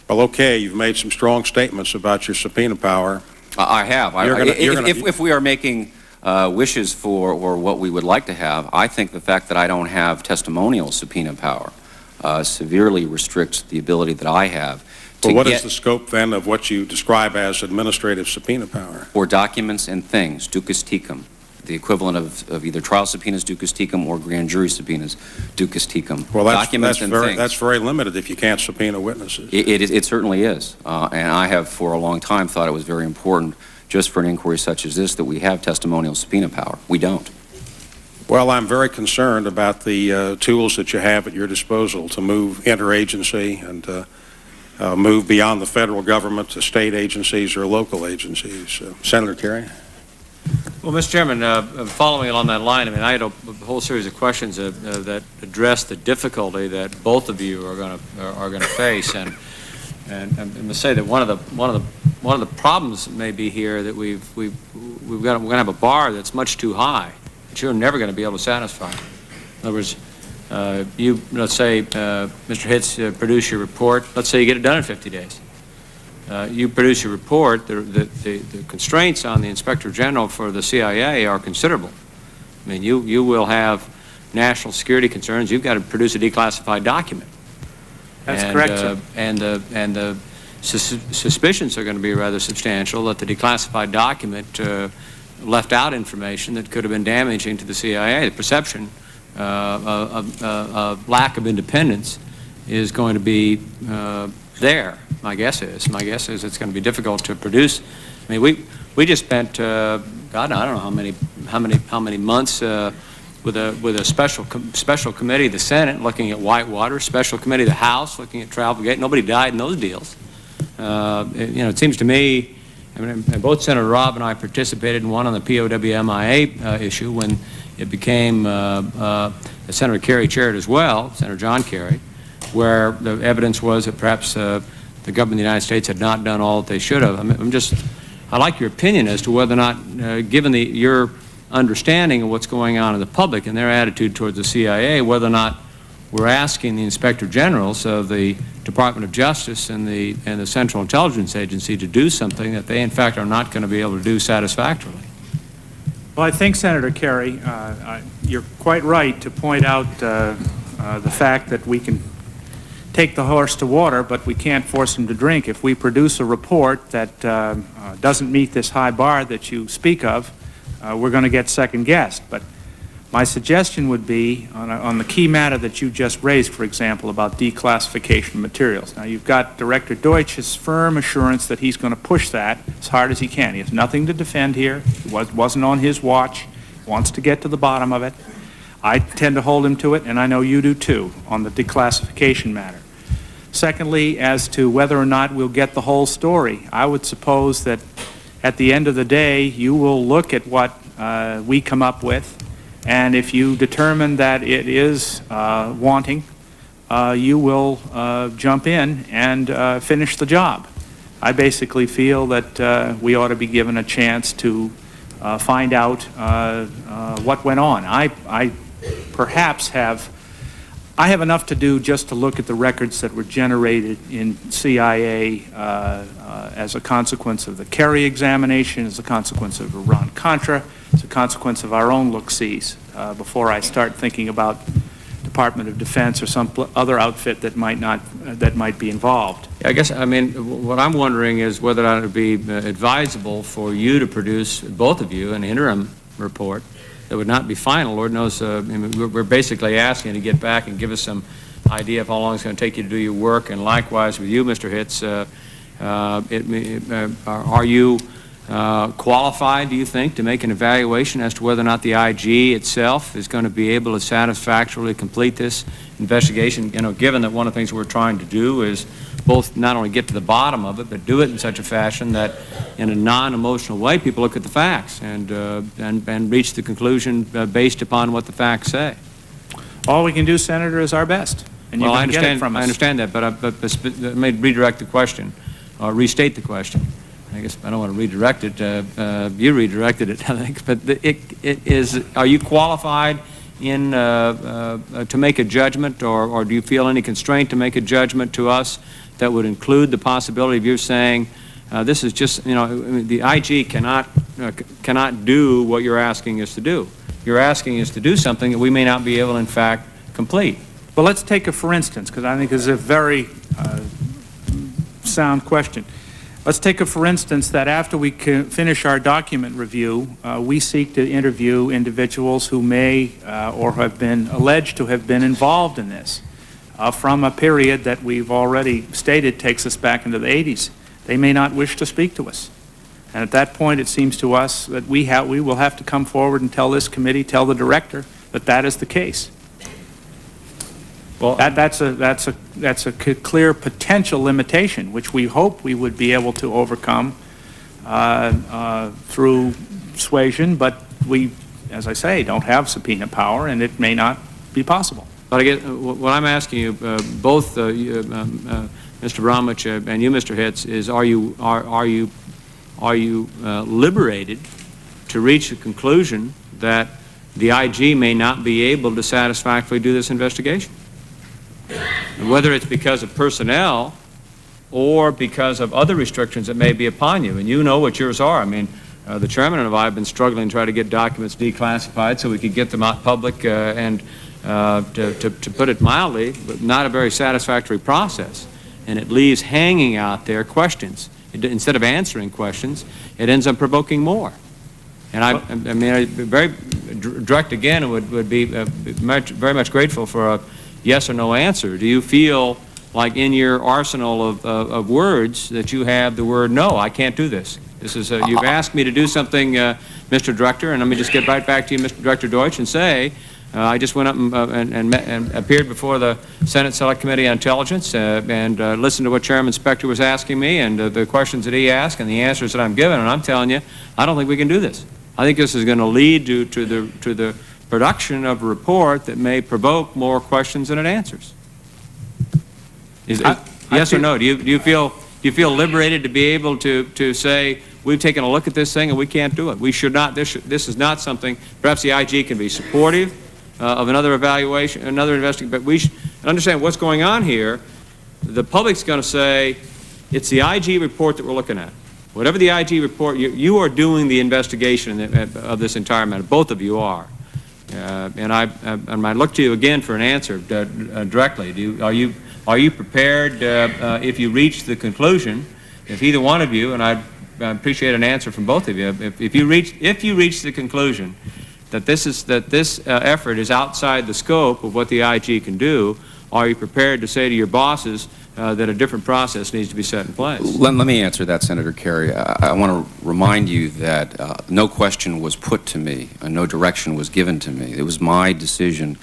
Well, okay, you've made some strong statements about your subpoena power. I have. If we are making wishes for or what we would like to have, I think the fact that I don't have testimonial subpoena power severely restricts the ability that I have. Well, what is the scope then of what you describe as administrative subpoena power? For documents and things, ducus tecum, the equivalent of either trial subpoenas, ducus tecum, or grand jury subpoenas, ducus tecum. Well, that's very limited if you can't subpoena witnesses. It certainly is, and I have for a long time thought it was very important, just for an inquiry such as this, that we have testimonial subpoena power. We don't. Well, I'm very concerned about the tools that you have at your disposal to move interagency and move beyond the federal government to state agencies or local agencies. Senator Kerry? Well, Mr. Chairman, following along that line, I mean, I had a whole series of questions that address the difficulty that both of you are going to face, and I must say that one of the problems may be here that we're going to have a bar that's much too high that you're never going to be able to satisfy. In other words, let's say, Mr. Hitz, produce your report. Let's say you get it done in 50 days. You produce your report. The constraints on the Inspector General for the CIA are considerable. I mean, you will have national security concerns. You've got to produce a declassified document. That's correct, sir. And the suspicions are going to be rather substantial that the declassified document left out information that could have been damaging to the CIA. The perception of lack of independence is going to be there. My guess is it's going to be difficult to produce. I mean, we just spent God, I don't know how many months with a special committee, the Senate, looking at Whitewater, special committee, the House, looking at Travelgate. Nobody died in those deals. It seems to me, I mean, both Senator Robb and I participated in one on the POWMIA issue when it became Senator Kerry chaired as well, Senator John Kerry, where the evidence was that perhaps the government of the United States had not done all that they should have. I mean, I'd like your opinion as to whether or not, given your understanding of what's going on in the public and their attitude towards the CIA, whether or not we're asking the Inspector Generals of the Department of Justice and the Central Intelligence Agency to do something that they, in fact, are not going to be able to do satisfactorily. Well, I think, Senator Kerry, you're quite right to point out the fact that we can take the horse to water, but we can't force him to drink. If we produce a report that doesn't meet this high bar that you speak of, we're going to get second-guessed. But my suggestion would be, on the key matter that you just raised, for example, about declassification of materials. Now, you've got Director Deutsch's firm assurance that he's going to push that as hard as he can. He has nothing to defend here. It wasn't on his watch. He wants to get to the bottom of it. I tend to hold him to it, and I know you do too, on the declassification matter. Secondly, as to whether or not we'll get the whole story, I would suppose that at the end of the day, you will look at what we come up with, and if you determine that it is wanting, you will jump in and finish the job. I basically feel that we ought to be given a chance to find out what went on. I perhaps I have enough to do just to look at the records that were generated in CIA as a consequence of the Kerry examination, as a consequence of Iran-Contra, as a consequence of our own look-sees, before I start thinking about Department of Defense or some other outfit that might be involved. I guess, I mean, what I'm wondering is whether or not it would be advisable for you to produce, both of you, an interim report that would not be final. Lord knows, we're basically asking you to get back and give us some idea of how long it's going to take you to do your work, and likewise with you, Mr. Hitz, are you qualified, do you think, to make an evaluation as to whether or not the IG itself is going to be able to satisfactorily complete this investigation, you know, given that one of the things we're trying to do is both not only get to the bottom of it, but do it in such a fashion that in a non-emotional way people look at the facts and reach the conclusion based upon what the facts say. All we can do, Senator, is our best. And well, you're going to get it from us. I understand that, but let me redirect the question, or restate the question. I guess I don't want to redirect it. You redirected it, I think. But are you qualified to make a judgment, or do you feel any constraint to make a judgment to us that would include the possibility of you saying, this is just, you know, the IG cannot do what you're asking us to do. You're asking us to do something that we may not be able, in fact, complete. Well, let's take a for instance, because I think it's a very sound question. Let's take a for instance that after we finish our document review, we seek to interview individuals who may or have been alleged to have been involved in this from a period that we've already stated takes us back into the 80s. They may not wish to speak to us. And at that point, it seems to us that we will have to come forward and tell this committee, tell the director, that that is the case. Well, that's a clear potential limitation, which we hope we would be able to overcome through persuasion, but we, as I say, don't have subpoena power, and it may not be possible. But again, what I'm asking you, both Mr. Bromwich and you, Mr. Hitz, is are you liberated to reach a conclusion that the IG may not be able to satisfactorily do this investigation? And whether it's because of personnel or because of other restrictions that may be upon you. And you know what yours are. I mean, the chairman and I have been struggling to try to get documents declassified so we could get them out public and to put it mildly, but not a very satisfactory process. And it leaves hanging out there questions. Instead of answering questions, it ends up provoking more. And I mean, very direct again, would be very much grateful for a yes or no answer. Do you feel like in your arsenal of words that you have the word no, I can't do this? This is you've asked me to do something, Mr. Director, and let me just get right back to you, Mr. Director Deutsch, and say I just went up and appeared before the Senate Select Committee on Intelligence and listened to what Chairman Specter was asking me and the questions that he asked and the answers that I'm given, and I'm telling you, I don't think we can do this. I think this is going to lead to the production of a report that may provoke more questions than it answers. Yes or no? Do you feel liberated to be able to say we've taken a look at this thing and we can't do it? We should not. This is not something. Perhaps the IG can be supportive of another evaluation, another investigation, but we should understand what's going on here. The public's going to say it's the IG report that we're looking at. Whatever the IG report, you are doing the investigation of this entire matter. Both of you are. And I look to you again for an answer directly. Are you prepared, if you reach the conclusion, if either one of you, and I appreciate an answer from both of you, if you reach the conclusion that this effort is outside the scope of what the IG can do, are you prepared to say to your bosses that a different process needs to be set in place? Let me answer that, Senator Kerry. I want to remind you that no question was put to me, no direction was given to me. It was my decision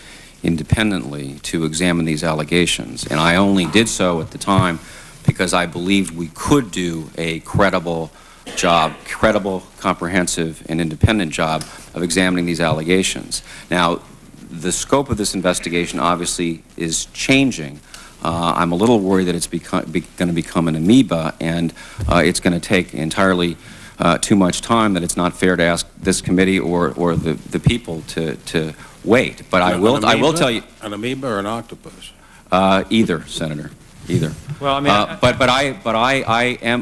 independently to examine these allegations, and I only did so at the time because I believed we could do a credible job, credible, comprehensive, and independent job of examining these allegations. Now, the scope of this investigation obviously is changing. I'm a little worried that it's going to become an amoeba, and it's going to take entirely too much time, that it's not fair to ask this committee or the people to wait. But I will tell you. An amoeba or an octopus? Either, Senator. Either. Well, I mean,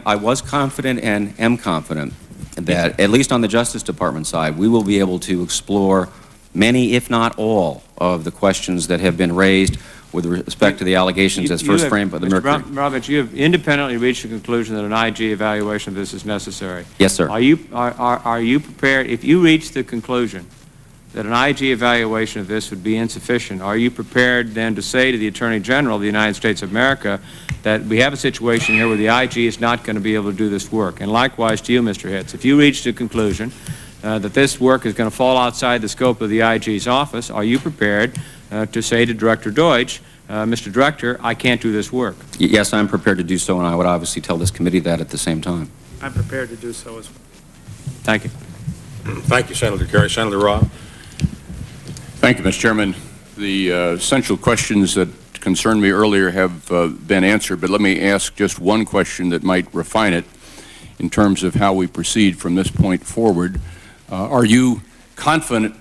I was confident and am confident that, at least on the Justice Department side, we will be able to explore many, if not all, of the questions that have been raised with respect to the allegations as first framed by the Mercury. Mr. Roberts, you have independently reached the conclusion that an IG evaluation of this is necessary. Yes, sir. Are you prepared, if you reach the conclusion that an IG evaluation of this would be insufficient, are you prepared then to say to the Attorney General of the United States of America that we have a situation here where the IG is not going to be able to do this work? And likewise to you, Mr. Hitz, if you reach the conclusion that this work is going to fall outside the scope of the IG's office, are you prepared to say to Director Deutsch, Mr. Director, I can't do this work? Yes, I'm prepared to do so, and I would obviously tell this committee that at the same time. I'm prepared to do so as well. Thank you. Thank you, Senator Kerry. Senator Robb. Thank you, Mr. Chairman. The central questions that concerned me earlier have been answered, but let me ask just one question that might refine it in terms of how we proceed from this point forward. Are you confident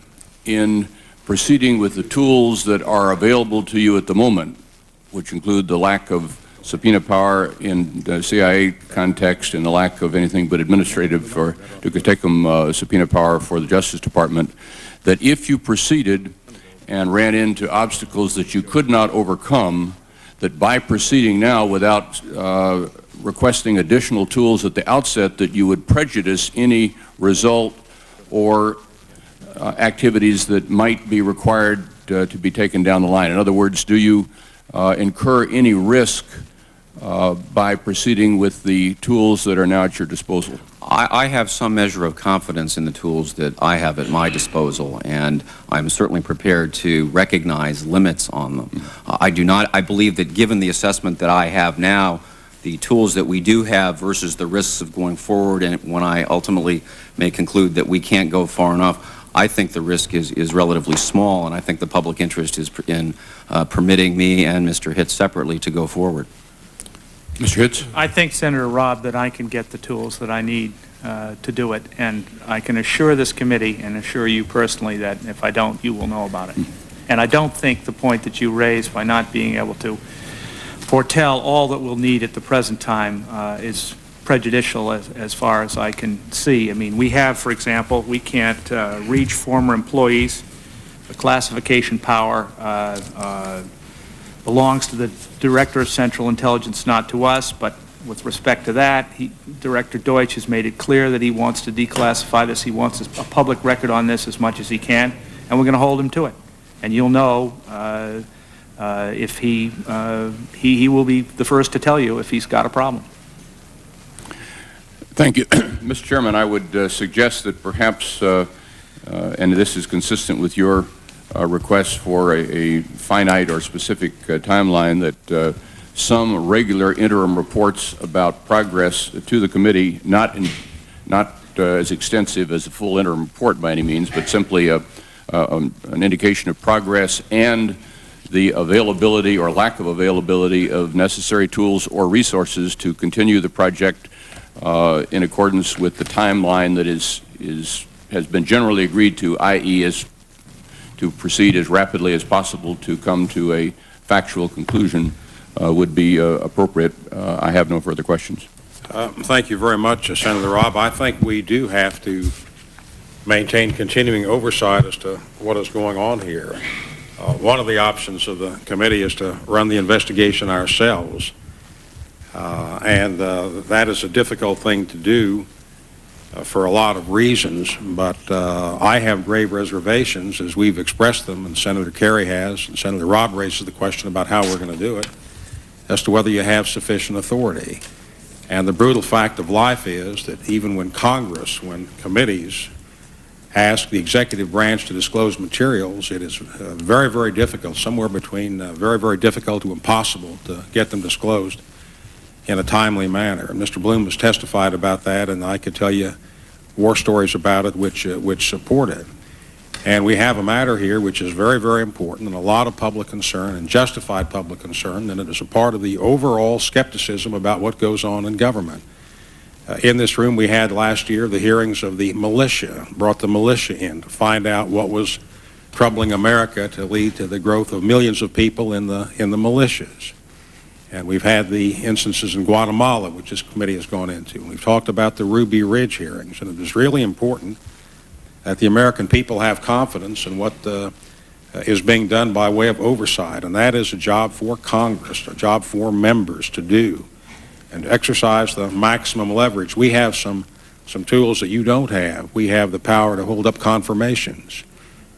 in proceeding with the tools that are available to you at the moment, which include the lack of subpoena power in the CIA context and the lack of anything but administrative or subpoena power for the Justice Department, that if you proceeded and ran into obstacles that you could not overcome, that by proceeding now without requesting additional tools at the outset, that you would prejudice any result or activities that might be required to be taken down the line? In other words, do you incur any risk by proceeding with the tools that are now at your disposal? I have some measure of confidence in the tools that I have at my disposal, and I'm certainly prepared to recognize limits on them. I believe that given the assessment that I have now, the tools that we do have versus the risks of going forward, and when I ultimately may conclude that we can't go far enough, I think the risk is relatively small, and I think the public interest is in permitting me and Mr. Hitz separately to go forward. Mr. Hitz? I think, Senator Robb, that I can get the tools that I need to do it, and I can assure this committee and assure you personally that if I don't, you will know about it. And I don't think the point that you raised by not being able to foretell all that we'll need at the present time is prejudicial as far as I can see. I mean, we have, for example, we can't reach former employees. The classification power belongs to the Director of Central Intelligence, not to us, but with respect to that, Director Deutsch has made it clear that he wants to declassify this. He wants a public record on this as much as he can, and we're going to hold him to it. And you'll know if he will be the first to tell you if he's got a problem. Thank you. Mr. Chairman, I would suggest that perhaps, and this is consistent with your request for a finite or specific timeline, that some regular interim reports about progress to the committee, not as extensive as a full interim report by any means, but simply an indication of progress and the availability or lack of availability of necessary tools or resources to continue the project in accordance with the timeline that has been generally agreed to, i.e. is to proceed as rapidly as possible to come to a factual conclusion, would be appropriate. I have no further questions. Thank you very much, Senator Robb. I think we do have to maintain continuing oversight as to what is going on here. One of the options of the committee is to run the investigation ourselves, and that is a difficult thing to do for a lot of reasons, but I have grave reservations, as we've expressed them, and Senator Kerry has, and Senator Robb raises the question about how we're going to do it, as to whether you have sufficient authority. And the brutal fact of life is that even when Congress, when committees ask the executive branch to disclose materials, it is very, very difficult, somewhere between very, very difficult to impossible to get them disclosed in a timely manner. And Mr. Bloom has testified about that, and I could tell you war stories about it which support it. And we have a matter here which is very, very important and a lot of public concern and justified public concern, and it is a part of the overall skepticism about what goes on in government. In this room we had last year the hearings of the militia, brought the militia in to find out what was troubling America to lead to the growth of millions of people in the militias. And we've had the instances in Guatemala, which this committee has gone into. And we've talked about the Ruby Ridge hearings, and it is really important that the American people have confidence in what is being done by way of oversight, and that is a job for Congress, a job for members to do, and to exercise the maximum leverage. We have some tools that you don't have. We have the power to hold up confirmations.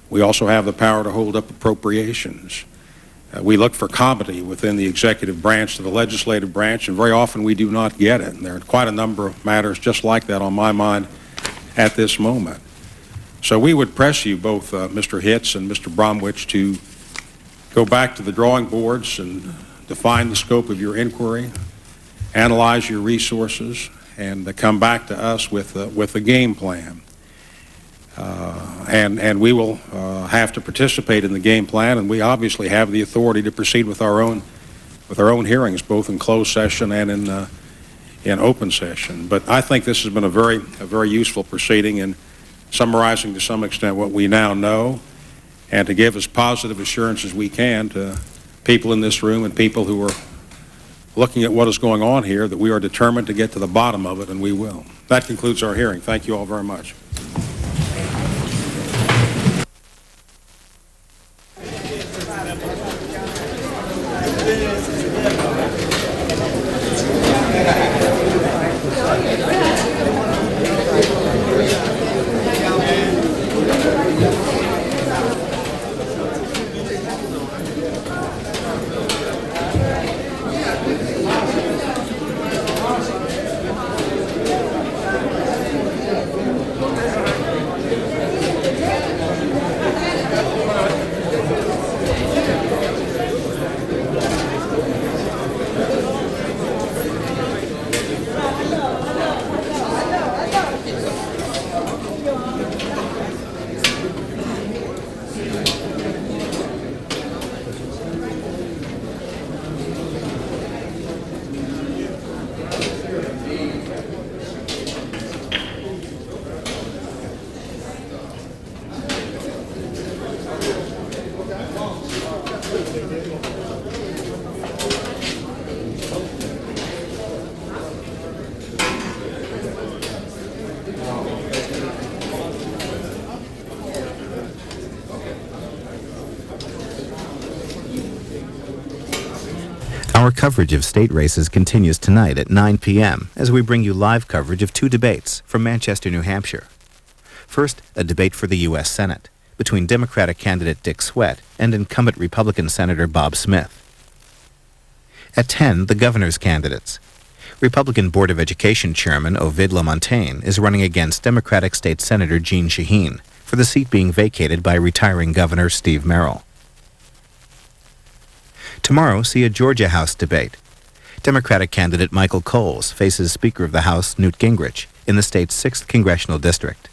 We also have the power to hold up appropriations. We look for comity within the executive branch to the legislative branch, and very often we do not get it. And there are quite a number of matters just like that on my mind at this moment. So we would press you, both Mr. Hitz and Mr. Bromwich, to go back to the drawing boards and define the scope of your inquiry, analyze your resources, and come back to us with a game plan. And we will have to participate in the game plan, and we obviously have the authority to proceed with our own hearings, both in closed session and in open session. But I think this has been a very useful proceeding in summarizing to some extent what we now know, and to give as positive assurance as we can to people in this room and people who are looking at what is going on here, that we are determined to get to the bottom of it, and we will. That concludes our hearing. Thank you all very much. Our coverage of state races continues tonight at 9 p.m. as we bring you live coverage of two debates from Manchester, New Hampshire. First, a debate for the U.S. Senate between Democratic candidate Dick Swett and incumbent Republican Senator Bob Smith. At 10, the governor's candidates. Republican Board of Education Chairman Ovid LaMontagne is running against Democratic State Senator Jeanne Shaheen for the seat being vacated by retiring Governor Steve Merrill. Tomorrow, see a Georgia House debate. Democratic candidate Michael Coles faces Speaker of the House Newt Gingrich in the state's 6th congressional district.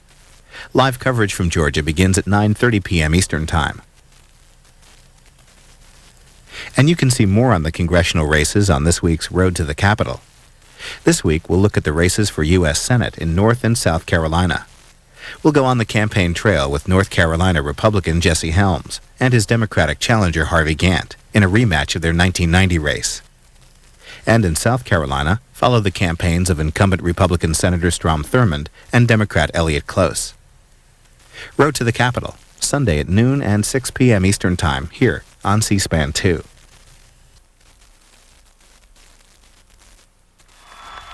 Live coverage from Georgia begins at 9:30 p.m. Eastern Time. And you can see more on the congressional races on this week's Road to the Capitol. This week, we'll look at the races for U.S. Senate in North and South Carolina. We'll go on the campaign trail with North Carolina Republican Jesse Helms and his Democratic challenger Harvey Gantt in a rematch of their 1990 race. And in South Carolina, follow the campaigns of incumbent Republican Senator Strom Thurmond and Democrat Elliott Close. Road to the Capitol, Sunday at noon and 6 p.m. Eastern Time, here on C-SPAN 2.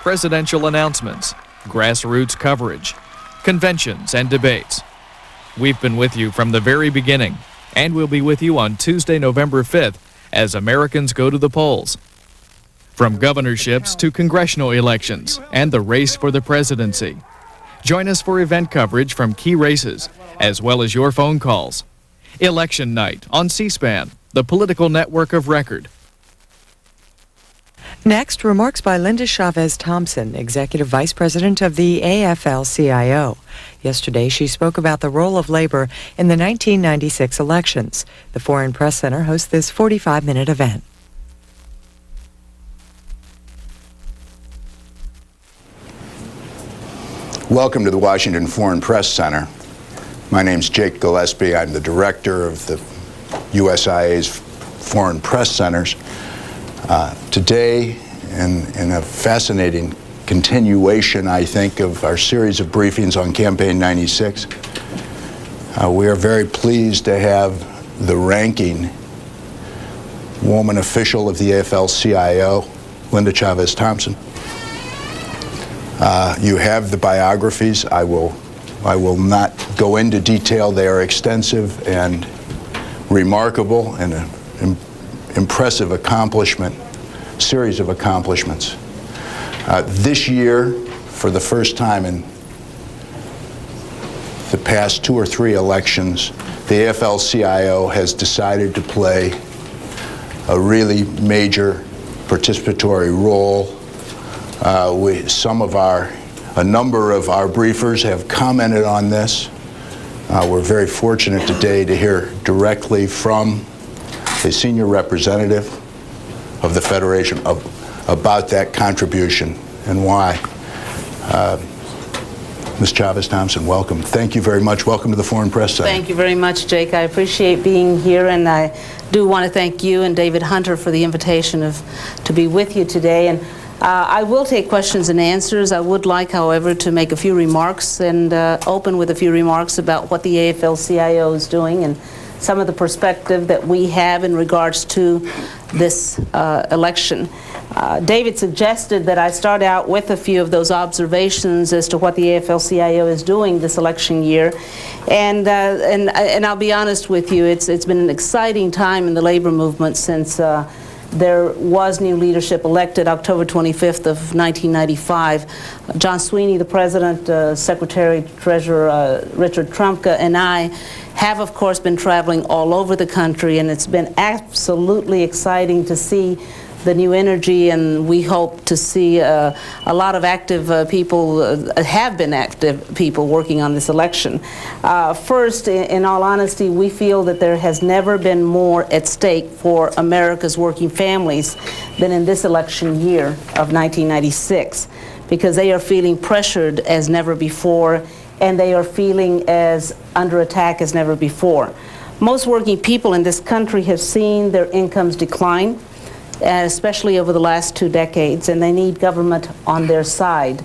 Presidential announcements, grassroots coverage, conventions and debates. We've been with you from the very beginning, and we'll be with you on Tuesday, November 5th, as Americans go to the polls. From governorships to congressional elections and the race for the presidency. Join us for event coverage from key races, as well as your phone calls. Election night on C-SPAN, the political network of record. Next, remarks by Linda Chavez-Thompson, Executive Vice President of the AFL-CIO. Yesterday, she spoke about the role of labor in the 1996 elections. The Foreign Press Center hosts this 45-minute event. Welcome to the Washington Foreign Press Center. My name's Jake Gillespie. I'm the director of the USIA's Foreign Press Centers. Today, in a fascinating continuation, I think, of our series of briefings on Campaign 96, we are very pleased to have the ranking woman official of the AFL-CIO, Linda Chavez-Thompson. You have the biographies. I will not go into detail. They are extensive and remarkable and an impressive accomplishment, series of accomplishments. This year, for the first time in the past 2 or 3 elections, the AFL-CIO has decided to play a really major participatory role. A number of our briefers have commented on this. We're very fortunate today to hear directly from a senior representative of the Federation about that contribution and why. Ms. Chavez-Thompson, welcome. Thank you very much. Welcome to the Foreign Press Center. Thank you very much, Jake. I appreciate being here, and I do want to thank you and David Hunter for the invitation to be with you today. And I will take questions and answers. I would like, however, to make a few remarks and open with a few remarks about what the AFL-CIO is doing and some of the perspective that we have in regards to this election. David suggested that I start out with a few of those observations as to what the AFL-CIO is doing this election year. And I'll be honest with you, it's been an exciting time in the labor movement since there was new leadership elected October 25th of 1995. John Sweeney, the President, Secretary Treasurer Richard Trumka, and I have, of course, been traveling all over the country, and it's been absolutely exciting to see the new energy, and we hope to see a lot of active people, have been active people working on this election. First, in all honesty, we feel that there has never been more at stake for America's working families than in this election year of 1996, because they are feeling pressured as never before, and they are feeling as under attack as never before. Most working people in this country have seen their incomes decline, especially over the last 2 decades, and they need government on their side.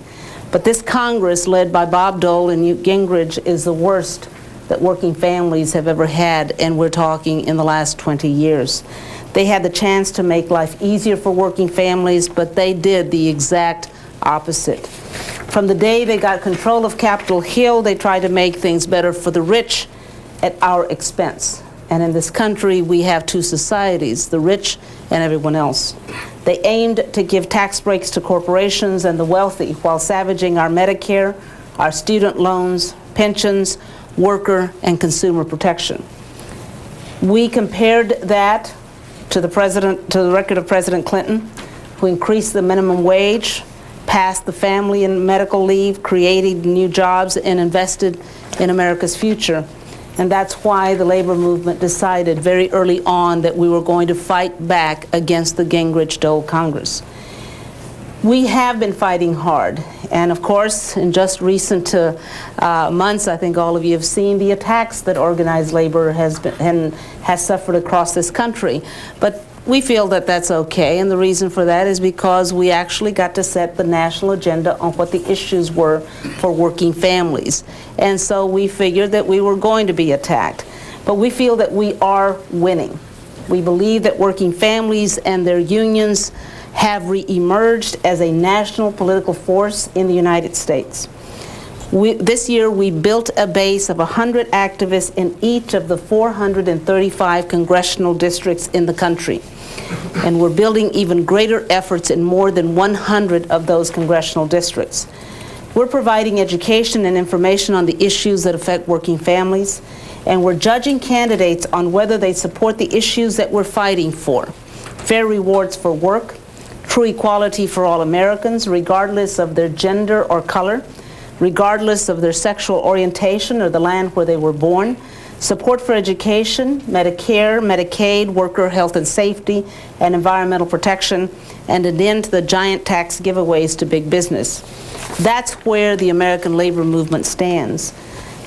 But this Congress, led by Bob Dole and Newt Gingrich, is the worst that working families have ever had, and we're talking in the last 20 years. They had the chance to make life easier for working families, but they did the exact opposite. From the day they got control of Capitol Hill, they tried to make things better for the rich at our expense. And in this country, we have 2 societies, the rich and everyone else. They aimed to give tax breaks to corporations and the wealthy while savaging our Medicare, our student loans, pensions, worker, and consumer protection. We compared that to the record of President Clinton, who increased the minimum wage, passed the family and medical leave, created new jobs, and invested in America's future. And that's why the labor movement decided very early on that we were going to fight back against the Gingrich-Dole Congress. We have been fighting hard, and of course, in just recent months, I think all of you have seen the attacks that organized labor has suffered across this country. But We feel that that's okay, and the reason for that is because we actually got to set the national agenda on what the issues were for working families. And so we figured that we were going to be attacked. But we feel that we are winning. We believe that working families and their unions have re-emerged as a national political force in the United States. This year, we built a base of 100 activists in each of the 435 congressional districts in the country. And we're building even greater efforts in more than 100 of those congressional districts. We're providing education and information on the issues that affect working families, and we're judging candidates on whether they support the issues that we're fighting for. Fair rewards for work, true equality for all Americans, regardless of their gender or color, regardless of their sexual orientation or the land where they were born, support for education, Medicare, Medicaid, worker health and safety, and environmental protection, and an end to the giant tax giveaways to big business. That's where the American labor movement stands.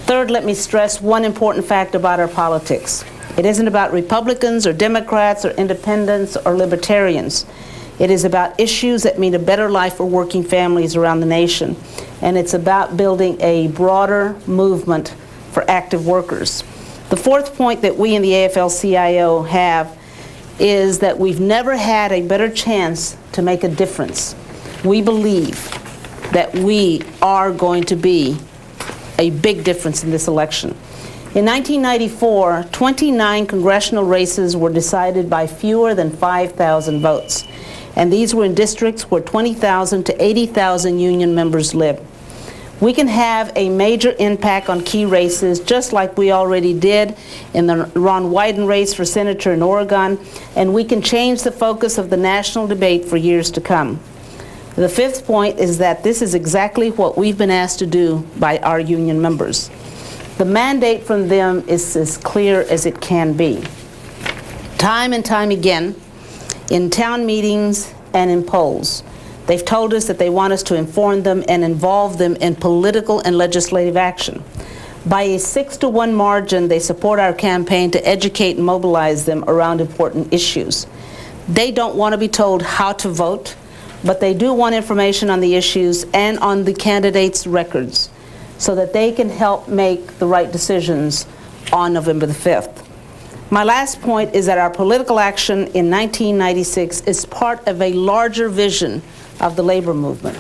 Third, let me stress one important fact about our politics. It isn't about Republicans or Democrats or independents or libertarians. It is about issues that mean a better life for working families around the nation. And it's about building a broader movement for active workers. The fourth point that we in the AFL-CIO have is that we've never had a better chance to make a difference. We believe that we are going to be a big difference in this election. In 1994, 29 congressional races were decided by fewer than 5,000 votes. And these were in districts where 20,000 to 80,000 union members live. We can have a major impact on key races, just like we already did in the Ron Wyden race for senator in Oregon, and we can change the focus of the national debate for years to come. The fifth point is that this is exactly what we've been asked to do by our union members. The mandate from them is as clear as it can be. Time and time again, in town meetings and in polls, they've told us that they want us to inform them and involve them in political and legislative action. By a 6-to-1 margin, they support our campaign to educate and mobilize them around important issues. They don't want to be told how to vote, but they do want information on the issues and on the candidates' records so that they can help make the right decisions on November the 5th. My last point is that our political action in 1996 is part of a larger vision of the labor movement.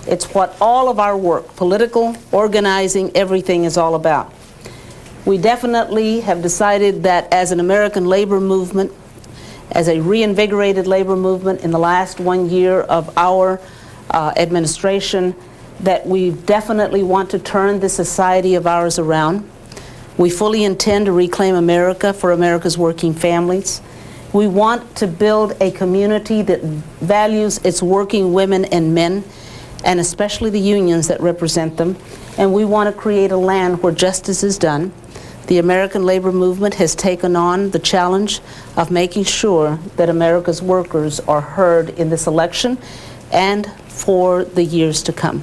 It's what all of our work, political, organizing, everything is all about. We definitely have decided that as an American labor movement, as a reinvigorated labor movement in the last 1 year of our administration, that we definitely want to turn this society of ours around. We fully intend to reclaim America for America's working families. We want to build a community that values its working women and men, and especially the unions that represent them. And we want to create a land where justice is done. The American labor movement has taken on the challenge of making sure that America's workers are heard in this election and for the years to come.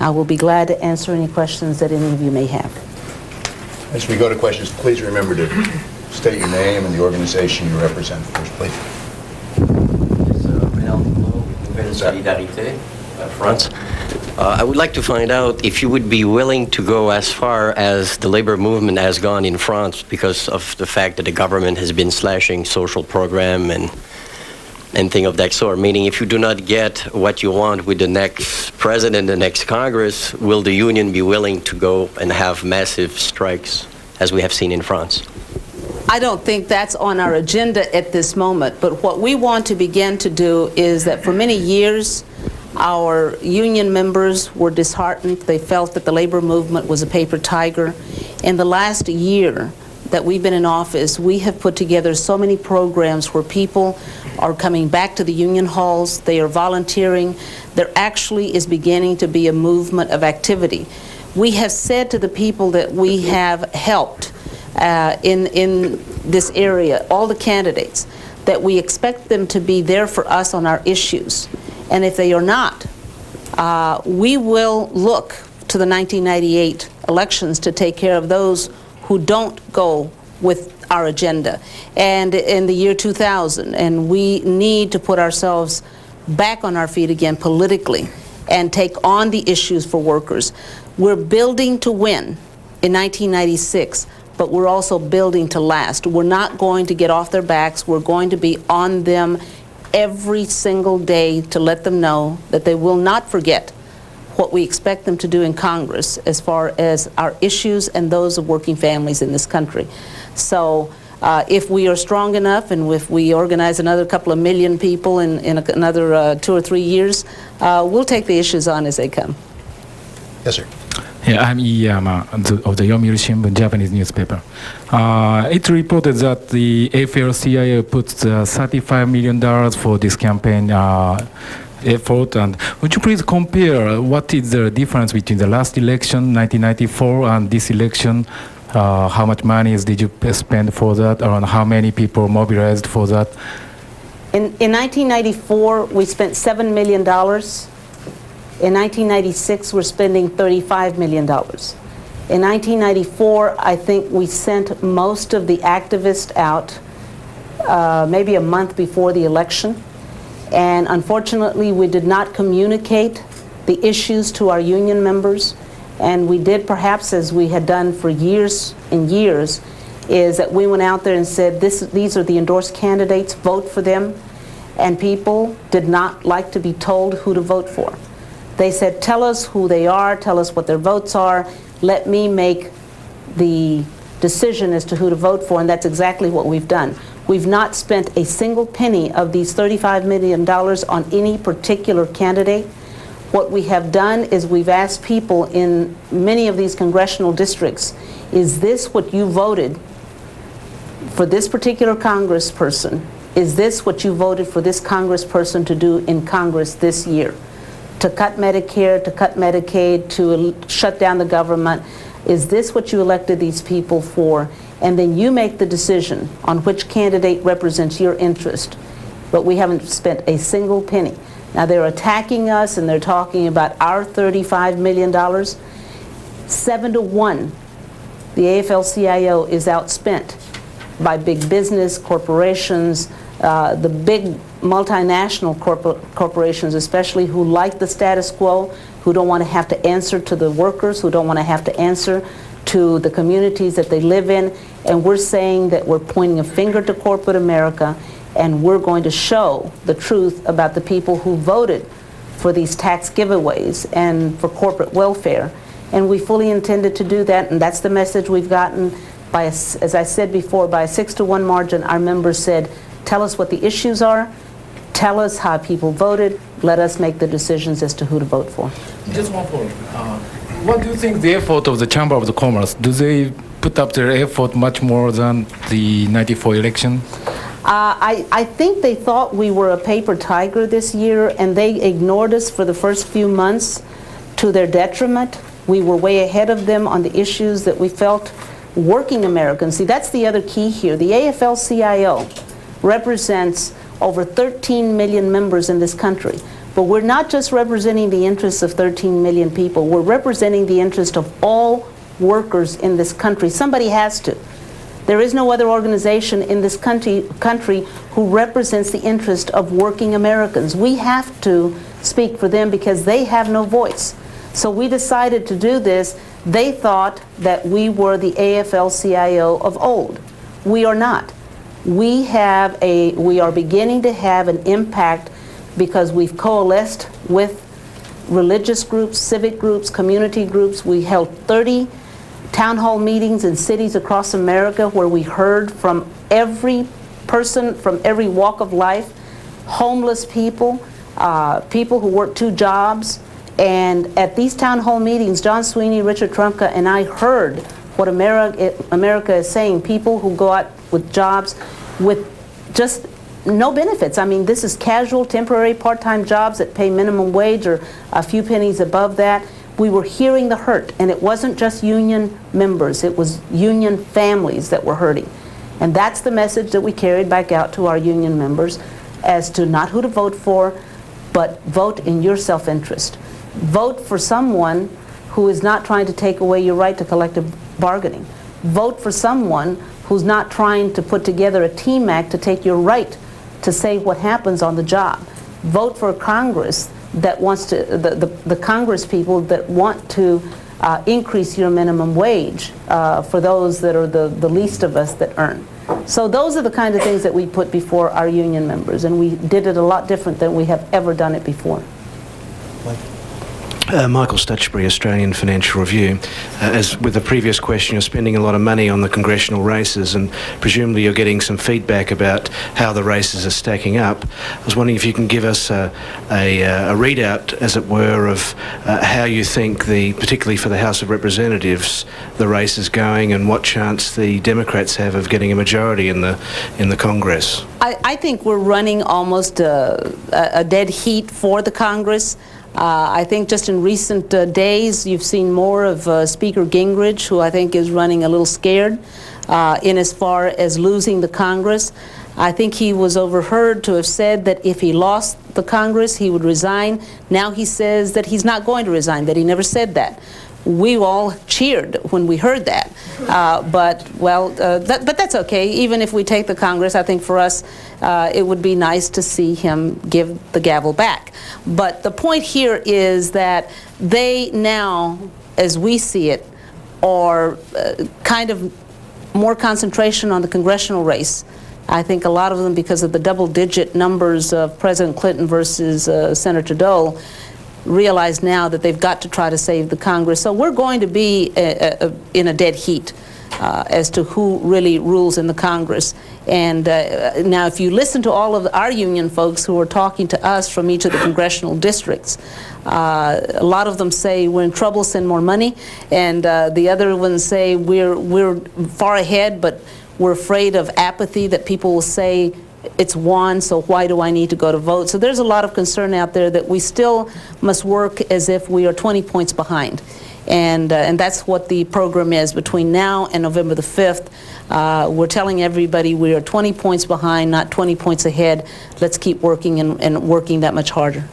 I will be glad to answer any questions that any of you may have. As we go to questions, please remember to state your name and the organization you represent first, please. Solidarité, France. I would like to find out if you would be willing to go as far as the labor movement has gone in France because of the fact that the government has been slashing social program and things of that sort. Meaning, if you do not get what you want with the next president, the next Congress, will the union be willing to go and have massive strikes, as we have seen in France? I don't think that's on our agenda at this moment, but what we want to begin to do is that for many years, our union members were disheartened. They felt that the labor movement was a paper tiger. In the last year that we've been in office, we have put together so many programs where people are coming back to the union halls, they are volunteering. There actually is beginning to be a movement of activity. We have said to the people that we have helped in this area, all the candidates, that we expect them to be there for us on our issues. And if they are not, we will look to the 1998 elections to take care of those who don't go with our agenda, and in the year 2000, and we need to put ourselves back on our feet again politically and take on the issues for workers. We're building to win in 1996, but we're also building to last. We're not going to get off their backs. We're going to be on them every single day to let them know that they will not forget what we expect them to do in Congress as far as our issues and those of working families in this country. So if we are strong enough, and if we organize another couple of million people in another 2 or 3 years, we'll take the issues on as they come. Yes, sir. Yeah, I'm Iyama of the Yomiuri Shimbun, Japanese newspaper. It reported that the AFL-CIO put $35 million for this campaign effort. And would you please compare what is the difference between the last election, 1994, and this election? How much money did you spend for that, or how many people mobilized for that? In 1994, we spent $7 million. In 1996, we're spending $35 million. In 1994, I think we sent most of the activists out maybe a month before the election. And unfortunately, we did not communicate the issues to our union members. And we did perhaps, as we had done for years and years, is that we went out there and said, these are the endorsed candidates, vote for them. And people did not like to be told who to vote for. They said, tell us who they are, tell us what their votes are, let me make the decision as to who to vote for, and that's exactly what we've done. We've not spent a single penny of these $35 million on any particular candidate. What we have done is we've asked people in many of these congressional districts, is this what you voted for this particular congressperson? Is this what you voted for this congressperson to do in Congress this year? To cut Medicare, to cut Medicaid, to shut down the government. Is this what you elected these people for? And then you make the decision on which candidate represents your interest. But we haven't spent a single penny. Now they're attacking us and they're talking about our $35 million. 7-1, the AFL-CIO is outspent by big business, corporations, the big multinational corporations especially, who like the status quo, who don't want to have to answer to the workers, who don't want to have to answer to the communities that they live in. And we're saying that we're pointing a finger to corporate America, and we're going to show the truth about the people who voted for these tax giveaways and for corporate welfare. And we fully intended to do that, and that's the message we've gotten. By, as I said before, by a 6-to-1 margin, our members said, tell us what the issues are, tell us how people voted, let us make the decisions as to who to vote for. Just one point. What do you think the effort of the Chamber of Commerce? Do they put up their effort much more than the 94 election? I think they thought we were a paper tiger this year, and they ignored us for the first few months to their detriment. We were way ahead of them on the issues that we felt working Americans. See, that's the other key here. The AFL-CIO represents over 13 million members in this country. But we're not just representing the interests of 13 million people. We're representing the interest of all workers in this country. Somebody has to. There is no other organization in this country who represents the interest of working Americans. We have to speak for them because they have no voice. So we decided to do this. They thought that we were the AFL-CIO of old. We are not. We are beginning to have an impact because we've coalesced with religious groups, civic groups, community groups. We held 30 town hall meetings in cities across America where we heard from every person from every walk of life, homeless people, people who work 2 jobs. And at these town hall meetings, John Sweeney, Richard Trumka, and I heard what America is saying, people who go out with jobs with just no benefits. I mean, this is casual, temporary, part-time jobs that pay minimum wage or a few pennies above that. We were hearing the hurt, and it wasn't just union members, it was union families that were hurting. And that's the message that we carried back out to our union members as to not who to vote for, but vote in your self-interest. Vote for someone who is not trying to take away your right to collective bargaining. Vote for someone who's not trying to put together a team act to take your right to say what happens on the job. Vote for Congress that wants to, the Congress people that want to increase your minimum wage for those that are the least of us that earn. So those are the kind of things that we put before our union members, and we did it a lot different than we have ever done it before. Michael Stutchbury, Australian Financial Review. As with the previous question, you're spending a lot of money on the congressional races, and presumably you're getting some feedback about how the races are stacking up. I was wondering if you can give us a readout, as it were, of how you think, particularly for the House of Representatives, the race is going, and what chance the Democrats have of getting a majority in the Congress. I think we're running almost a dead heat for the Congress. I think just in recent days, you've seen more of Speaker Gingrich, who I think is running a little scared in as far as losing the Congress. I think he was overheard to have said that if he lost the Congress, he would resign. Now he says that he's not going to resign, that he never said that. We all cheered when we heard that. But that's okay. Even if we take the Congress, I think for us, it would be nice to see him give the gavel back. But the point here is that they now, as we see it, are kind of more concentration on the congressional race. I think a lot of them, because of the double-digit numbers of President Clinton versus Senator Dole, realize now that they've got to try to save the Congress. So we're going to be in a dead heat as to who really rules in the Congress. And now if you listen to all of our union folks who are talking to us from each of the congressional districts, a lot of them say we're in trouble, send more money, and the other ones say we're far ahead, but we're afraid of apathy, that people will say it's won, so why do I need to go to vote? So there's a lot of concern out there that we still must work as if we are 20 points behind. And that's what the program is. Between now and November the 5th, we're telling everybody we are 20 points behind, not 20 points ahead. Let's keep working and working that much harder.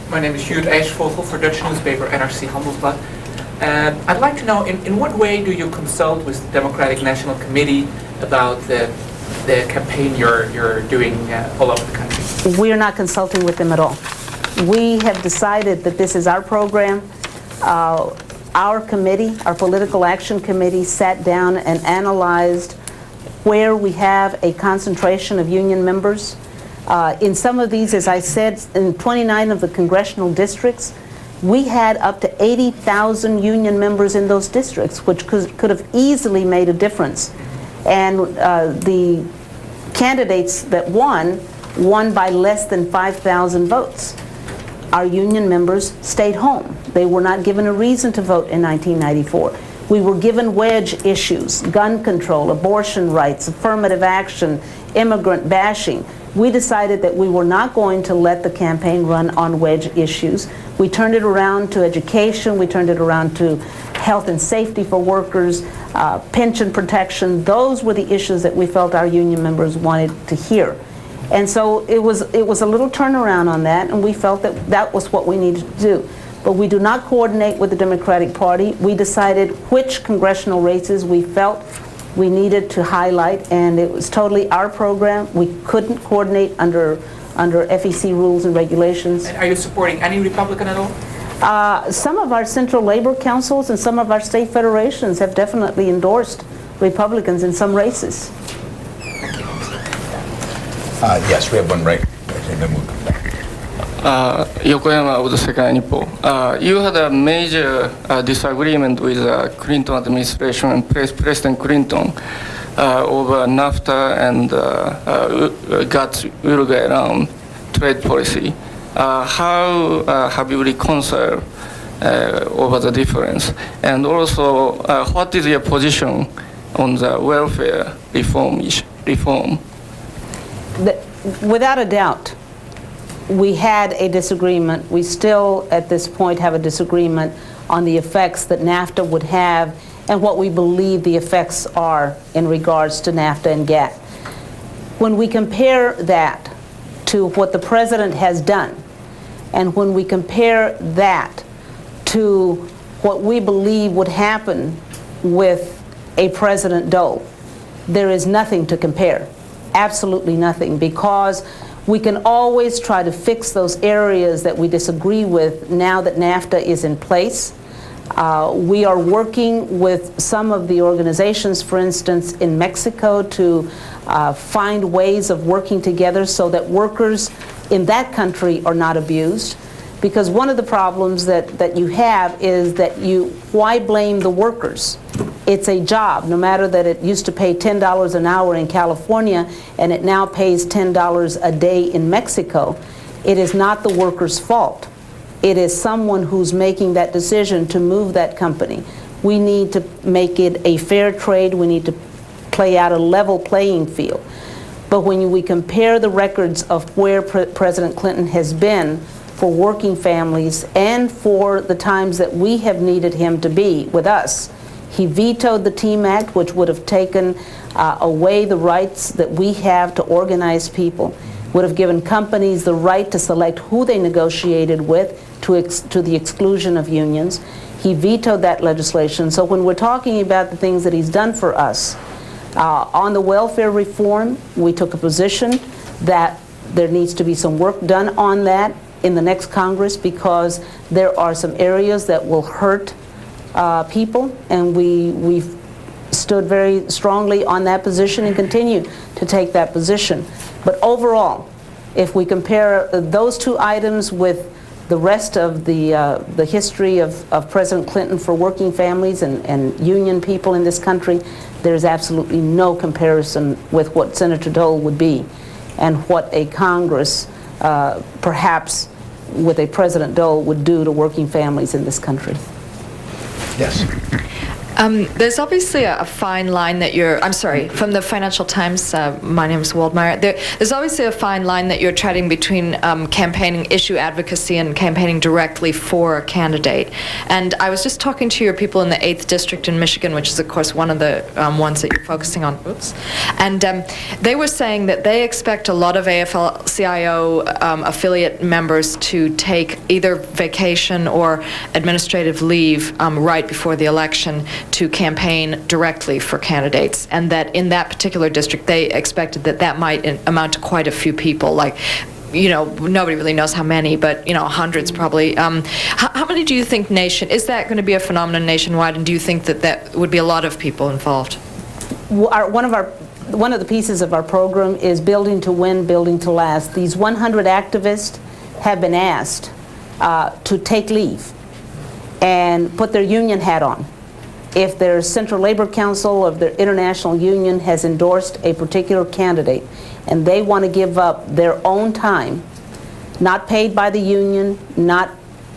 My name is Sjoerd IJsvogel for Dutch newspaper NRC Handelsblad. I'd like to know, in what way do you consult with the Democratic National Committee about the campaign you're doing all over the country? We are not consulting with them at all. We have decided that this is our program. Our committee, our Political Action Committee, sat down and analyzed where we have a concentration of union members. In some of these, as I said, in 29 of the congressional districts, we had up to 80,000 union members in those districts, which could have easily made a difference. And the candidates that won by less than 5,000 votes. Our union members stayed home. They were not given a reason to vote in 1994. We were given wedge issues, gun control, abortion rights, affirmative action, immigrant bashing. We decided that we were not going to let the campaign run on wedge issues. We turned it around to education. We turned it around to health and safety for workers, pension protection. Those were the issues that we felt our union members wanted to hear. And so it was a little turnaround on that, and we felt that that was what we needed to do. But we do not coordinate with the Democratic Party. We decided which congressional races we felt we needed to highlight, and it was totally our program. We couldn't coordinate under FEC rules and regulations. And are you supporting any Republican at all? Some of our central labor councils and some of our state federations have definitely endorsed Republicans in some races. Yes, we have one right here, then we'll come back. Yokoyama of the Sekai Nippo. You had a major disagreement with the Clinton administration and President Clinton over NAFTA and GATT-Uruguay trade policy. How have you reconciled over the difference? And also, what is your position on the welfare reform? Without a doubt, we had a disagreement. We still, at this point, have a disagreement on the effects that NAFTA would have and what we believe the effects are in regards to NAFTA and GATT. When we compare that to what the President has done, and when we compare that to what we believe would happen with a President Dole. There is nothing to compare, absolutely nothing, because we can always try to fix those areas that we disagree with now that NAFTA is in place. We are working with some of the organizations, for instance, in Mexico to find ways of working together so that workers in that country are not abused. Because one of the problems that you have is that why blame the workers? It's a job, no matter that it used to pay $10 an hour in California and it now pays $10 a day in Mexico. It is not the worker's fault. It is someone who's making that decision to move that company. We need to make it a fair trade. We need to play out a level playing field. But when we compare the records of where President Clinton has been for working families and for the times that we have needed him to be with us, he vetoed the TEAM Act, which would have taken away the rights that we have to organize people, would have given companies the right to select who they negotiated with to the exclusion of unions. He vetoed that legislation. So when we're talking about the things that he's done for us, on the welfare reform, we took a position that there needs to be some work done on that in the next Congress, because there are some areas that will hurt people, and we've stood very strongly on that position and continue to take that position. But overall, if we compare those two items with the rest of the history of President Clinton for working families and union people in this country, there's absolutely no comparison with what Senator Dole would be and what a Congress, perhaps with a President Dole, would do to working families in this country. Yes. There's obviously a fine line that I'm sorry, from the Financial Times, my name is Waldmeyer. There's obviously a fine line that you're treading between campaigning issue advocacy and campaigning directly for a candidate. And I was just talking to your people in the 8th District in Michigan, which is, of course, one of the ones that you're focusing on. Oops. And they were saying that they expect a lot of AFL-CIO affiliate members to take either vacation or administrative leave right before the election to campaign directly for candidates, and that in that particular district they expected that might amount to quite a few people, like, nobody really knows how many, but hundreds probably. How many do you think is that going to be a phenomenon nationwide, and do you think that would be a lot of people involved? One of the pieces of our program is building to win, building to last. These 100 activists have been asked to take leave and put their union hat on. If their Central Labor Council of their international union has endorsed a particular candidate and they want to give up their own time, not paid by the union, not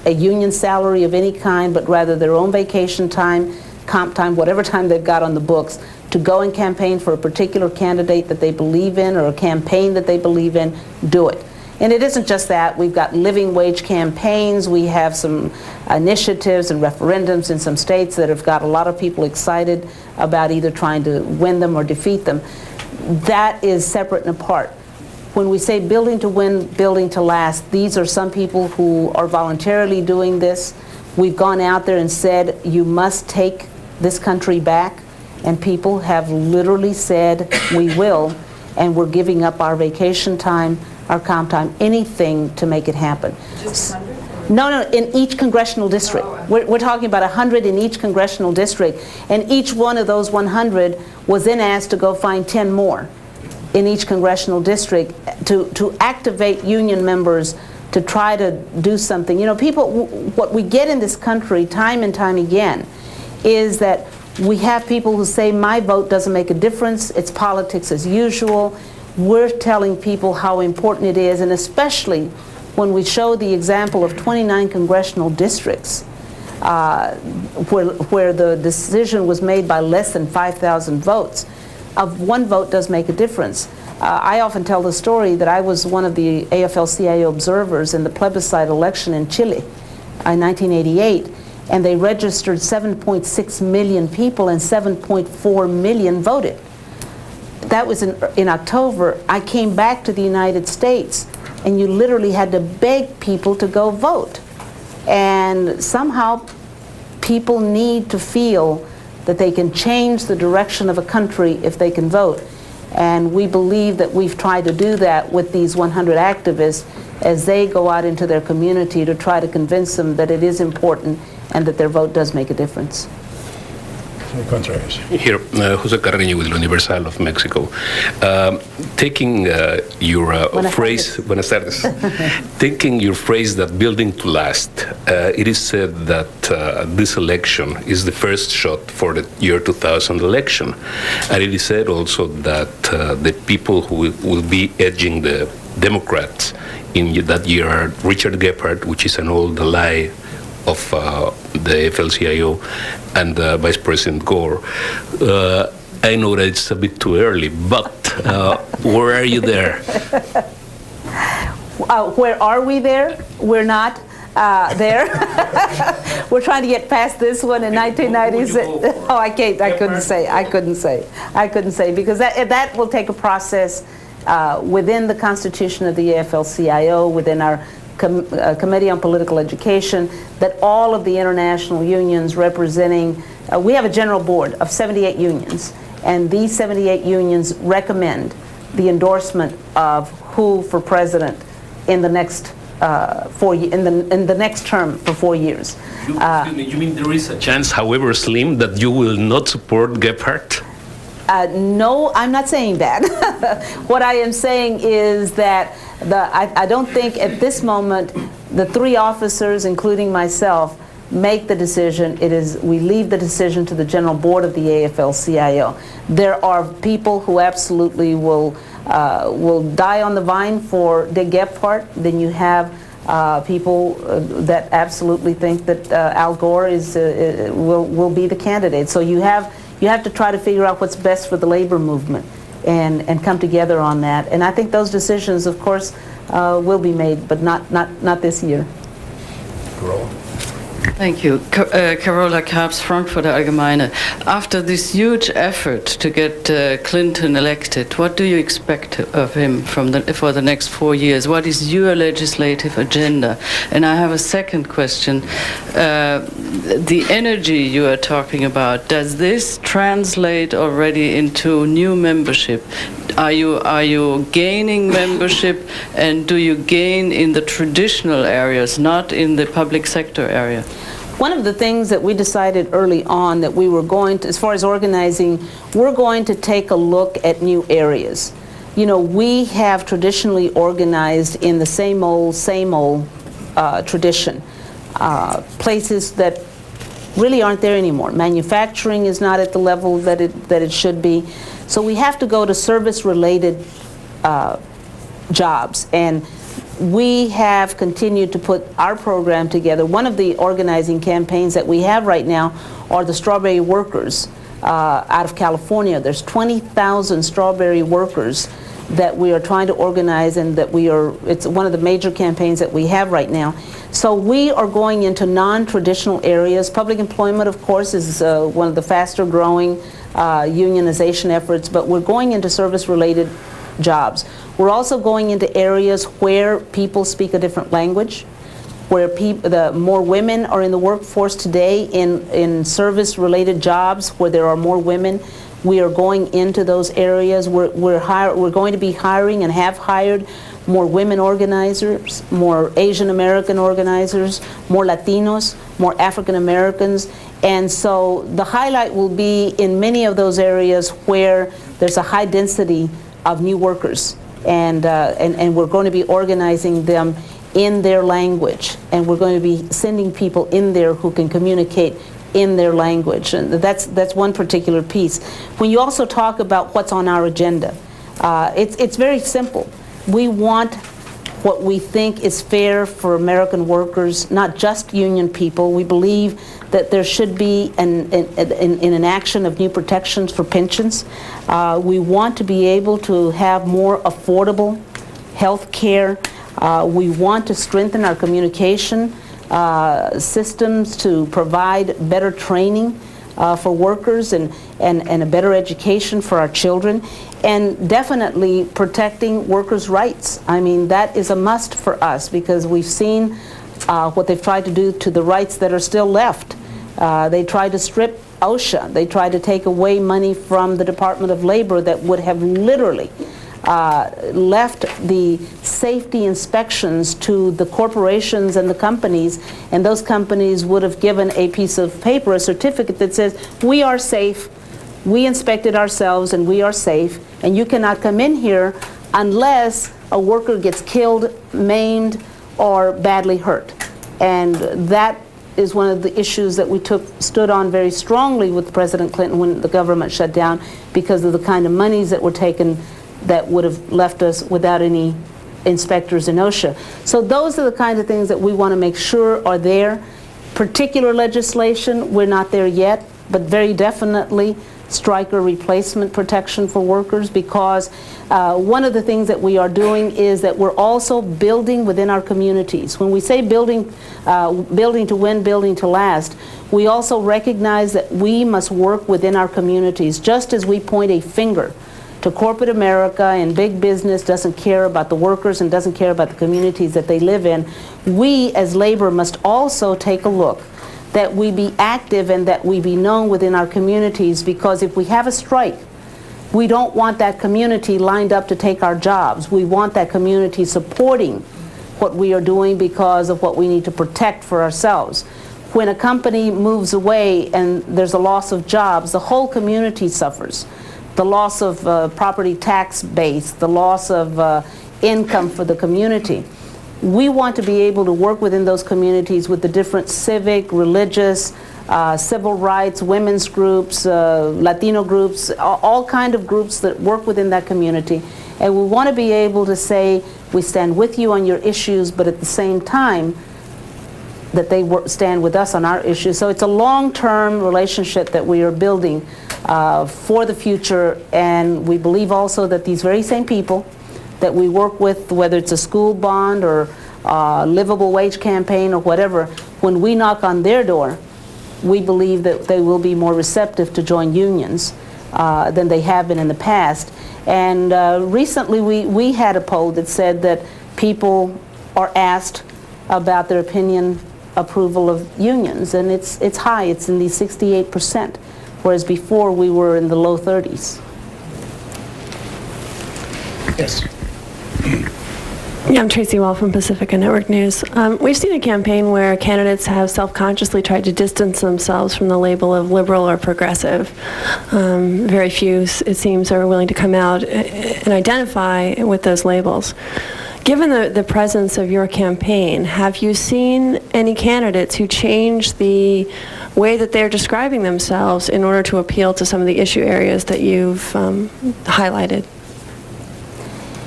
a union salary of any kind, but rather their own vacation time, comp time, whatever time they've got on the books, to go and campaign for a particular candidate that they believe in or a campaign that they believe in, do it. And it isn't just that. We've got living wage campaigns. We have some initiatives and referendums in some states that have got a lot of people excited about either trying to win them or defeat them. That is separate and apart. When we say building to win, building to last, these are some people who are voluntarily doing this. We've gone out there and said, you must take this country back, and people have literally said, we will, and we're giving up our vacation time, our comp time, anything to make it happen. Just 100? No, in each congressional district. We're talking about 100 in each congressional district, and each one of those 100 was then asked to go find 10 more in each congressional district to activate union members to try to do something. What we get in this country time and time again is that we have people who say, my vote doesn't make a difference, it's politics as usual. We're telling people how important it is, and especially when we show the example of 29 congressional districts where the decision was made by less than 5,000 votes. One vote does make a difference. I often tell the story that I was one of the AFL-CIO observers in the plebiscite election in Chile in 1988, and they registered 7.6 million people and 7.4 million voted. That was in October. I came back to the United States, and you literally had to beg people to go vote. And somehow people need to feel that they can change the direction of a country if they can vote. And we believe that we've tried to do that with these 100 activists as they go out into their community to try to convince them that it is important and that their vote does make a difference. Here, Jose Carreño with La Universal of Mexico. Taking your phrase, buenas tardes. Taking your phrase that building to last, it is said that this election is the first shot for the year 2000 election. And it is said also that the people who will be edging the Democrats in that year are Richard Gephardt, which is an old ally of the AFL-CIO, and Vice President Gore. I know that it's a bit too early, but where are you there? Where are we there? We're not there. We're trying to get past this one in 1996. Oh, I can't. I couldn't say because that will take a process within the Constitution of the AFL-CIO, within our Committee on Political Education, that all of the international unions representing, we have a general board of 78 unions, and these 78 unions recommend the endorsement of who for president in the next in the next term for 4 years. Excuse me, you mean there is a chance, however slim, that you will not support Gephardt? No, I'm not saying that. What I am saying is that I don't think at this moment the three officers, including myself, make the decision. We leave the decision to the General Board of the AFL-CIO. There are people who absolutely will die on the vine for Dick Gephardt. Then you have people that absolutely think that Al Gore will be the candidate. So you have to try to figure out what's best for the labor movement and come together on that. And I think those decisions, of course, will be made, but not this year. Thank you. Carola Karps, Frankfurter Allgemeine. After this huge effort to get Clinton elected, what do you expect of him for the next 4 years? What is your legislative agenda? And I have a second question. The energy you are talking about, does this translate already into new membership? Are you gaining membership, and do you gain in the traditional areas, not in the public sector area? One of the things that we decided early on that we were going to, as far as organizing, we're going to take a look at new areas. You know, we have traditionally organized in the same old tradition. Places that really aren't there anymore. Manufacturing is not at the level that it should be. So we have to go to service-related jobs, and we have continued to put our program together. One of the organizing campaigns that we have right now are the strawberry workers out of California. There's 20,000 strawberry workers that we are trying to organize, and that it's one of the major campaigns that we have right now. So we are going into non-traditional areas. Public employment, of course, is one of the faster growing unionization efforts, but we're going into service-related jobs. We're also going into areas where people speak a different language, where more women are in the workforce today in service-related jobs where there are more women. We are going into those areas. We're going to be hiring and have hired more women organizers, more Asian American organizers, more Latinos, more African Americans. And so the highlight will be in many of those areas where there's a high density of new workers. And we're going to be organizing them in their language. And we're going to be sending people in there who can communicate in their language. And that's one particular piece. When you also talk about what's on our agenda, it's very simple. We want what we think is fair for American workers, not just union people. We believe that there should be an enaction of new protections for pensions. We want to be able to have more affordable health care. We want to strengthen our communication systems to provide better training for workers and a better education for our children, and definitely protecting workers' rights. I mean, that is a must for us, because we've seen what they've tried to do to the rights that are still left. They tried to strip OSHA. They tried to take away money from the Department of Labor that would have literally left the safety inspections to the corporations and the companies, and those companies would have given a piece of paper, a certificate that says, we are safe, we inspected ourselves and we are safe, and you cannot come in here unless a worker gets killed, maimed, or badly hurt. And that is one of the issues that we stood on very strongly with President Clinton when the government shut down, because of the kind of monies that were taken that would have left us without any inspectors in OSHA. So those are the kind of things that we want to make sure are there. Particular legislation, we're not there yet, but very definitely striker replacement protection for workers, because one of the things that we are doing is that we're also building within our communities. When we say building, building to win, building to last, we also recognize that we must work within our communities. Just as we point a finger to corporate America and big business doesn't care about the workers and doesn't care about the communities that they live in, we as labor must also take a look that we be active and that we be known within our communities, because if we have a strike, we don't want that community lined up to take our jobs. We want that community supporting what we are doing because of what we need to protect for ourselves. When a company moves away and there's a loss of jobs, the whole community suffers. The loss of property tax base, the loss of income for the community. We want to be able to work within those communities with the different civic, religious, civil rights, women's groups, Latino groups, all kind of groups that work within that community. And we want to be able to say, we stand with you on your issues, but at the same time, that they stand with us on our issues. So it's a long-term relationship that we are building for the future, and we believe also that these very same people that we work with, whether it's a school bond or livable wage campaign or whatever, when we knock on their door, we believe that they will be more receptive to join unions than they have been in the past. And recently we had a poll that said that people are asked about their opinion approval of unions, and it's high. It's in the 68%, whereas before we were in the low 30s. Yes. Yeah, I'm Tracy Wall from Pacifica Network News. We've seen a campaign where candidates have self-consciously tried to distance themselves from the label of liberal or progressive. Very few, it seems, are willing to come out and identify with those labels. Given the presence of your campaign, have you seen any candidates who change the way that they're describing themselves in order to appeal to some of the issue areas that you've highlighted?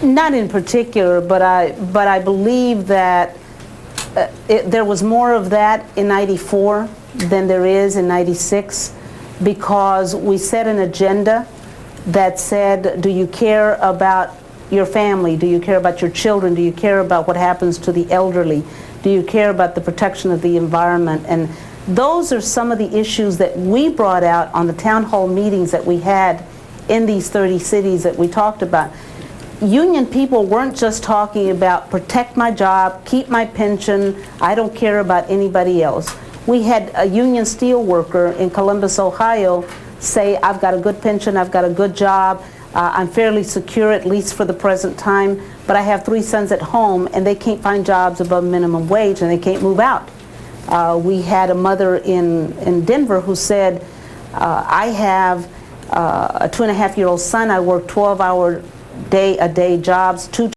Not in particular, but I believe that there was more of that in '94 than there is in '96, because we set an agenda that said, do you care about your family? Do you care about your children? Do you care about what happens to the elderly? Do you care about the protection of the environment? And those are some of the issues that we brought out on the town hall meetings that we had in these 30 cities that we talked about. Union people weren't just talking about protect my job, keep my pension, I don't care about anybody else. We had a union steel worker in Columbus, Ohio say, I've got a good pension, I've got a good job, I'm fairly secure, at least for the present time, but I have 3 sons at home and they can't find jobs above minimum wage and they can't move out. We had a mother in Denver who said, I have a 2.5-year-old son, I work 12-hour a day jobs, 2